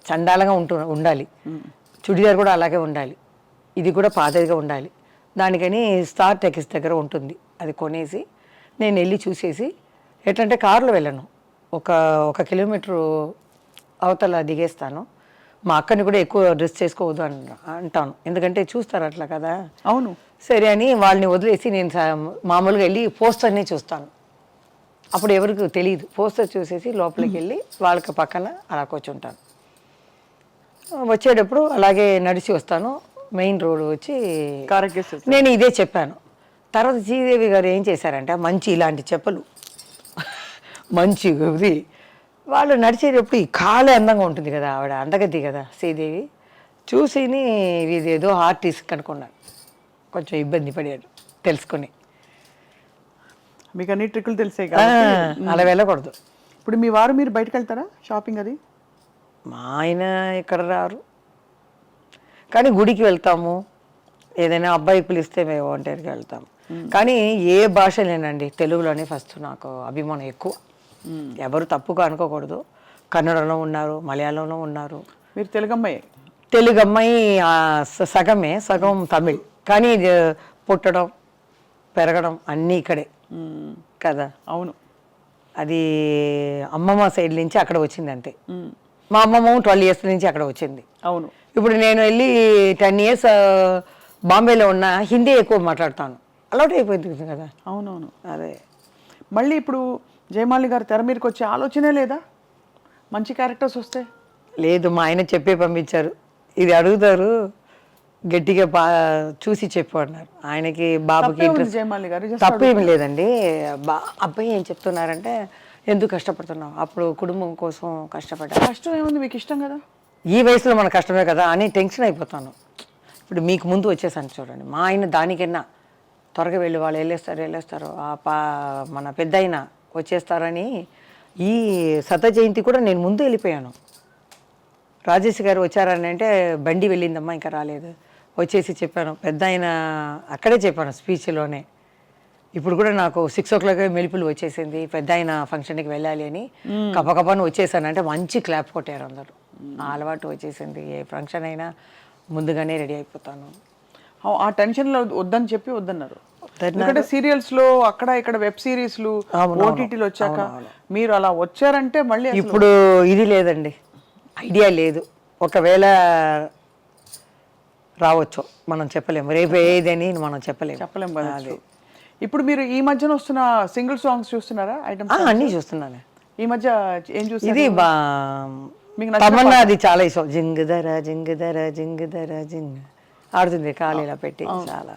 C: చండాలంగా ఉండాలి, చుడిదార్ కూడా అలాగే ఉండాలి, ఇది కూడా పాతదిగా ఉండాలి, దానికని స్టార్ టెక్స్ దగ్గర ఉంటుంది, అది కొనేసి నేను వెళ్ళి చూసేసి, ఎట్లంటే కారులో వెళ్ళను, ఒక కిలోమీటరు అవతల దిగేస్తాను. మా అక్కని కూడా ఎక్కువ డ్రెస్ చేసుకోవద్దు అంటాను, ఎందుకంటే చూస్తారు అట్లా కదా.
B: అవును.
C: సరే అని వాళ్ళని వదిలేసి నేను మామూలుగా వెళ్ళి పోస్టర్ని చూస్తాను. అప్పుడు ఎవరికి తెలియదు, పోస్టర్ చూసేసి లోపలికి వెళ్ళి వాళ్ళకి పక్కన అలా కూర్చుంటాను. వచ్చేటప్పుడు అలాగే నడిచి వస్తాను, మెయిన్ రోడ్ వచ్చి నేను ఇదే చెప్పాను. తర్వాత శ్రీదేవి గారు ఏం చేశారంటే, మంచి ఇలాంటి చెప్పులు మంచి ఇది వాళ్ళు నడిచేటప్పుడు ఈ కాలే అందంగా ఉంటుంది కదా, ఆవిడ అందగద్ది కదా శ్రీదేవి, చూసిని ఇదేదో ఆర్టిస్ట్ అనుకున్నాను. కొంచెం ఇబ్బంది పడాడు తెలుసుకొని.
B: మీకు అన్ని ట్రిక్కులు తెలిసే
C: అలా వెళ్ళకూడదు.
B: ఇప్పుడు మీ వారు మీరు బయటకు వెళ్తారా షాపింగ్ అది?
C: మా ఆయన ఇక్కడ రారు, కానీ గుడికి వెళ్తాము, ఏదైనా అబ్బాయి పిలిస్తే మేము ఒంటరికి వెళ్తాము. కానీ ఏ భాష లేనండి, తెలుగులోనే ఫస్ట్ నాకు అభిమానం ఎక్కువ. ఎవరు తప్పుగా అనుకోకూడదు, కన్నడలో ఉన్నారు, మలయాళంలో ఉన్నారు.
B: మీరు తెలుగు అమ్మాయి?
C: తెలుగు అమ్మాయి సగమే, సగం తమిళ్, కానీ పుట్టడం పెరగడం అన్నీ ఇక్కడే కదా.
B: అవును.
C: అది అమ్మమ్మ సైడ్ నుంచి అక్కడ వచ్చింది అంతే. మా అమ్మమ్మ 12 years నుంచి అక్కడ వచ్చింది.
B: అవును.
C: ఇప్పుడు నేను వెళ్ళి 10 years బాంబేలో ఉన్న హిందీ ఎక్కువ మాట్లాడతాను, అలవాటు అయిపోయింది కదా.
B: అవునవును.
C: అదే
B: మళ్ళీ ఇప్పుడు జయమాలి గారు తెర మీదకి వచ్చే ఆలోచనే లేదా మంచి క్యారెక్టర్స్ వస్తే?
C: లేదు, మా ఆయన చెప్పే పంపించారు, ఇది అడుగుతారు గట్టిగా చూసి చెప్పు అన్నారు. ఆయనకి బాబుకి
B: జయమాలి గారు
C: తప్పేం లేదండి. అబ్బాయి ఏం చెప్తున్నారంటే, ఎందుకు కష్టపడుతున్నావు, అప్పుడు కుటుంబం కోసం కష్టపడ్డా.
B: కష్టం ఏముంది, మీకు ఇష్టం కదా,
C: ఈ వయసులో మన కష్టమే కదా అని టెన్షన్ అయిపోతాను. ఇప్పుడు మీకు ముందు వచ్చేసాను చూడండి, మా ఆయన దానికన్నా త్వరగా వెళ్ళి వాళ్ళు వెళ్ళేస్తారు మన పెద్ద ఆయన వచ్చేస్తారని ఈ శత జయంతి కూడా నేను ముందు వెళ్ళిపోయాను. రాజేష్ గారు వచ్చారని అంటే బండి వెళ్ళిందమ్మా ఇంకా రాలేదు, వచ్చేసి చెప్పాను, పెద్ద ఆయన అక్కడే చెప్పాను స్పీచ్లోనే. ఇప్పుడు కూడా నాకు 6 o'clock మెలుపులు వచ్చేసింది, పెద్ద ఆయన ఫంక్షన్కి వెళ్ళాలి అని కపకపని వచ్చేసాను అంటే మంచి క్లాప్ కొట్టారు అందరూ. ఆ అలవాటు వచ్చేసింది, ఏ ఫంక్షన్ అయినా ముందుగానే రెడీ అయిపోతాను.
B: ఆ టెన్షన్లో వద్దని చెప్పి వద్దన్నారు. ఎందుకంటే సీరియల్స్లో అక్కడ ఇక్కడ వెబ్ సిరీస్లు ఓటీటీలు వచ్చాక మీరు అలా వచ్చారంటే మళ్ళీ
C: ఇప్పుడు ఇది లేదండి, ఐడియా లేదు, ఒకవేళ రావచ్చు మనం చెప్పలేము, రేపు ఏదని మనం చెప్పలేము
B: కదా. ఇప్పుడు మీరు ఈ మధ్యన వస్తున్న సింగిల్ సాంగ్స్ చూస్తున్నారా?
C: అన్నీ చూస్తున్నాను.
B: ఈ మధ్య ఏం చూస్తారు?
C: ఇది తమన్నా, అది చాలా ఇష్టం. జింగుదర జింగుదర జింగుదర జింగ్ ఆడుతుంది కాలు ఇలా పెట్టి, చాలా.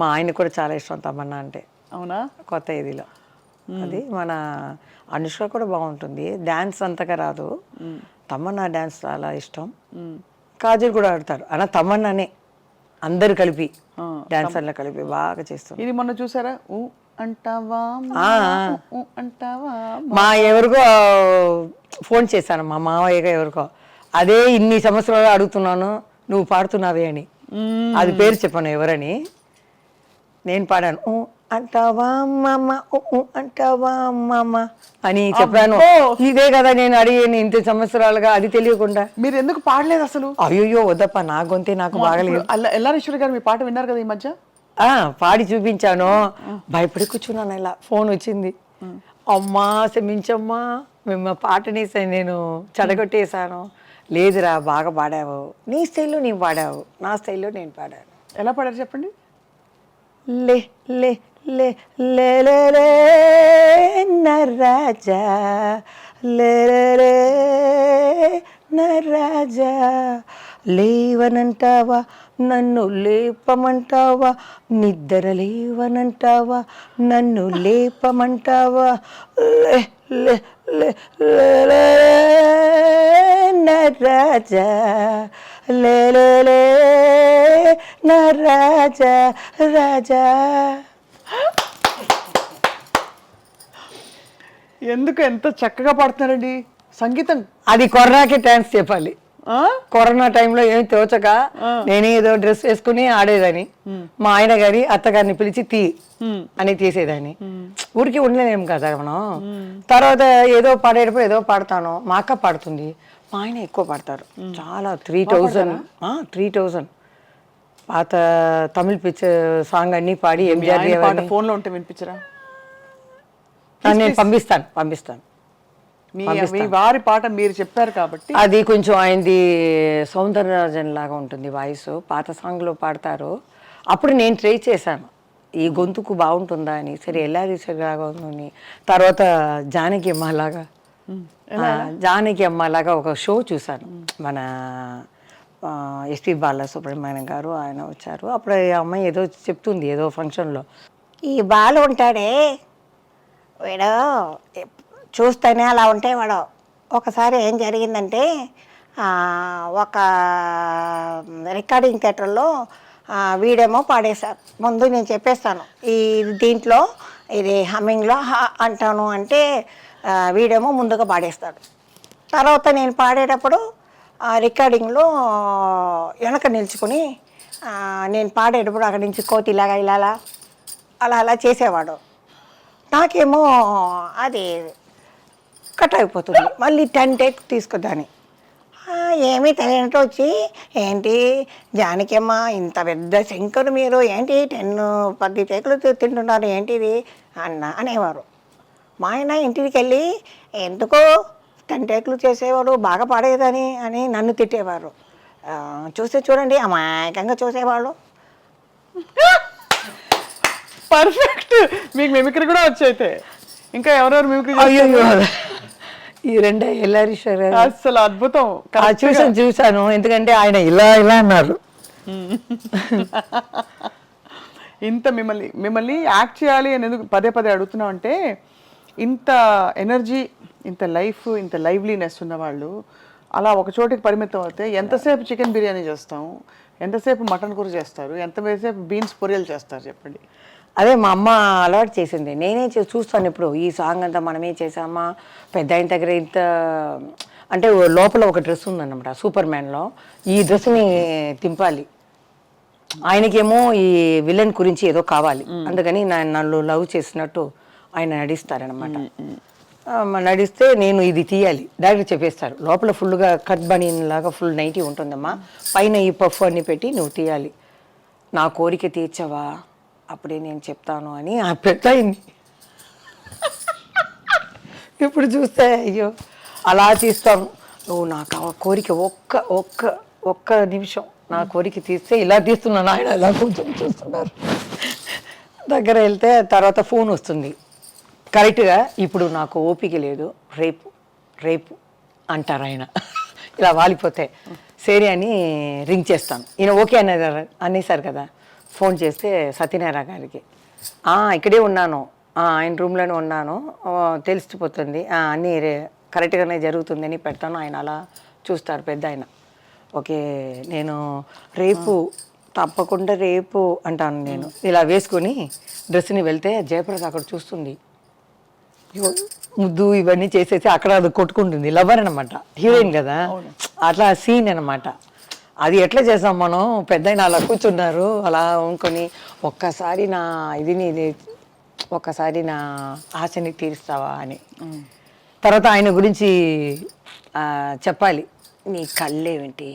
C: మా ఆయన కూడా చాలా ఇష్టం తమన్నా అంటే.
B: అవునా?
C: కొత్త ఇదిలో అది మన అనుష్క కూడా బాగుంటుంది, డ్యాన్స్ అంతగా రాదు, తమన్నా డ్యాన్స్ చాలా ఇష్టం. కాజల్ కూడా ఆడతారు, అలా తమన్నానే అందరు కలిపి డాన్సర్లు కలిపి బాగా చేస్తారు.
B: ఇది మొన్న చూసారా, అంటావా అంటావా,
C: మా ఎవరికో ఫోన్ చేశాను, మా మావయ్యగా ఎవరికో, అదే ఇన్ని సంవత్సరాలు అడుగుతున్నాను నువ్వు పాడుతున్నావే అని. అది పేరు చెప్పాను ఎవరని, నేను పాడాను, అంటావా మామ అంటావా మామ అని చెప్పాను. ఇదే కదా నేను అడిగాను ఇంత సంవత్సరాలుగా, అది తెలియకుండా.
B: మీరు ఎందుకు పాడలేదు అసలు?
C: అయ్యో వద్దప్ప, నా గొంతే నాకు బాగలేదు.
B: ఎల్లారేశ్వరి గారు మీ పాట విన్నారు కదా ఈ మధ్య?
C: పాడి చూపించాను, భయపడి కూర్చున్నాను, ఇలా ఫోన్ వచ్చింది, అమ్మా క్షమించమ్మా మేము పాటని నేను చెడగొట్టేశాను. లేదురా బాగా పాడావు, నీ స్టైల్లో నేను పాడావు, నా స్టైల్లో నేను పాడాను.
B: ఎలా పాడారు చెప్పండి?
C: లే లే లే లే లే లే నరాజా లే లే నరాజా, లేవనంటావా నన్ను లేపమంటావా, నిద్ర లేవనంటావా నన్ను లేపమంటావా, లే లే లే లే నరాజా లే లే లే నరాజా రాజా.
B: ఎందుకు ఎంత చక్కగా పాడుతున్నారండి సంగీతం?
C: అది కరోనాకి డాన్స్ చెప్పాలి. కరోనా టైంలో ఏమి తోచక నేను ఏదో డ్రెస్ వేసుకుని ఆడేదాన్ని, మా ఆయన గారి అత్తగారిని పిలిచి అని తీసేదాన్ని. ఊరికి ఉండలేము కదా మనం. తర్వాత ఏదో పాడేటప్పుడు ఏదో పాడతాను, మా అక్క పాడుతుంది, మా ఆయన ఎక్కువ పాడతారు, చాలా 3000 పాత తమిళ పిక్చర్ సాంగ్ అన్నీ పాడి
B: మీ
C: ఎంజిఆర్
B: ఆయన పాట ఫోన్లో ఉంటే వినిపించరా?
C: నేను పంపిస్తాను.
B: మీ వారి పాట మీరు చెప్పారు కాబట్టి
C: అది కొంచెం ఆయనది సౌందరరాజన్ లాగా ఉంటుంది వాయిస్, పాత సాంగ్లో పాడతారు. అప్పుడు నేను ట్రై చేశాను ఈ గొంతుకు బాగుంటుందా అని, సరే ఎల్ఆర్ లాగా ఉందని. తర్వాత జానకి అమ్మ లాగా ఒక షో చూశాను, మన ఎస్పి బాలసుబ్రహ్మణ్యం గారు ఆయన వచ్చారు. అప్పుడు ఈ అమ్మాయి ఏదో చెప్తుంది ఏదో ఫంక్షన్లో,
D: ఈ బాలు ఉంటాడే వీడు చూస్తేనే అలా ఉంటే వాడు. ఒకసారి ఏం జరిగిందంటే ఒక రికార్డింగ్ థియేటర్లో వీడేమో పాడేశారు. ముందు నేను చెప్పేస్తాను ఈ దీంట్లో ఇది హమ్మింగ్లో అంటాను అంటే వీడేమో ముందుగా పాడేస్తాడు. తర్వాత నేను పాడేటప్పుడు రికార్డింగ్లో వెనక నిల్చుకొని నేను పాడేటప్పుడు అక్కడి నుంచి కోతిలాగా ఇలా అలా చేసేవాడు. నాకేమో అది కట్ అయిపోతుంది. మళ్ళీ 10 టేక్ తీసుకుందాని ఏమీ తెలియనట్టు వచ్చి, ఏంటి జానకమ్మ ఇంత పెద్ద శంకరు మీరు ఏంటి 10 టేకులు తింటున్నారు ఏంటిది అనేవారు. మా ఆయన ఇంటికి వెళ్ళి ఎందుకో 10 టేకులు చేసేవాడు బాగా పాడేదని అని నన్ను తిట్టేవారు. చూడండి అమాయకంగా చూసేవాళ్ళు.
B: పర్ఫెక్ట్. మీకు మిమిక్రీ కూడా వచ్చైతే ఇంకా ఎవరెవరు మిమిక్రీ
C: ఈ రెండే ఎల్లారీశ్వర్
B: అసలు అద్భుతం.
C: చూశాను ఎందుకంటే ఆయన ఇలా అన్నారు.
B: ఇంత మిమ్మల్ని యాక్ట్ చేయాలి అని ఎందుకు పదే అడుగుతున్నాం అంటే, ఇంత ఎనర్జీ, ఇంత లైఫ్, ఇంత లైవ్లీనెస్ ఉన్నవాళ్ళు అలా ఒక చోటికి పరిమితం అయితే ఎంతసేపు చికెన్ బిర్యానీ చేస్తాం, ఎంతసేపు మటన్ కూర చేస్తారు, ఎంతసేపు బీన్స్ పొరియలు చేస్తారు చెప్పండి.
C: అదే మా అమ్మ అలవాటు చేసింది. నేనే చూస్తాను ఇప్పుడు ఈ సాంగ్ అంతా మనమే చేసామా, పెద్ద ఆయన దగ్గర ఇంత అంటే లోపల ఒక డ్రెస్ ఉందన్నమాట సూపర్ మ్యాన్లో, ఈ డ్రెస్ని తింపాలి. ఆయనకేమో ఈ విలన్ గురించి ఏదో కావాలి, అందుకని నన్ను లవ్ చేసినట్టు ఆయన నడిస్తారనమాట. నడిస్తే నేను ఇది తీయాలి, డైరెక్ట్ చెప్పేస్తారు. లోపల ఫుల్గా కట్ బనీన్ లాగా ఫుల్ నైటీ ఉంటుందమ్మా, పైన ఈ పఫ్ అన్ని పెట్టి నువ్వు తీయాలి, నా కోరిక తీర్చవా అప్పుడే నేను చెప్తాను అని ఆ పెద్దయింది. ఇప్పుడు చూస్తే అయ్యో అలా తీస్తాను, నువ్వు నాకు ఆ కోరిక ఒక్క నిమిషం నా కోరిక తీస్తే ఇలా తీస్తున్నాను, ఆయన ఇలా కొంచెం చూస్తున్నారు. దగ్గర వెళ్తే తర్వాత ఫోన్ వస్తుంది కరెక్ట్గా, ఇప్పుడు నాకు ఓపిక లేదు, రేపు అంటారు ఆయన. ఇలా వాలిపోతే సరే అని రింగ్ చేస్తాను. ఈయన ఓకే అనేసారు కదా. ఫోన్ చేస్తే సత్యనారాయణ గారికి, ఇక్కడే ఉన్నాను, ఆయన రూమ్లోనే ఉన్నాను, తెలిసిపోతుంది, అన్నీ కరెక్ట్గానే జరుగుతుందని పెడతాను. ఆయన అలా చూస్తారు పెద్ద ఆయన. ఓకే నేను తప్పకుండా రేపు అంటాను. నేను ఇలా వేసుకొని డ్రెస్ని వెళ్తే జయప్రద అక్కడ చూస్తుంది, ముద్దు ఇవన్నీ చేసేసి అక్కడ అది కొట్టుకుంటుంది. లవర్ అనమాట, హీరోయిన్ కదా, అట్లా సీన్ అనమాట. అది ఎట్లా చేసాం మనం, పెద్దయిన అలా కూర్చున్నారు, అలా ఉంకొని ఒక్కసారి నా ఆశని తీరుస్తావా అని. తర్వాత ఆయన గురించి చెప్పాలి, నీ కళ్ళేంటి,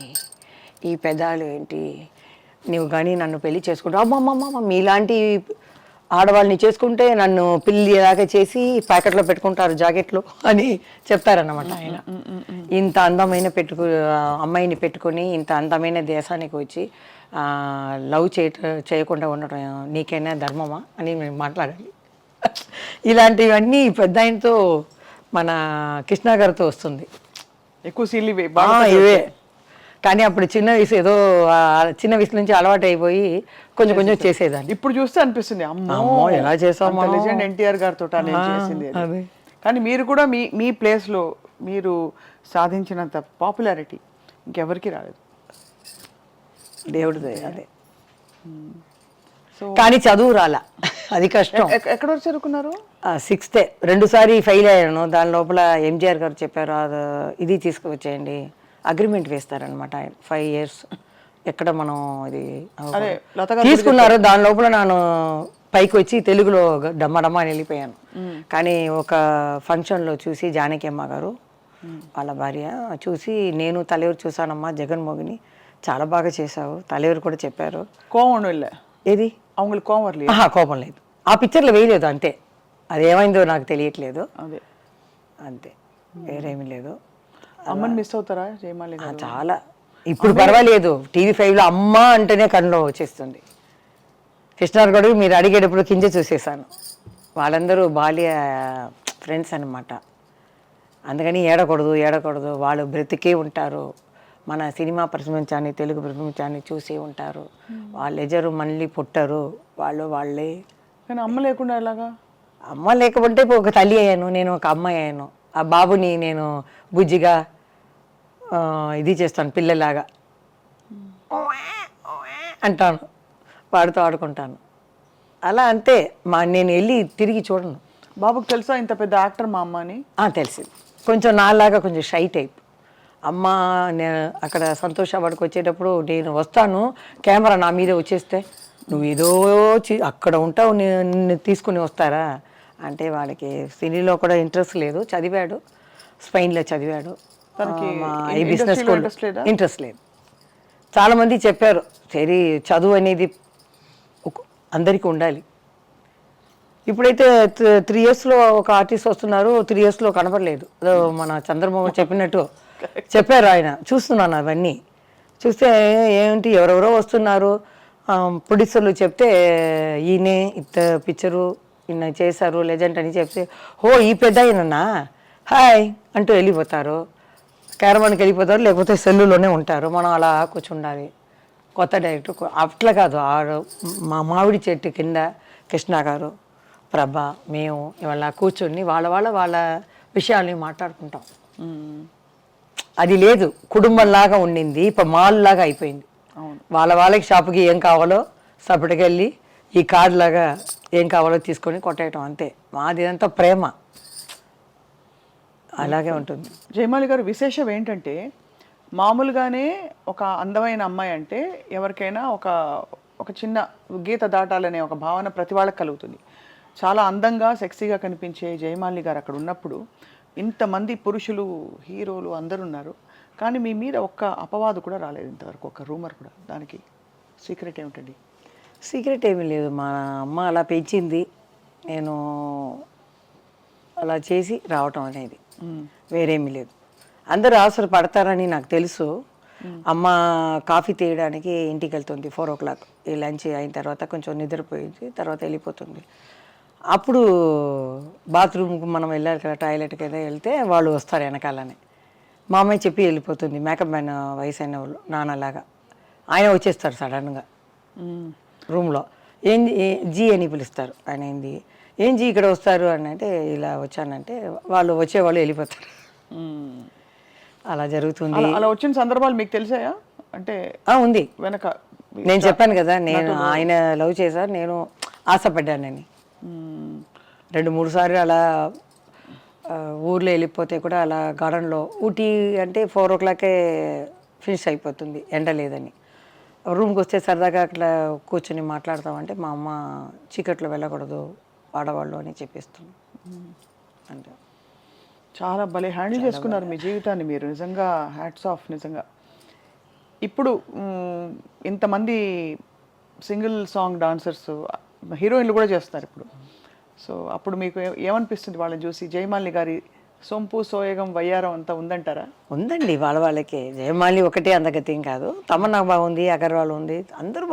C: ఈ పెదాలు ఏంటి, నువ్వు కానీ నన్ను పెళ్లి చేసుకుంటావు, అమ్మమ్మమ్మ మీలాంటి ఆడవాళ్ళని చేసుకుంటే నన్ను పిల్లి ఎలాగా చేసి ప్యాకెట్లో పెట్టుకుంటారు జాకెట్లో అని చెప్తారన్నమాట ఆయన. ఇంత అందమైన అమ్మాయిని పెట్టుకొని ఇంత అందమైన దేశానికి వచ్చి లవ్ చేయకుండా ఉండటం నీకైనా ధర్మమా అని మేము మాట్లాడాలి. ఇలాంటివన్నీ పెద్ద ఆయనతో మన కృష్ణ గారితో వస్తుంది
B: ఎక్కువ సీన్లు
C: ఇవే. కానీ అప్పుడు చిన్న వయసు నుంచి అలవాటు అయిపోయి కొంచెం చేసేదాన్ని.
B: ఇప్పుడు చూస్తే అనిపిస్తుంది అమ్మో
C: ఎలా చేసాము,
B: లెజెండ్ ఎన్టీఆర్ గారితో నేను చేసింది. కానీ మీరు కూడా మీ ప్లేస్లో మీరు సాధించినంత పాపులారిటీ ఇంకెవరికి రాలేదు,
C: దేవుడిదే. అదే కానీ చదువు రాలా, అది కష్టం.
B: ఎక్కడ వరకు చదువుకున్నారు?
C: 6th 2 సారి ఫెయిల్ అయ్యాను. దాని లోపల ఎంజిఆర్ గారు చెప్పారు, ఇది తీసుకువచ్చేయండి, అగ్రిమెంట్ వేస్తారనమాట 5 years. ఎక్కడ మనం ఇది తీసుకున్నారు. దాని లోపల నేను పైకి వచ్చి తెలుగులో డమ్మడమ్మ అని వెళ్ళిపోయాను. కానీ ఒక ఫంక్షన్లో చూసి జానకి అమ్మ గారు వాళ్ళ భార్య చూసి, నేను తలెవరు చూసానమ్మా జగన్మోహిని, చాలా బాగా చేసావు, తలెవరు కూడా చెప్పారు.
B: కోవం ஒன்றும் இல்லை,
C: ఏది
B: அவங்களுக்கு கோவம் வரலையா?
C: ఆహా, కోపం లేదు. ఆ పిక్చర్లో వేయలేదు అంతే, అది ఏమైందో నాకు తెలియట్లేదు
B: అదే
C: అంతే, వేరేమీ లేదు.
B: అమ్మని మిస్ అవుతారా జయమాలి గారు?
C: చాలా. ఇప్పుడు పర్వాలేదు, టీవీ5లో అమ్మ అంటేనే కన్నులో వచ్చేస్తుంది. కృష్ణార్ గడు మీరు అడిగేటప్పుడు కింద చూసేసాను, వాళ్ళందరూ బాల్య ఫ్రెండ్స్ అనమాట. అందుకని ఏడకూడదు, వాళ్ళు బ్రతికే ఉంటారు, మన సినిమా ప్రపంచాన్ని తెలుగు ప్రపంచాన్ని చూసి ఉంటారు, వాళ్ళు ఎజరు మళ్ళీ పుట్టరు, వాళ్ళే.
B: కానీ అమ్మ లేకుండా ఎలాగా?
C: అమ్మ లేకపోతే ఒక తల్లి అయ్యాను, నేను ఒక అమ్మాయి అయ్యాను. ఆ బాబుని నేను బుజ్జిగా ఇది చేస్తాను, పిల్లలాగా అంటాను, వాడితో ఆడుకుంటాను. అలా అంతే. నేను వెళ్ళి తిరిగి చూడను.
B: బాబుకి తెలుసా ఇంత పెద్ద యాక్టర్ మా అమ్మ అని?
C: తెలిసింది. కొంచెం నాలాగా కొంచెం షై టైప్. అమ్మ అక్కడ సంతోష వాడికి వచ్చేటప్పుడు నేను వస్తాను, కెమెరా నా మీదే వచ్చేస్తే నువ్వు ఏదో అక్కడ ఉంటావు, నిన్ను తీసుకుని వస్తారా అంటే వాడికి సినీలో కూడా ఇంట్రెస్ట్ లేదు. చదివాడు, స్పెయిన్లో చదివాడు, ఈ బిజినెస్ స్కూల్ ఇంట్రెస్ట్ లేదు. చాలామంది చెప్పారు సరే చదువు అనేది అందరికీ ఉండాలి. ఇప్పుడైతే 3 yearsలో ఒక ఆర్టిస్ట్ వస్తున్నారు, 3 yearsలో కనపడలేదు. మన చంద్రబాబు చెప్పినట్టు చెప్పారు ఆయన. చూస్తున్నాను అవన్నీ చూస్తే ఏంటి ఎవరెవరో వస్తున్నారు, ప్రొడ్యూసర్లు చెప్తే ఈయనే ఇంత పిక్చరు ఈయన చేశారు లెజెండ్ అని చెప్తే ఈ పెద్ద ఆయనన్నా హాయ్ అంటూ వెళ్ళిపోతారు, క్యారవాన్కి వెళ్ళిపోతారు, లేకపోతే సెల్లులోనే ఉంటారు. మనం అలా కూర్చుండాలి. కొత్త డైరెక్టర్ అట్లా కాదు, మా మామిడి చెట్టు కింద కృష్ణ గారు, ప్రభ, మేము ఇవాళ కూర్చొని వాళ్ళ విషయాల్ని మాట్లాడుకుంటాం. అది లేదు, కుటుంబంలాగా ఉండింది, ఇప్పుడు మాల్ లాగా అయిపోయింది. వాళ్ళకి షాపుకి ఏం కావాలో సపటికి వెళ్ళి ఈ కార్డు లాగా ఏం కావాలో తీసుకొని కొట్టేయటం అంతే. మాది అంతా ప్రేమ, అలాగే ఉంటుంది.
B: జయమాలి గారు విశేషం ఏంటంటే మామూలుగానే ఒక అందమైన అమ్మాయి అంటే ఎవరికైనా ఒక చిన్న గీత దాటాలనే ఒక భావన ప్రతి వాళ్ళకి కలుగుతుంది. చాలా అందంగా సెక్సీగా కనిపించే జయమాలి గారు అక్కడ ఉన్నప్పుడు ఇంతమంది పురుషులు హీరోలు అందరు ఉన్నారు, కానీ మీ మీద ఒక్క అపవాదు కూడా రాలేదు ఇంతవరకు, ఒక రూమర్ కూడా. దానికి సీక్రెట్ ఏమిటండి?
C: సీక్రెట్ ఏమీ లేదు, మా అమ్మ అలా పెంచింది, నేను అలా చేసి రావటం అనేది, వేరేమీ లేదు. అందరూ అవసరం పడతారని నాకు తెలుసు. అమ్మ కాఫీ తీయడానికి ఇంటికి వెళ్తుంది 4 o'clock, ఈ లంచ్ అయిన తర్వాత కొంచెం నిద్రపోయింది, తర్వాత వెళ్ళిపోతుంది. అప్పుడు బాత్రూమ్కి మనం వెళ్ళాలి కదా, టాయిలెట్కి ఏదో వెళ్తే వాళ్ళు వస్తారు వెనకాలనే. మా అమ్మాయి చెప్పి వెళ్ళిపోతుంది, మేకప్ మ్యాన్ వయసు అయిన వాళ్ళు నాన్నలాగా. ఆయన వచ్చేస్తారు సడన్గా రూమ్లో, జీ అని పిలుస్తారు. ఆయన ఏం జీ ఇక్కడ వస్తారు అని అంటే ఇలా వచ్చానంటే వాళ్ళు వచ్చేవాళ్ళు వెళ్ళిపోతారు. అలా జరుగుతుంది.
B: అలా వచ్చిన సందర్భాలు మీకు తెలిసాయా? అంటే
C: ఉంది
B: వెనక
C: నేను చెప్పాను కదా, నేను ఆయన లవ్ చేశారు, నేను ఆశపడ్డానని. 2-3 సార్లు అలా ఊర్లో వెళ్ళిపోతే కూడా అలా గార్డెన్లో, ఊటీ అంటే 4 o'clock ఫినిష్ అయిపోతుంది, ఎండ లేదని. రూమ్కి వస్తే సరదాగా అట్లా కూర్చొని మాట్లాడతామంటే మా అమ్మ చీకట్లో వెళ్ళకూడదు ఆడవాళ్ళు అని చెప్పేస్తుంది. అంటే
B: చాలా భలే హ్యాండిల్ చేసుకున్నారు మీ జీవితాన్ని మీరు, నిజంగా హ్యాట్స్ ఆఫ్. నిజంగా ఇప్పుడు ఇంతమంది సింగిల్ సాంగ్ డాన్సర్స్ హీరోయిన్లు కూడా చేస్తున్నారు ఇప్పుడు. సో అప్పుడు మీకు ఏమనిపిస్తుంది వాళ్ళని చూసి? జయమాలిని గారి సొంపు సోయగం వయ్యారం అంతా ఉందంటారా?
C: ఉందండి, వాళ్ళకే. జయమాలి ఒకటే అందగతేం కాదు, తమన్నా బాగుంది, అగర్వాల్ ఉంది, అందరూ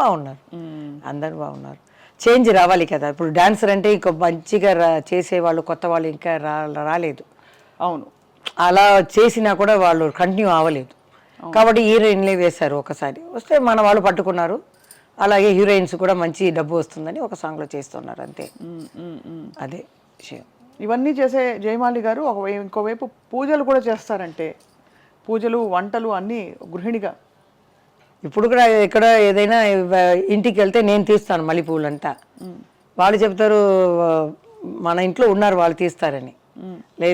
C: బాగున్నారు. చేంజ్ రావాలి కదా. ఇప్పుడు డాన్సర్ అంటే ఇంకో మంచిగా చేసేవాళ్ళు కొత్త వాళ్ళు ఇంకా రాలేదు.
B: అవును,
C: అలా చేసినా కూడా వాళ్ళు కంటిన్యూ అవ్వలేదు. కాబట్టి హీరోయిన్లే వేశారు, ఒకసారి వస్తే మన వాళ్ళు పట్టుకున్నారు. అలాగే హీరోయిన్స్ కూడా మంచి డబ్బు వస్తుందని ఒక సాంగ్లో చేస్తున్నారు అంతే. అదే విషయం.
B: ఇవన్నీ చేసే జయమాలి గారు ఇంకోవైపు పూజలు కూడా చేస్తారంటే, పూజలు వంటలు అన్నీ గృహిణిగా.
C: ఇప్పుడు కూడా ఎక్కడ ఏదైనా ఇంటికి వెళ్తే నేను తీస్తాను మల్లెపూలంతా. వాళ్ళు చెప్తారు మన ఇంట్లో ఉన్నారు వాళ్ళు తీస్తారని.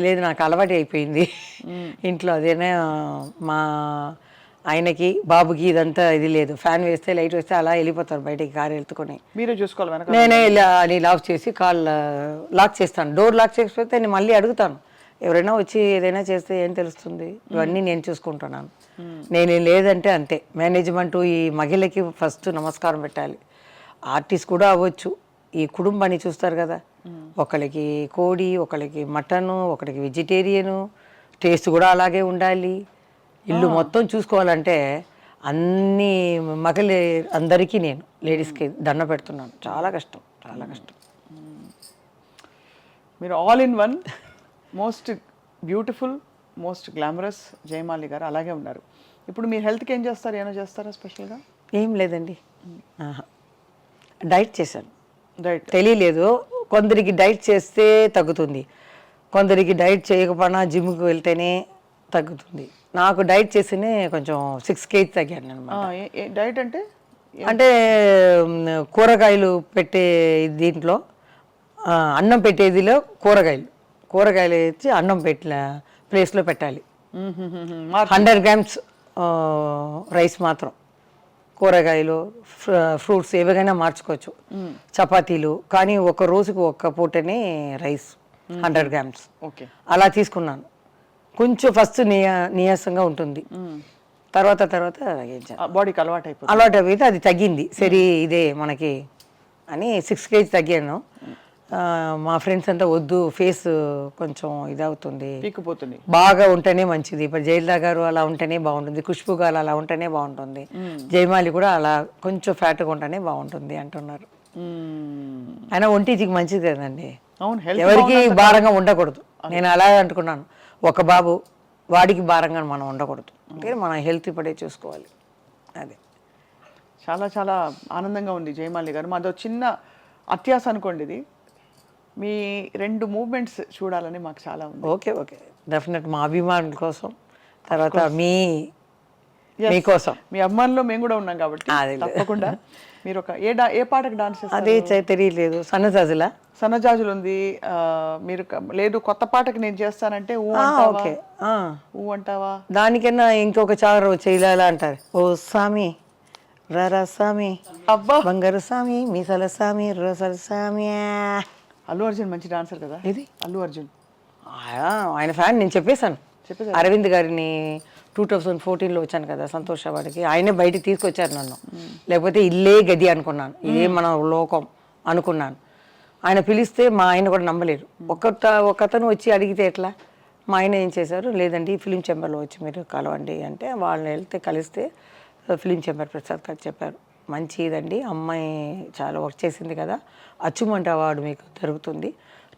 C: లేదు నాకు అలవాటు అయిపోయింది ఇంట్లో. అదేనా మా ఆయనకి బాబుకి ఇదంతా ఇది లేదు, ఫ్యాన్ వేస్తే లైట్ వేస్తే అలా వెళ్ళిపోతారు బయటికి, కారు వెళ్తుకొని.
B: మీరే చూసుకోవాలి వెనక.
C: నేనే అని లాక్ చేసి లాక్ చేస్తాను. డోర్ లాక్ చేసిపోతే నేను మళ్ళీ అడుగుతాను ఎవరైనా వచ్చి ఏదైనా చేస్తే ఏం తెలుస్తుంది, ఇవన్నీ నేను చూసుకుంటున్నాను. నేనేం లేదంటే అంతే. మేనేజ్మెంట్ ఈ మహిళకి ఫస్ట్ నమస్కారం పెట్టాలి. ఆర్టిస్ట్ కూడా అవ్వచ్చు, ఈ కుటుంబాన్ని చూస్తారు కదా, ఒకరికి కోడి, ఒకరికి మటను, ఒకరికి వెజిటేరియను, టేస్ట్ కూడా అలాగే ఉండాలి. ఇల్లు మొత్తం చూసుకోవాలంటే అన్ని మహిళ అందరికీ నేను లేడీస్కి దండ పెడుతున్నాను. చాలా కష్టం, చాలా కష్టం.
B: మీరు all in one, most beautiful, most glamorous Jayamali గారు అలాగే ఉన్నారు. ఇప్పుడు మీ హెల్త్కి ఏం చేస్తారు, ఏమైనా చేస్తారా స్పెషల్గా?
C: ఏం లేదండి, డైట్ చేశాను.
B: డైట్
C: తెలియలేదు, కొందరికి డైట్ చేస్తే తగ్గుతుంది, కొందరికి డైట్ చేయకపోయినా జిమ్కి వెళ్తేనే తగ్గుతుంది. నాకు డైట్ చేస్తేనే కొంచెం 6 kg తగ్గాను అనమాట.
B: డైట్ అంటే
C: అంటే కూరగాయలు పెట్టే దీంట్లో అన్నం పెట్టేదిలో కూరగాయలు వేసి అన్నం పెట్టిన ప్లేస్లో పెట్టాలి. 100 grams రైస్ మాత్రం, కూరగాయలు ఫ్రూట్స్ ఏవైనా మార్చుకోవచ్చు, చపాతీలు, కానీ ఒక రోజుకు ఒక్క పూటనే రైస్ 100 grams
B: ఓకే
C: అలా తీసుకున్నాను. కొంచెం ఫస్ట్ నీరసంగా ఉంటుంది, తర్వాత
B: బాడీకి అలవాటు అయిపోతుంది.
C: అలవాటు అయితే అది తగ్గింది. సరే ఇదే మనకి అని 6 kg తగ్గాను. మా ఫ్రెండ్స్ అంతా వద్దు, ఫేస్ కొంచెం ఇదవుతుంది,
B: పీక్కుపోతుంది,
C: బాగా ఉంటేనే మంచిది. ఇప్పుడు జయలలిత గారు అలా ఉంటేనే బాగుంటుంది, ఖుష్బు గారు అలా ఉంటేనే బాగుంటుంది, జయమాలి కూడా అలా కొంచెం ఫ్యాట్గా ఉంటేనే బాగుంటుంది అంటున్నారు. అయినా ఒంటికి మంచిది కదండి,
B: అవును,
C: ఎవరికి భారంగా ఉండకూడదు. నేను అలా అనుకున్నాను, ఒక బాబు వాడికి భారంగా మనం ఉండకూడదు, అంటే మన హెల్త్ ఇప్పుడే చూసుకోవాలి. అదే
B: చాలా చాలా ఆనందంగా ఉంది జయమాలి గారు. మాదో చిన్న అత్యాస అనుకోండి ఇది, మీ 2 మూవ్మెంట్స్ చూడాలని మాకు చాలా ఉంది.
C: ఓకే డెఫినెట్, మా అభిమానుల కోసం, తర్వాత మీకోసం,
B: మీ అభిమానుల్లో మేము కూడా ఉన్నాం కాబట్టి తప్పకుండా. మీరు ఒక ఏ పాటకు డాన్స్ చేస్తారు?
C: అదే తెలియలేదు.
B: సన్నజాజులు ఉంది, మీరు లేదు కొత్త పాటకి నేను చేస్తానంటే ఊ అంటావా?
C: ఓకే,
B: ఊ అంటావా?
C: దానికన్నా ఇంకొక చారు చేయాలా అంటారు. ఓ సామి రరా సామి,
B: అబ్బా,
C: బంగారు సామి, మీసాల సామి, రోసాల సామి.
B: అల్లు అర్జున్ మంచి డాన్సర్ కదా.
C: ఇది
B: అల్లు అర్జున్
C: ఆయన ఫ్యాన్, నేను చెప్పేశాను. అరవింద్ గారిని 2014లో వచ్చాను కదా సంతోష్ వాడికి, ఆయనే బయటికి తీసుకొచ్చారు నన్ను, లేకపోతే ఇల్లే గది అనుకున్నాను, ఇదే మన లోకం అనుకున్నాను. ఆయన పిలిస్తే మా ఆయన కూడా నమ్మలేరు. ఒకతను వచ్చి అడిగితే ఎట్లా? మా ఆయన ఏం చేశారు, లేదండి ఫిలిం ఛాంబర్లో వచ్చి మీరు కలవండి అంటే, వాళ్ళని వెళ్తే కలిస్తే ఫిలిం ఛాంబర్ ప్రసాద్ గారు చెప్పారు, మంచిదండి, అమ్మాయి చాలా వర్క్ చేసింది కదా, అచీవ్మెంట్ అవార్డు మీకు జరుగుతుంది,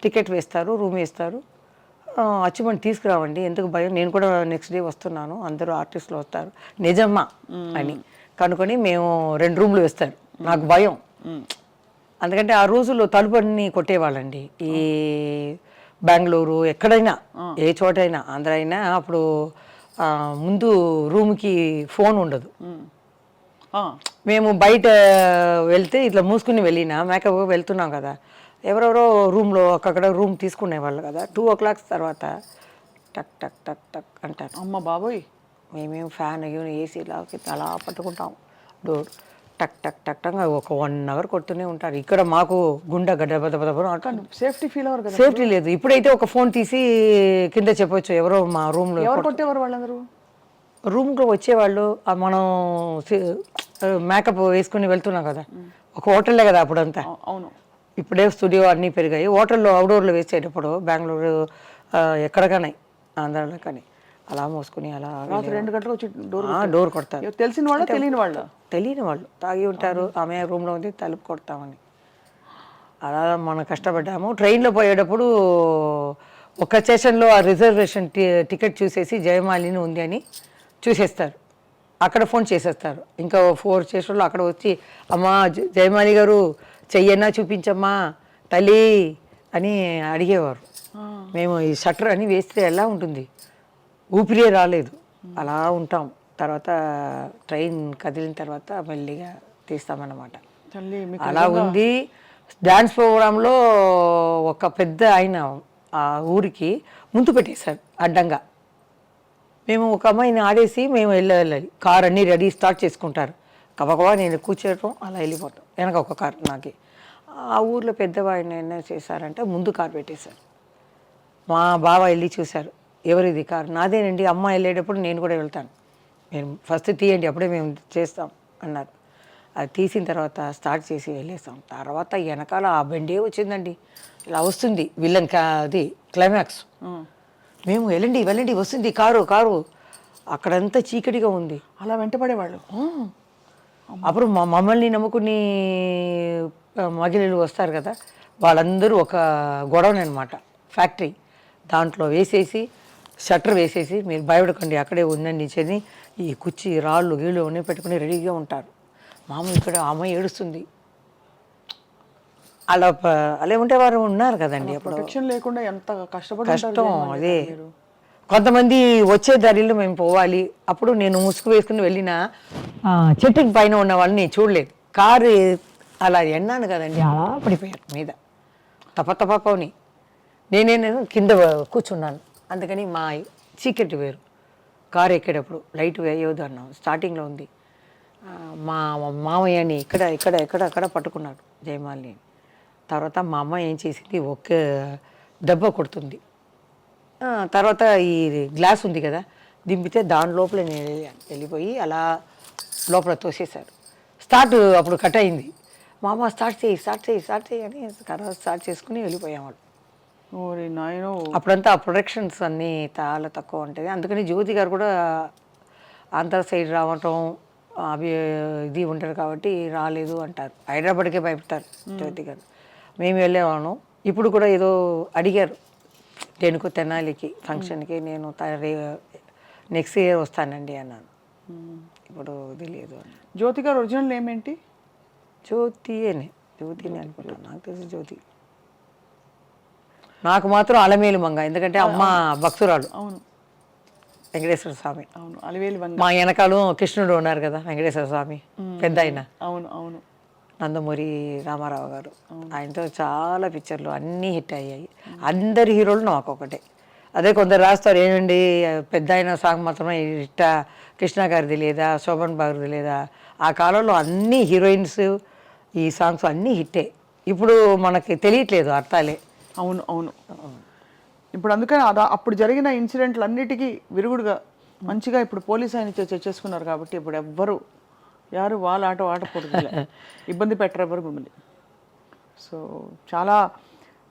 C: టికెట్ వేస్తారు, రూమ్ వేస్తారు, అచీవ్మెంట్ తీసుకురావండి, ఎందుకు భయం, నేను కూడా నెక్స్ట్ డే వస్తున్నాను, అందరూ ఆర్టిస్టులు వస్తారు. నిజమ్మా అని కనుకొని మేము 2 రూమ్లు వేస్తారు. నాకు భయం, ఎందుకంటే ఆ రోజుల్లో తలుపుని కొట్టేవాళ్ళండి. ఈ బెంగళూరు ఎక్కడైనా, ఏ చోటైనా, ఆంధ్ర అయినా, అప్పుడు ముందు రూమ్కి ఫోన్ ఉండదు. మేము బయట వెళ్తే ఇట్లా మూసుకుని వెళ్ళినా, మేకప్ వెళ్తున్నాం కదా, ఎవరెవరో రూమ్లో అక్కడ రూమ్ తీసుకునేవాళ్ళు కదా, 2 o'clock తర్వాత టక్ టక్ టక్ టక్ అంటారు.
B: అమ్మ బాబోయ్,
C: మేమేం ఫ్యాన్ ఏసీలాకి అలా పట్టుకుంటాం, డోర్ టక్ టక్ టక్ టక్ ఒక 1 hour కొడుతూనే ఉంటారు. ఇక్కడ మాకు గుండె గడ్డ అంటాను.
B: సేఫ్టీ ఫీల్ అవ్వరు కదా?
C: సేఫ్టీ లేదు. ఇప్పుడైతే ఒక ఫోన్ తీసి కింద చెప్పొచ్చు, ఎవరో మా రూమ్లో.
B: ఎవరు కొట్టేవారు వాళ్ళందరూ?
C: రూమ్కి వచ్చేవాళ్ళు, మనం మేకప్ వేసుకుని వెళ్తున్నాం కదా, ఒక హోటల్లే కదా అప్పుడంతా.
B: అవును,
C: ఇప్పుడే స్టూడియో అన్నీ పెరిగాయి. హోటల్లో అవుట్డోర్లో వేసేటప్పుడు బెంగళూరు ఎక్కడికనే, ఆంధ్రాలో కానీ అలా మోసుకుని అలా
B: 2 గంటలకు వచ్చి
C: డోర్ కొడతారు.
B: తెలిసిన వాళ్ళు
C: తెలియని వాళ్ళు తాగి ఉంటారు, ఆమె రూమ్లో ఉంది, తలుపు కొడతామని అలా మనం కష్టపడ్డాము. ట్రైన్లో పోయేటప్పుడు ఒక స్టేషన్లో ఆ రిజర్వేషన్ టికెట్ చూసేసి జయమాలిని ఉంది అని చూసేస్తారు, అక్కడ ఫోన్ చేసేస్తారు. ఇంకా 4 స్టేషన్లో అక్కడ వచ్చి, అమ్మా జయమాలి గారు చెయ్యన్నా చూపించమ్మా తల్లి అని అడిగేవారు. మేము ఈ షట్టర్ అని వేస్తే ఎలా ఉంటుంది, ఊపిరే రాలేదు, అలా ఉంటాం. తర్వాత ట్రైన్ కదిలిన తర్వాత మెల్లిగా తీస్తామన్నమాట. అలా ఉంది. డ్యాన్స్ ప్రోగ్రాంలో ఒక పెద్ద ఆయన ఆ ఊరికి ముందు పెట్టేశారు అడ్డంగా. మేము ఒక అమ్మాయిని ఆడేసి మేము వెళ్ళాలి, కార్ అన్నీ రెడీ స్టార్ట్ చేసుకుంటారు, కబకబా నేను కూర్చోవటం అలా వెళ్ళిపోతాం, వెనక ఒక కార్ నాకి. ఆ ఊర్లో పెద్దవాడిని ఏం చేశారంటే ముందు కార్ పెట్టేశారు. మా బావ వెళ్ళి చూశారు, ఎవరిది కారు? నాదేనండి, అమ్మ వెళ్ళేటప్పుడు నేను కూడా వెళ్తాను, మీరు ఫస్ట్ తీయండి అప్పుడే మేము చేస్తాం అన్నారు. అది తీసిన తర్వాత స్టార్ట్ చేసి వెళ్ళేస్తాం. తర్వాత వెనకాల ఆ బండే వచ్చిందండి, ఇలా వస్తుంది విలన్ అది క్లైమాక్స్. మేము వెళ్ళండి వెళ్ళండి వస్తుంది కారు కారు, అక్కడంతా చీకటిగా ఉంది.
B: అలా వెంటపడేవాళ్ళు.
C: అప్పుడు మమ్మల్ని నమ్ముకుని మహిళలు వస్తారు కదా, వాళ్ళందరూ ఒక గొడవని అనమాట, ఫ్యాక్టరీ దాంట్లో వేసేసి షట్టర్ వేసేసి మీరు భయపడకండి అక్కడే ఉందండి అని ఈ కుర్చీ రాళ్ళు గీళ్ళు అన్నీ పెట్టుకుని రెడీగా ఉంటారు. మామ ఇక్కడ అమ్మాయి ఏడుస్తుంది. అలా అలా ఉంటేవారు ఉన్నారు కదండి అప్పుడు.
B: ప్రొటెక్షన్ లేకుండా ఎంత కష్టపడి
C: కష్టం అదే. కొంతమంది వచ్చే దారిలో మేము పోవాలి, అప్పుడు నేను ముసుగు వేసుకుని వెళ్ళిన చెట్టుకి పైన ఉన్న వాళ్ళని నేను చూడలేదు. కారు అలా ఎన్నాను కదండి, అలా పడిపోయారు మీద తపని. నేనేమో కింద కూర్చున్నాను, అందుకని మా చీకటి వేరు. కారు ఎక్కేటప్పుడు లైట్ వేయవద్దు అన్నాం, స్టార్టింగ్లో ఉంది. మా మామయ్యని ఇక్కడ ఇక్కడ ఎక్కడ అక్కడ పట్టుకున్నాడు జయమాలిని. తర్వాత మా అమ్మ ఏం చేసింది, ఒక్క దెబ్బ కొడుతుంది. తర్వాత ఈ గ్లాస్ ఉంది కదా దింపితే దాని లోపల నేను వెళ్ళిపోయి అలా లోపల తోసేశారు. అప్పుడు కట్ అయింది. మా అమ్మ స్టార్ట్ చేయి అని తర్వాత స్టార్ట్ చేసుకుని వెళ్ళిపోయాం.
B: ఓరి నాయనో.
C: అప్పుడంతా ఆ ప్రొడక్షన్స్ అన్నీ చాలా తక్కువ ఉంటుంది. అందుకని జ్యోతి గారు కూడా ఆంధ్ర సైడ్ రావటం అవి ఇది ఉంటారు కాబట్టి రాలేదు అంటారు. హైదరాబాద్కే భయపడతారు జ్యోతి గారు. మేము వెళ్ళేవాళ్ళం. ఇప్పుడు కూడా ఏదో అడిగారు దేనికో తెనాలికి ఫంక్షన్కి, నేను నెక్స్ట్ ఇయర్ వస్తానండి అన్నాను. ఇప్పుడు తెలియదు అని.
B: జ్యోతి గారు ఒరిజినల్ నేమ్ ఏంటి?
C: జ్యోతినే అనుకుంటాను, నాకు తెలిసి జ్యోతి. నాకు మాత్రం అలమేలు మంగ, ఎందుకంటే అమ్మ భక్తురాలు.
B: అవును,
C: వెంకటేశ్వర స్వామి.
B: అవును, అలివేలు మంగ.
C: మా వెనకాల కృష్ణుడు ఉన్నారు కదా వెంకటేశ్వర స్వామి పెద్ద ఆయన.
B: అవును అవును.
C: నందమూరి రామారావు గారు, ఆయనతో చాలా పిక్చర్లు అన్నీ హిట్ అయ్యాయి. అందరి హీరోలు నాకు ఒకటే. అదే కొందరు రాస్తారు ఏమండి పెద్ద ఆయన సాంగ్ మాత్రమే హిట్, కృష్ణ గారిది లేదా, శోభన్ బాబుది లేదా. ఆ కాలంలో అన్ని హీరోయిన్స్ ఈ సాంగ్స్ అన్నీ హిట్టే. ఇప్పుడు మనకి తెలియట్లేదు అర్థాలే.
B: అవును అవును. ఇప్పుడు అందుకని అప్పుడు జరిగిన ఇన్సిడెంట్లు అన్నిటికీ విరుగుడుగా మంచిగా ఇప్పుడు పోలీస్ ఆయన చేసుకున్నారు కాబట్టి ఇప్పుడు ఎవ్వరు యారు వాళ్ళ ఆట ఆడకూడదు, ఇబ్బంది పెట్టరు ఎవరు మిమ్మల్ని. సో చాలా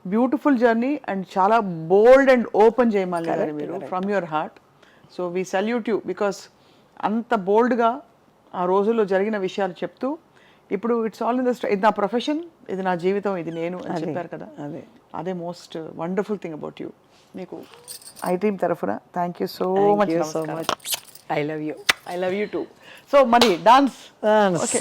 B: బ్యూటిఫుల్ జర్నీ అండ్ చాలా బోల్డ్ అండ్ ఓపెన్ చేయమని గారు మీరు from your heart. So we salute you because అంత బోల్డ్గా ఆ రోజుల్లో జరిగిన విషయాలు చెప్తూ ఇప్పుడు ఇట్స్ ఆల్ ఇన్ ద ఇది నా ప్రొఫెషన్, ఇది నా జీవితం, ఇది నేను అని చెప్పారు కదా. అదే most wonderful thing about you. మీకు ఐ డ్రీమ్ తరఫున thank you so much.
C: I love you.
B: I love you two. So మరి డాన్స్.
C: ఓకే.